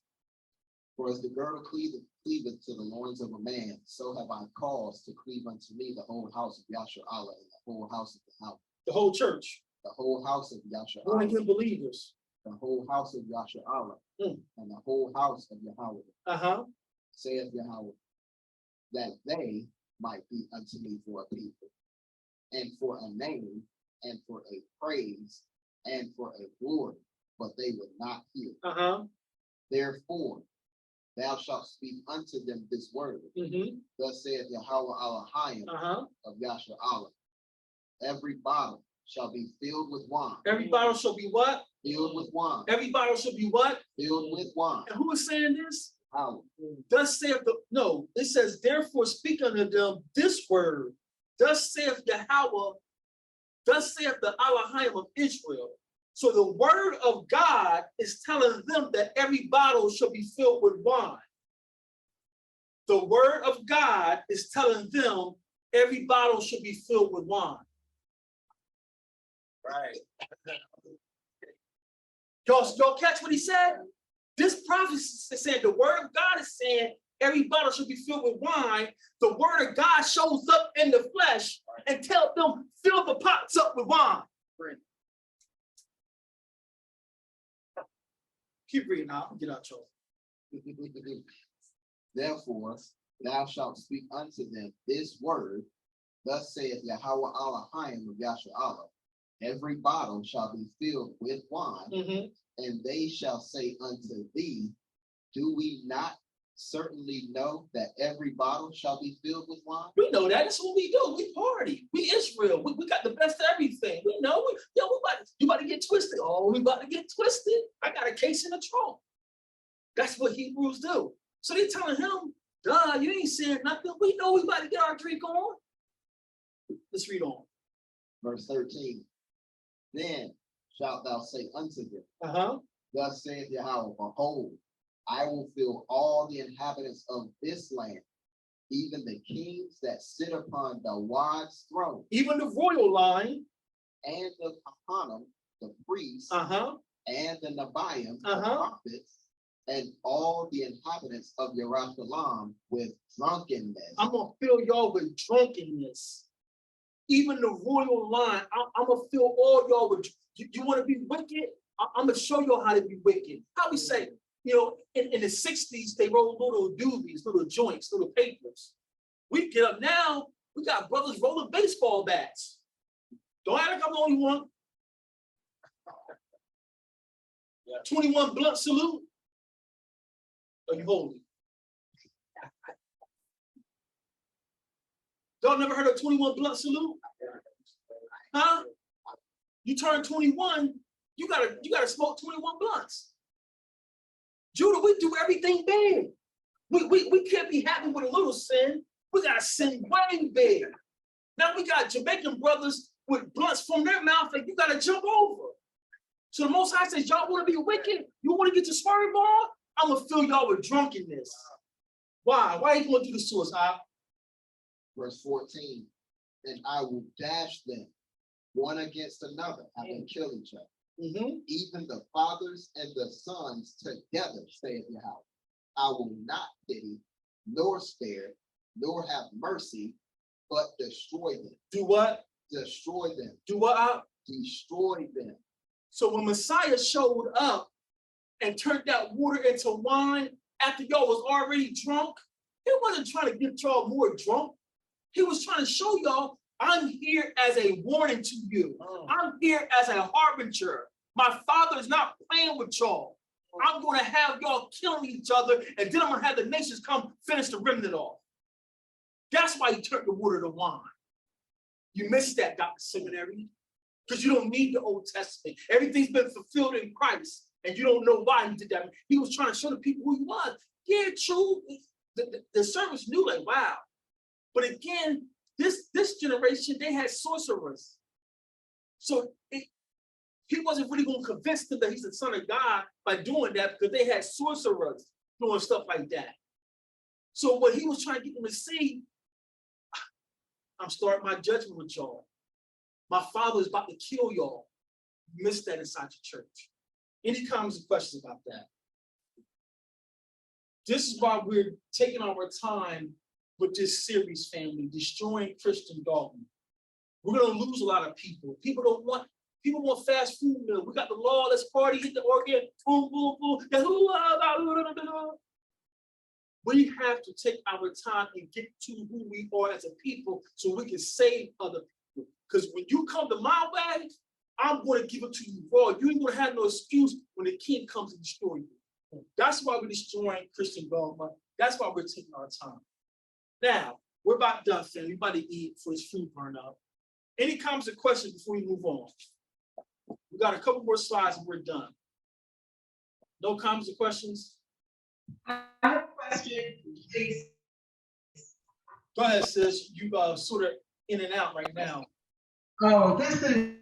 For as the girdle cleaveth to the loins of a man, so have I caused to cleave unto me the whole house of Yahshua Allah and the whole house of the house. The whole church. The whole house of Yahshua Born Allah. again believers. The whole house of Yahshua Allah and the whole house of Yahweh. Saith Yahweh, that they might be unto me for a people, and for a name, and for a praise, and for a glory, but they would not hear. Therefore, thou shalt speak unto them this word. Thus saith Yahweh Elohim of Yahshua Allah. Every bottle shall be filled with wine. Every bottle shall be what? Filled with wine. Every bottle shall be what? Filled with wine. And who is saying this? Allah. Thus saith it says, therefore speak unto them this word. Thus saith Yahweh, thus saith the Elohim of Israel. So the word of God is telling them that every bottle shall be filled with wine. The word of God is telling them every bottle should be filled with wine. Right. Y'all catch what he said? This prophet is saying the word of God is saying every bottle should be filled with wine. The word of God shows up in the flesh and tells them fill the pots up with wine. Keep reading out. Get out, y'all. Therefore, thou shalt speak unto them this word. Thus saith Yahweh Elohim of Yahshua Allah. Every bottle shall be filled with wine, and they shall say unto thee, do we not certainly know that every bottle shall be filled with wine? We know that. That's what we do. We party. We Israel. We got the best of everything. We know. You about to get twisted. Oh, we about to get twisted. I got a case in the trunk. That's what Hebrews do. So they telling him, duh, you ain't saying nothing. We know we about to get our drink on. Let's read on. Verse 13. Then shalt thou say unto them, thus saith Yahweh, behold, I will fill all the inhabitants of this land, even the kings that sit upon the wise throne, even the royal line, and the Kohanim, the priests, and the Nebiim, the Uh-huh. prophets, and all the inhabitants of Jerusalem with drunkenness. I'm gonna fill y'all with drunkenness. Even the royal line, I'm gonna fill all y'all with. You want to be wicked? I'm gonna show y'all how to be wicked. How we say, you know, in the 60s, they rolled little doobies, little joints, little papers. We get up now, we got brothers rolling baseball bats. Don't act like I'm the only one. 21 blunt salute. Are you holy? Y'all never heard of 21 blunt salute? Huh? You turn 21, you gotta smoke 21 blunts. Judah, we do everything big. We can't be happy with a little sin. We gotta sin way big. Now we got Jamaican brothers with blunts from their mouth that you gotta jump over. So the Most High says, y'all wanna be wicked? You wanna get your swearing ball? I'm gonna fill y'all with drunkenness. Why? Why are you gonna do this to us, huh? Verse 14, and I will dash them one against another, and they kill each other. Even the fathers and the sons together, saith Yahweh. I will not pity, nor spare, nor have mercy, but destroy them. Do what? Destroy them. Do what? Destroy them. So when Messiah showed up and turned that water into wine after y'all was already drunk, he wasn't trying to get y'all more drunk. He was trying to show y'all, I'm here as a warning to you. I'm here as a harbinger. My father is not playing with y'all. I'm going to have y'all killing each other, and then I'm going to have the nations come finish the remnant off. That's why he turned the water to wine. You missed that, Dr. Seminary, because you don't need the Old Testament. Everything's been fulfilled in Christ, and you don't know why he did that. He was trying to show the people who he was. Yeah, true. The servants knew, like, wow. But again, this generation, they had sorcerers. So he wasn't really going to convince them that he's the son of God by doing that, because they had sorcerers doing stuff like that. So what he was trying to get them to see, I'm starting my judgment with y'all. My father is about to kill y'all. You missed that inside your church. Any comments or questions about that? This is why we're taking our time with this series, family, destroying Christian dogma. We're going to lose a lot of people. People want fast food meal. We got the law, let's party, hit the organ, boom, boom, boom. We have to take our time and get to who we are as a people so we can save other people. Because when you come to my way, I'm going to give it to you raw. You ain't going to have no excuse when the king comes to destroy you. That's why we're destroying Christian dogma. That's why we're taking our time. Now, we're about done, family. We about to eat for this food burn up. Any comments or questions before we move on? We got a couple more slides and we're done. No comments or questions? I have a question, please. Go ahead, sis. You sort of in and out right now. Oh, this is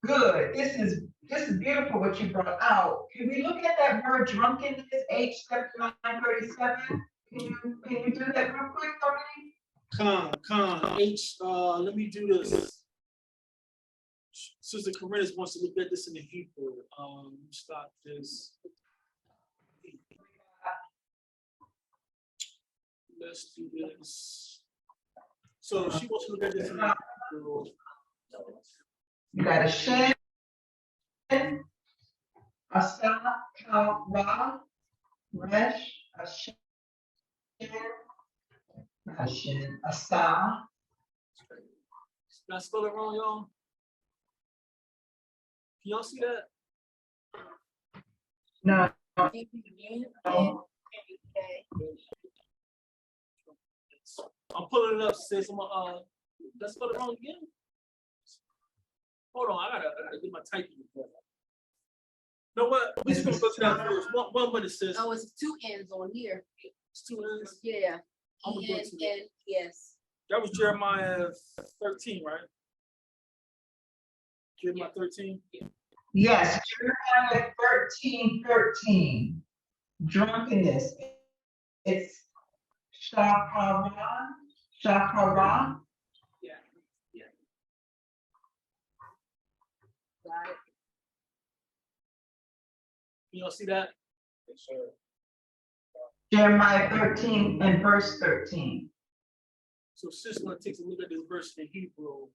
good. This is beautiful what you brought out. Can we look at that word drunkenness, H7937? Can you do that real quick for me? H, let me do this. Sister Corinne wants to look at this in the Hebrew. Stop this. Let's do this. So she wants to look at this in the Hebrew. You got a shen, a sa, ka, ra, resh, a shen, a sa. Did I spell it wrong, y'all? Can y'all see that? No. I'm pulling it up, sis. I'm did I spell it wrong again? Hold on, I gotta get my typing together. You know what? We're just gonna go to that first. One minute, sis. Oh, it's two N's on here. It's 2 N's. Yeah. I'm gonna go to that. Yes. That was Jeremiah 13, right? Jeremiah 13? Yes, Jeremiah 13:13. Drunkenness. It's shakara. Yeah. Got it. You all see that? Yes, sir. Jeremiah 13 and verse 13. So sis gonna take a look at this verse in Hebrew.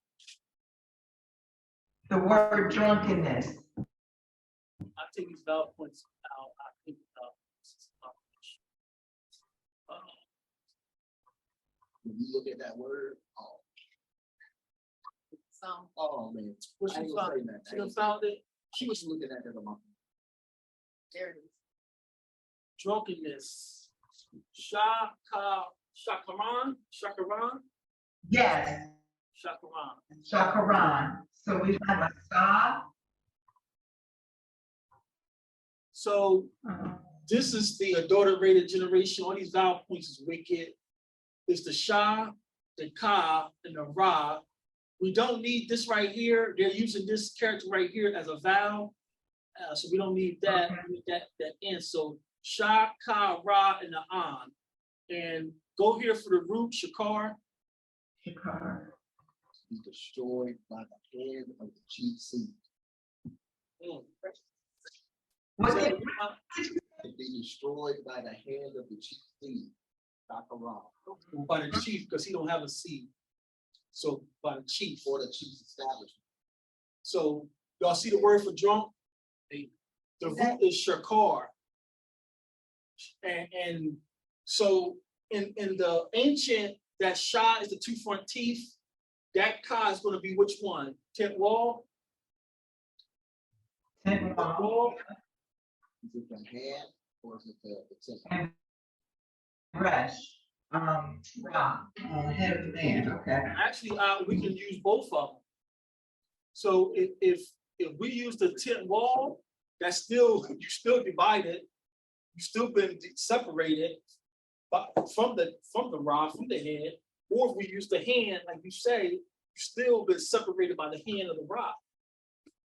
The word drunkenness. I take these valid points out. I think When you look at that word, Some. oh man. what I she ain't gonna found, say that. she done found it. She was looking at it a month. There it is. Drunkenness. Shakaran. Yes, Shakaran. So we have a sa. So this is the adulterated generation. All these vowel points is wicked. It's the Shah, the Ka, and the Ra. We don't need this right here. They're using this character right here as a vowel. So we don't need that. We need that in. So Shah, Ka, Ra, and the An. And go here for the root, Shakar. Shakar. Be destroyed by the hand of the chief seed. What's So, it? To be destroyed by the hand of the chief seed. Shakaran. by the chief, because he don't have a seed. So by the chief. For the chief's establishment. So y'all see the word for drunk? The root is shakar. And so in the ancient, that shah is the two front teeth. That ka is going to be which one? Tent wall? Tent wall. Is it the hand or is it the tent? Resh. Ra. Head of the man. Okay. Actually, we can use both of them. So if we use the tent wall, that's still, you still divided, you still been separated from the rod, from the head. Or if we use the hand, like you say, you still been separated by the hand of the rod.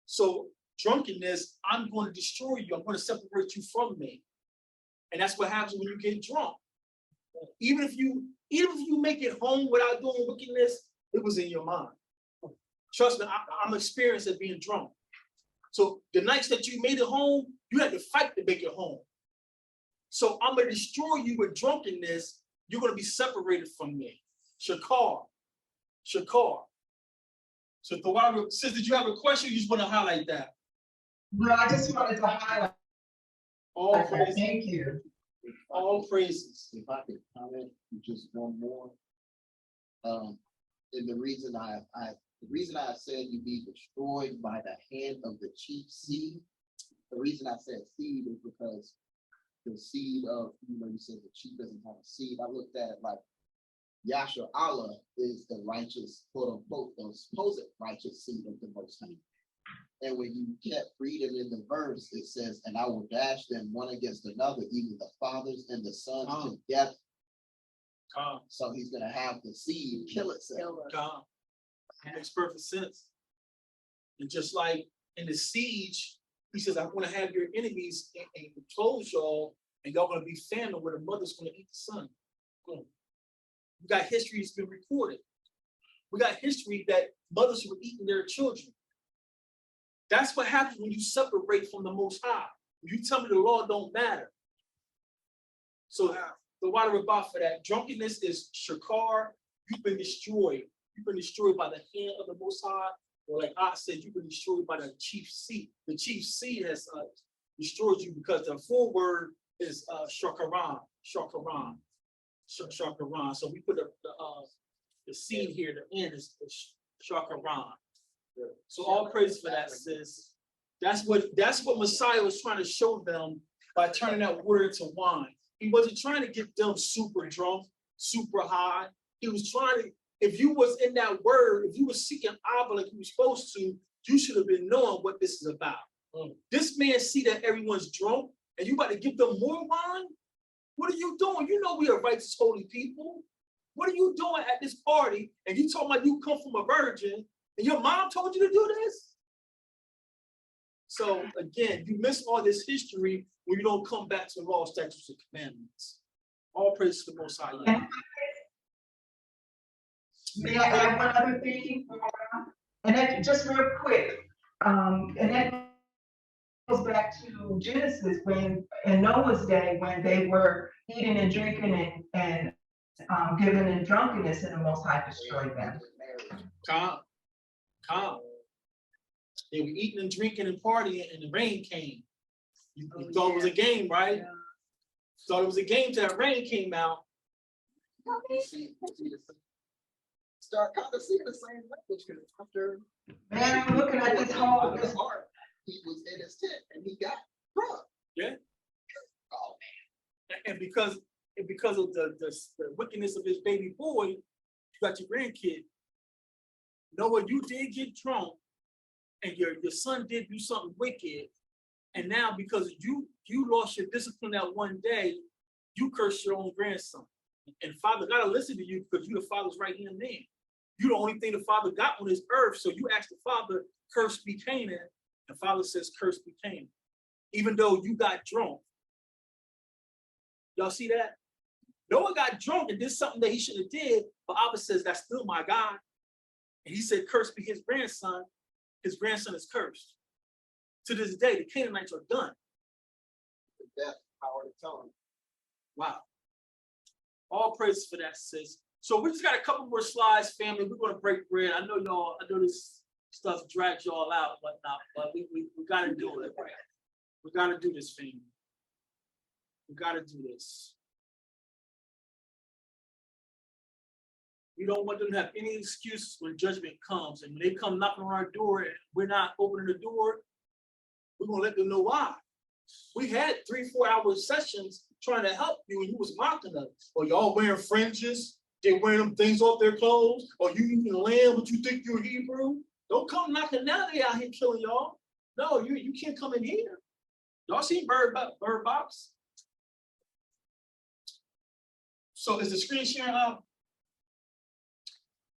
So drunkenness, I'm going to destroy you. I'm going to separate you from me. And that's what happens when you get drunk. Even if you make it home without doing wickedness, it was in your mind. Trust me, I'm experienced at being drunk. So the nights that you made it home, you had to fight to make it home. So I'm gonna destroy you with drunkenness. You're gonna be separated from me. Shakar. So Torah, sis, did you have a question? You just want to highlight that? No, I just wanted to highlight. All praises. Thank you. All praises. If I could comment just one more. And the reason I said you be destroyed by the hand of the chief seed. The reason I said seed is because the seed of, you said the chief doesn't have a seed. I looked at it like Yasha Allah is the righteous, quote unquote, the supposed righteous seed of the Most High. And when you kept reading in the verse, it says, and I will dash them one against another, even the fathers and the sons together. So he's going to have the seed kill itself. It makes perfect sense. And just like in the siege, he says, I'm going to have your enemies and close y'all, and y'all going to be famine where the mother's going to eat the son. We got history that's been recorded. We got history that mothers were eating their children. That's what happens when you separate from the Most High. You tell me the law don't matter. So the water about for that. Drunkenness is shakar. You've been destroyed. You've been destroyed by the hand of the Most High. Or like I said, you've been destroyed by the chief seed. The chief seed has destroyed you because the full word is shakaran. So we put the seed here, the end is shakaran. So all praise for that, sis. That's what Messiah was trying to show them by turning that water into wine. He wasn't trying to get them super drunk, super high. He was trying to, if you was in that word, if you were seeking Abba like you were supposed to, you should have been knowing what this is about. This man see that everyone's drunk and you about to give them more wine? What are you doing? You know we are righteous, holy people. What are you doing at this party? And you talking about you come from a virgin and your mom told you to do this? So again, you miss all this history when you don't come back to the law, statutes, and commandments. All praise to the Most High. Yeah. May I add one other thing? And then just real quick, and that goes back to Genesis when, in Noah's day, when they were eating and drinking and given in drunkenness, and the Most High destroyed them. Calm. They were eating and drinking and partying, and the rain came. You thought it was a game, right? Yeah. Thought it was a game till that rain came out. Start kind of seeing the same language because after Man, I'm looking at this whole, the heart, he was in his tent and he got drunk. Yeah. Oh And because of the wickedness of his baby boy, you got your grandkid. Noah, you did get drunk, and your son did do something wicked, and now because you lost your discipline that one day, you cursed your own grandson. And father gotta listen to you because you the father's right hand man. You the only thing the father got on this earth. So you ask the father, "Cursed be Canaan," and father says, "Cursed be Canaan," even though you got drunk. Y'all see that? Noah got drunk and did something that he should have did, but Abba says, "That's still my God." And he said, "Cursed be his grandson." His grandson is cursed. To this day, the Canaanites are done. the death, power to tongue. Wow. All praise for that, sis. So we just got a couple more slides, family. We're gonna break bread. I know this stuff drags y'all out, whatnot, but we gotta do it. We gotta do this, family. We gotta do this. We don't want them to have any excuses when judgment comes. And when they come knocking on our door and we're not opening the door, we're gonna let them know why. We had 3-4 hour sessions trying to help you and you was mocking us. Or y'all wearing fringes, they wearing them things off their clothes, or you eating lamb, but you think you're Hebrew. Don't come knocking now, they out here killing y'all. No, you can't come in here. Y'all seen Bird Box? So is the screen sharing out?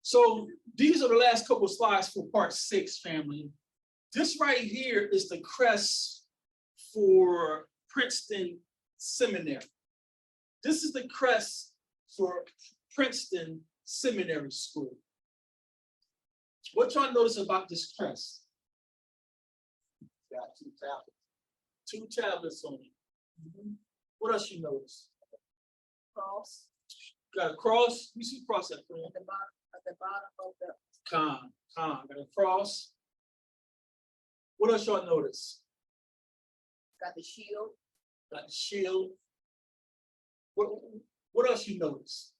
So these are the last couple of slides for part 6, family. This right here is the crest for Princeton Seminary. This is the crest for Princeton Seminary School. What y'all notice about this crest? Got 2 tablets. 2 tablets on it. What else you notice? Cross Got a cross. You see cross at the at the bottom of the con. Got a cross. What else y'all notice? got the shield. Got the shield. What else you notice?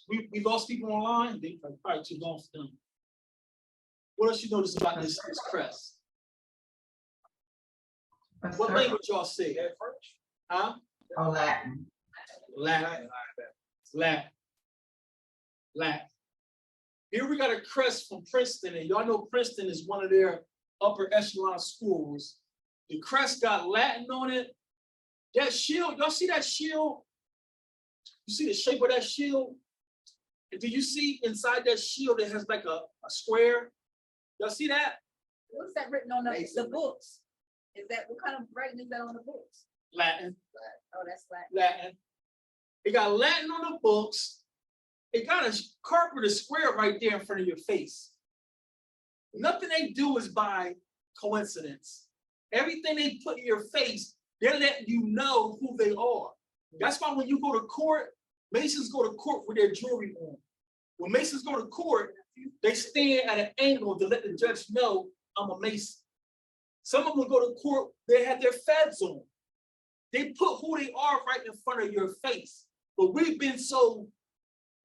We lost people online. They probably too long for them. What else you notice about this crest? What language y'all say? Huh? Oh, Latin. Latin. Here we got a crest from Princeton, and y'all know Princeton is one of their upper echelon schools. The crest got Latin on it. That shield, y'all see that shield? You see the shape of that shield? And do you see inside that shield it has like a square? Y'all see that? What's that written on the books? Is that what kind of writing is that on the books? Latin. Oh, that's Latin. Latin. It got Latin on the books. It got a carpenter's square right there in front of your face. Nothing they do is by coincidence. Everything they put in your face, they're letting you know who they are. That's why when you go to court, Masons go to court with their jewelry on. When Masons go to court, they stand at an angle to let the judge know I'm a Mason. Some of them go to court, they have their feds on. They put who they are right in front of your face. But we've been so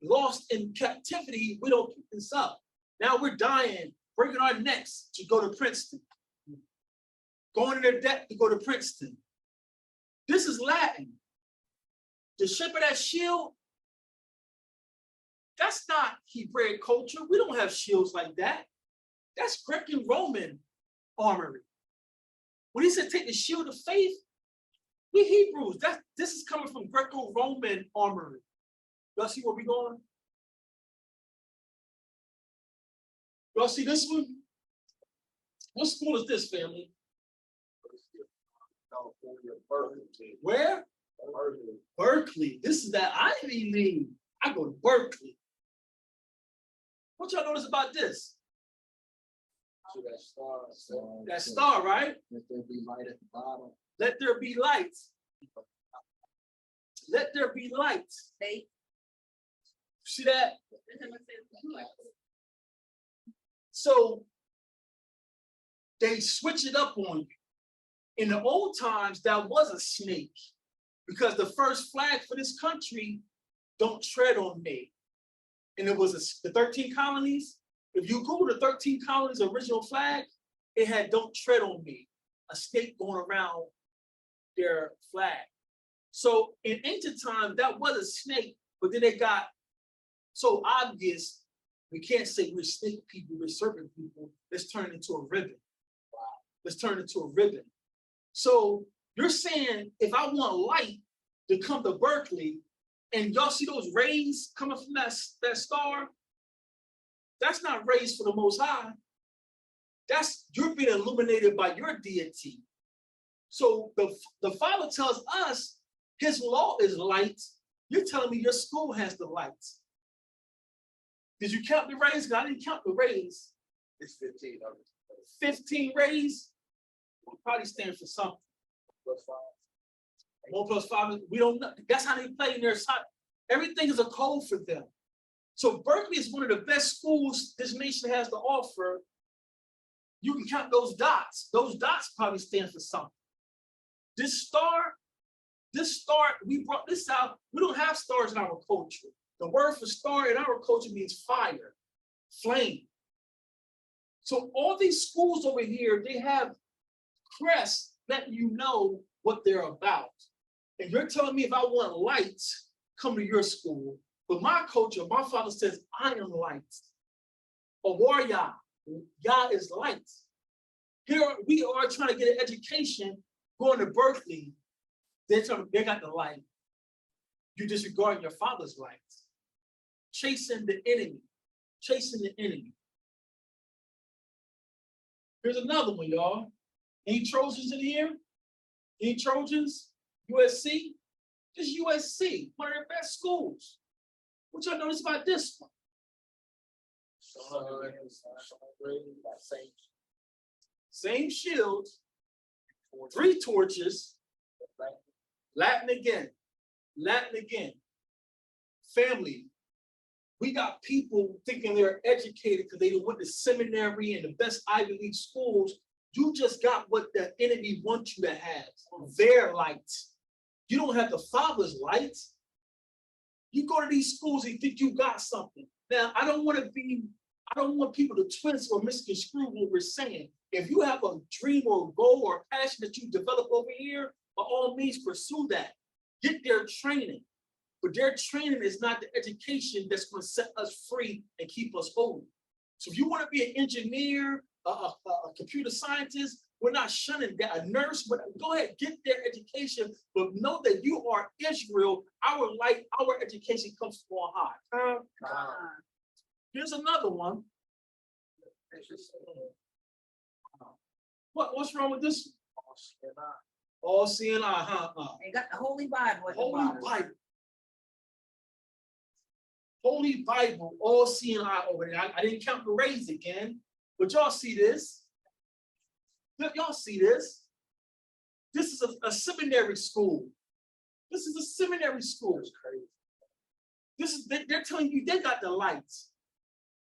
lost in captivity, we don't keep this up. Now we're dying, breaking our necks to go to Princeton. Going into debt to go to Princeton. This is Latin. The shape of that shield, that's not Hebraic culture. We don't have shields like that. That's Greek and Roman armory. When he said take the shield of faith, we Hebrews, this is coming from Greco-Roman armory. Y'all see where we going? Y'all see this one? What school is this, family? Where? Berkeley. This is that Ivy League. I go to Berkeley. What y'all notice about this? That star, right? Let there be light at the bottom. Let there be light. Let there be light. They. See that? So they switch it up on you. In the old times, that was a snake, because the first flag for this country, don't tread on me. And it was the 13 colonies. If you Google the 13 colonies original flag, it had "don't tread on me," a snake going around their flag. So in ancient times, that was a snake, but then it got so obvious, we can't say we're snake people, we're serpent people. Let's turn it into a ribbon. Let's turn it into a ribbon. So you're saying if I want light to come to Berkeley, and y'all see those rays coming from that star, that's not rays for the Most High. You're being illuminated by your deity. So the Father tells us his law is light. You're telling me your school has the light. Did you count the rays? I didn't count the rays. It's 15 of it. 15 rays will probably stand for something. Plus 5. 1 plus 5, we don't know. That's how they play in their side. Everything is a code for them. So Berkeley is one of the best schools this nation has to offer. You can count those dots. Those dots probably stand for something. This star, we brought this out. We don't have stars in our culture. The word for star in our culture means fire, flame. So all these schools over here, they have crests letting you know what they're about. And you're telling me if I want light, come to your school. But my culture, my father says, I am light. Or WORD of YAH. Yah is light. Here we are trying to get an education, going to Berkeley. They got the light. You disregard your father's light. Chasing the enemy. Chasing the enemy. Here's another one, y'all. Any Trojans in here? Any Trojans? USC? Just USC, one of their best schools. What y'all notice about this one? Same shields, 3 torches, Latin again, Latin again. Family, we got people thinking they're educated because they went to seminary and the best Ivy League schools. You just got what the enemy wants you to have, their light. You don't have the Father's light. You go to these schools and think you got something. Now, I don't want people to twist or misconstrue what we're saying. If you have a dream or a goal or a passion that you develop over here, by all means pursue that. Get their training. But their training is not the education that's going to set us free and keep us holy. So if you want to be an engineer, a computer scientist, we're not shunning that. A nurse, but go ahead, get their education, but know that you are Israel. Our light, our education comes from on high. Here's another one. What's wrong with this? All seeing eye, They got the Holy Bible. Holy Bible. Holy Bible, all seeing eye over there. I didn't count the rays again, but y'all see this. Y'all see this. This is a seminary school. This is a seminary school. This is they're telling you they got the lights.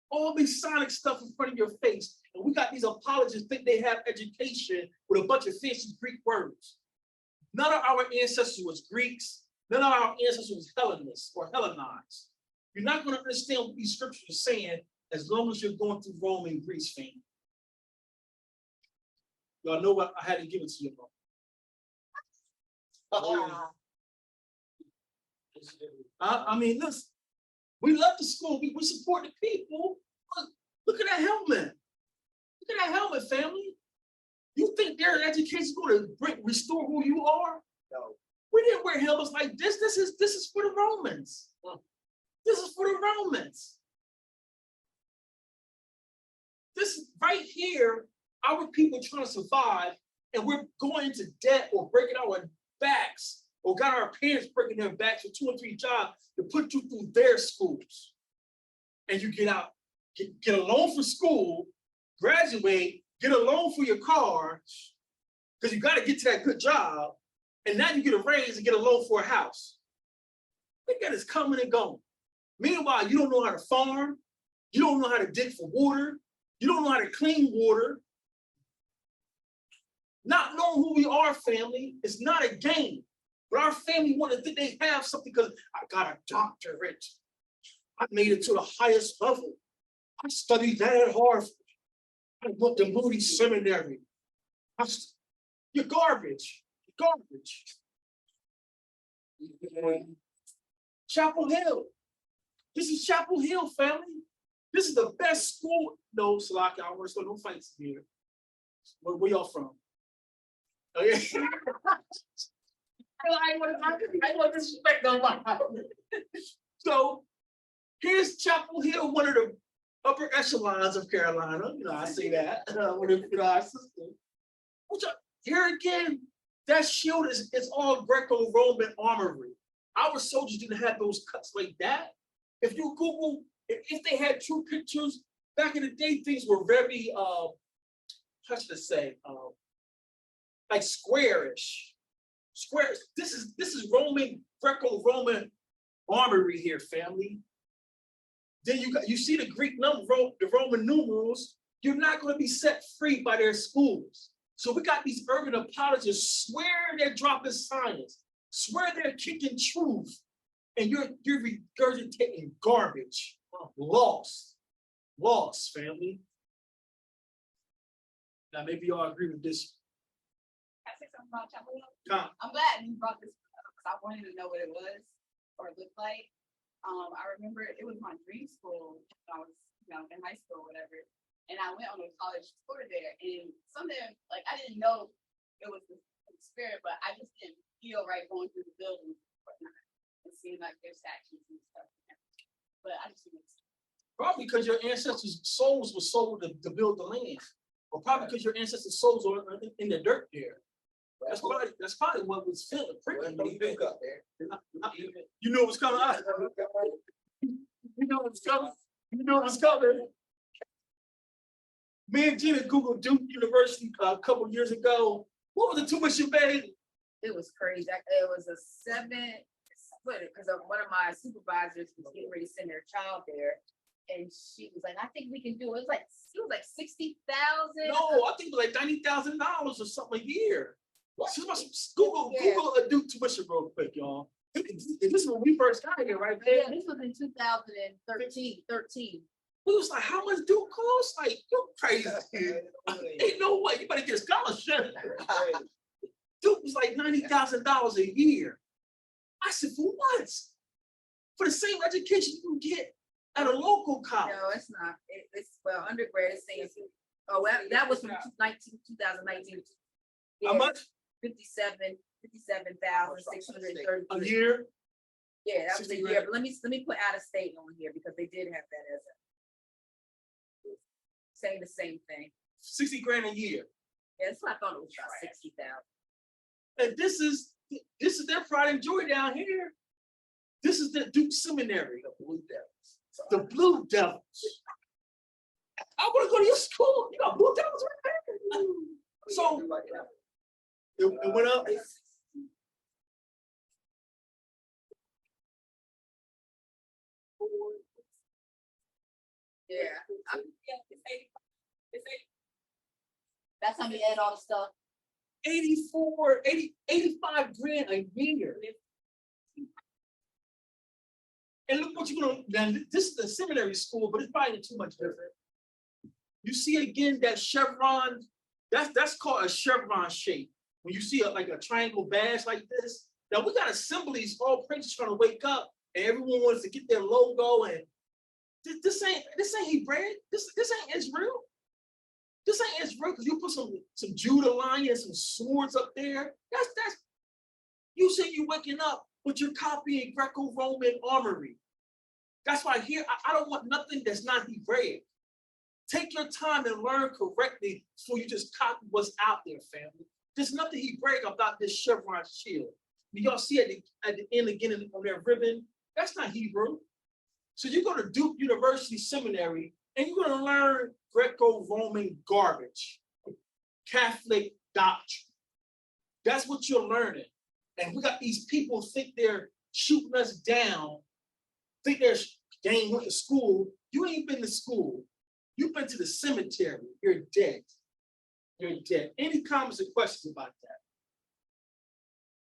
All these sonic stuff in front of your face. And we got these apologists think they have education with a bunch of fancy Greek words. None of our ancestors was Greeks. None of our ancestors was Hellenists or Hellenized. You're not going to understand what these scriptures are saying as long as you're going through Rome and Greece, fam. Y'all know what I had to give it to you, bro. I mean, listen, we love the school. We support the people. Look at that helmet. Look at that helmet, family. You think their education is going to restore who you are? No. We didn't wear helmets like this. This is for the Romans. This is for the Romans. This is right here. Our people trying to survive, and we're going into debt or breaking our backs, or got our parents breaking their backs for 2 or 3 jobs to put you through their schools. And you get out, get a loan for school, graduate, get a loan for your car, because you got to get to that good job, and now you get a raise and get a loan for a house. Look at it's coming and going. Meanwhile, you don't know how to farm, you don't know how to dig for water, you don't know how to clean water. Not knowing who we are, family, is not a game. But our family want to think they have something because I got a doctorate. I made it to the highest level. I studied that at Harvard. I went to Moody Seminary. You're garbage. You're garbage. Chapel Hill. This is Chapel Hill, family. This is the best school. No, Salaki, I don't want to start no fights here. Where y'all from? Oh, yeah. I want to disrespect nobody. So here's Chapel Hill, one of the upper echelons of Carolina. You know, I say that. One of our sisters. Here again, that shield is all Greco-Roman armory. Our soldiers didn't have those cuts like that. If you Google, if they had true pictures, back in the day, things were very, how should I say, like squarish. Square. This is Roman, Greco-Roman armory here, family. Then you see the Greek number, the Roman numerals. You're not going to be set free by their schools. So we got these urban apologists swear they're dropping science, swear they're kicking truth, and you're regurgitating garbage. Lost, family. Now maybe y'all agree with this. Can I say something about Chapel Hill? Come. I'm glad you brought this up because I wanted to know what it was or it looked like. I remember it was my dream school when I was, in high school or whatever. And I went on a college tour there, and something like I didn't know it was the spirit, but I just didn't feel right going through the buildings and whatnot and seeing like their statues and stuff. But I just didn't. Probably because your ancestors' souls were sold to build the land, or probably because your ancestors' souls are in the dirt there. That's probably what was feeling. You know what's coming out. You know what's coming. You know what's coming. Me and Gina Googled Duke University a couple years ago. What was the tuition paid? It was crazy. It was a 7, because one of my supervisors was getting ready to send their child there. And she was like, I think we can do it. It was like 60,000. No, I think it was like $90,000 or something a year. Google a Duke tuition real quick, y'all. This is when we first got here, right? Yeah, this was in 2013. We was like, how much Duke cost? Like, you're crazy. Ain't no way. You better get a scholarship. Duke was like $90,000 a year. I said, for what? For the same education you can get at a local college. No, it's not. It's undergrad is saying, that was from 2019. Yeah, how much? 57,630 a year. Yeah, that was a year. But let me put out of state on here because they did have that as a saying the same thing. 60 grand a year. Yeah, that's what I thought it was about 60,000. And this is their pride and joy down here. This is the Duke Seminary. The Blue Devils. The Blue Devils. I want to go to your school. You got Blue Devils right there. So it went up. Yeah. That's how you add all the stuff. 85 grand a year. And look what you're gonna, now this is the seminary school, but it's probably too much different. You see again that chevron, that's called a chevron shape. When you see like a triangle badge like this, now we got assemblies, all princes trying to wake up, and everyone wants to get their logo. And this ain't Hebraic. This ain't Israel. This ain't Israel because you put some Judah lions, some swords up there. That's you say you waking up, but you're copying Greco-Roman armory. That's why here I don't want nothing that's not Hebraic. Take your time and learn correctly before you just copy what's out there, family. There's nothing Hebraic about this chevron shield. Y'all see at the end again on their ribbon, that's not Hebrew. So you go to Duke University Seminary, And you're gonna learn Greco-Roman garbage, Catholic doctrine. That's what you're learning. And we got these people think they're shooting us down, think they ain't went to school. You ain't been to school. You've been to the cemetery. You're dead. You're dead. Any comments or questions about that?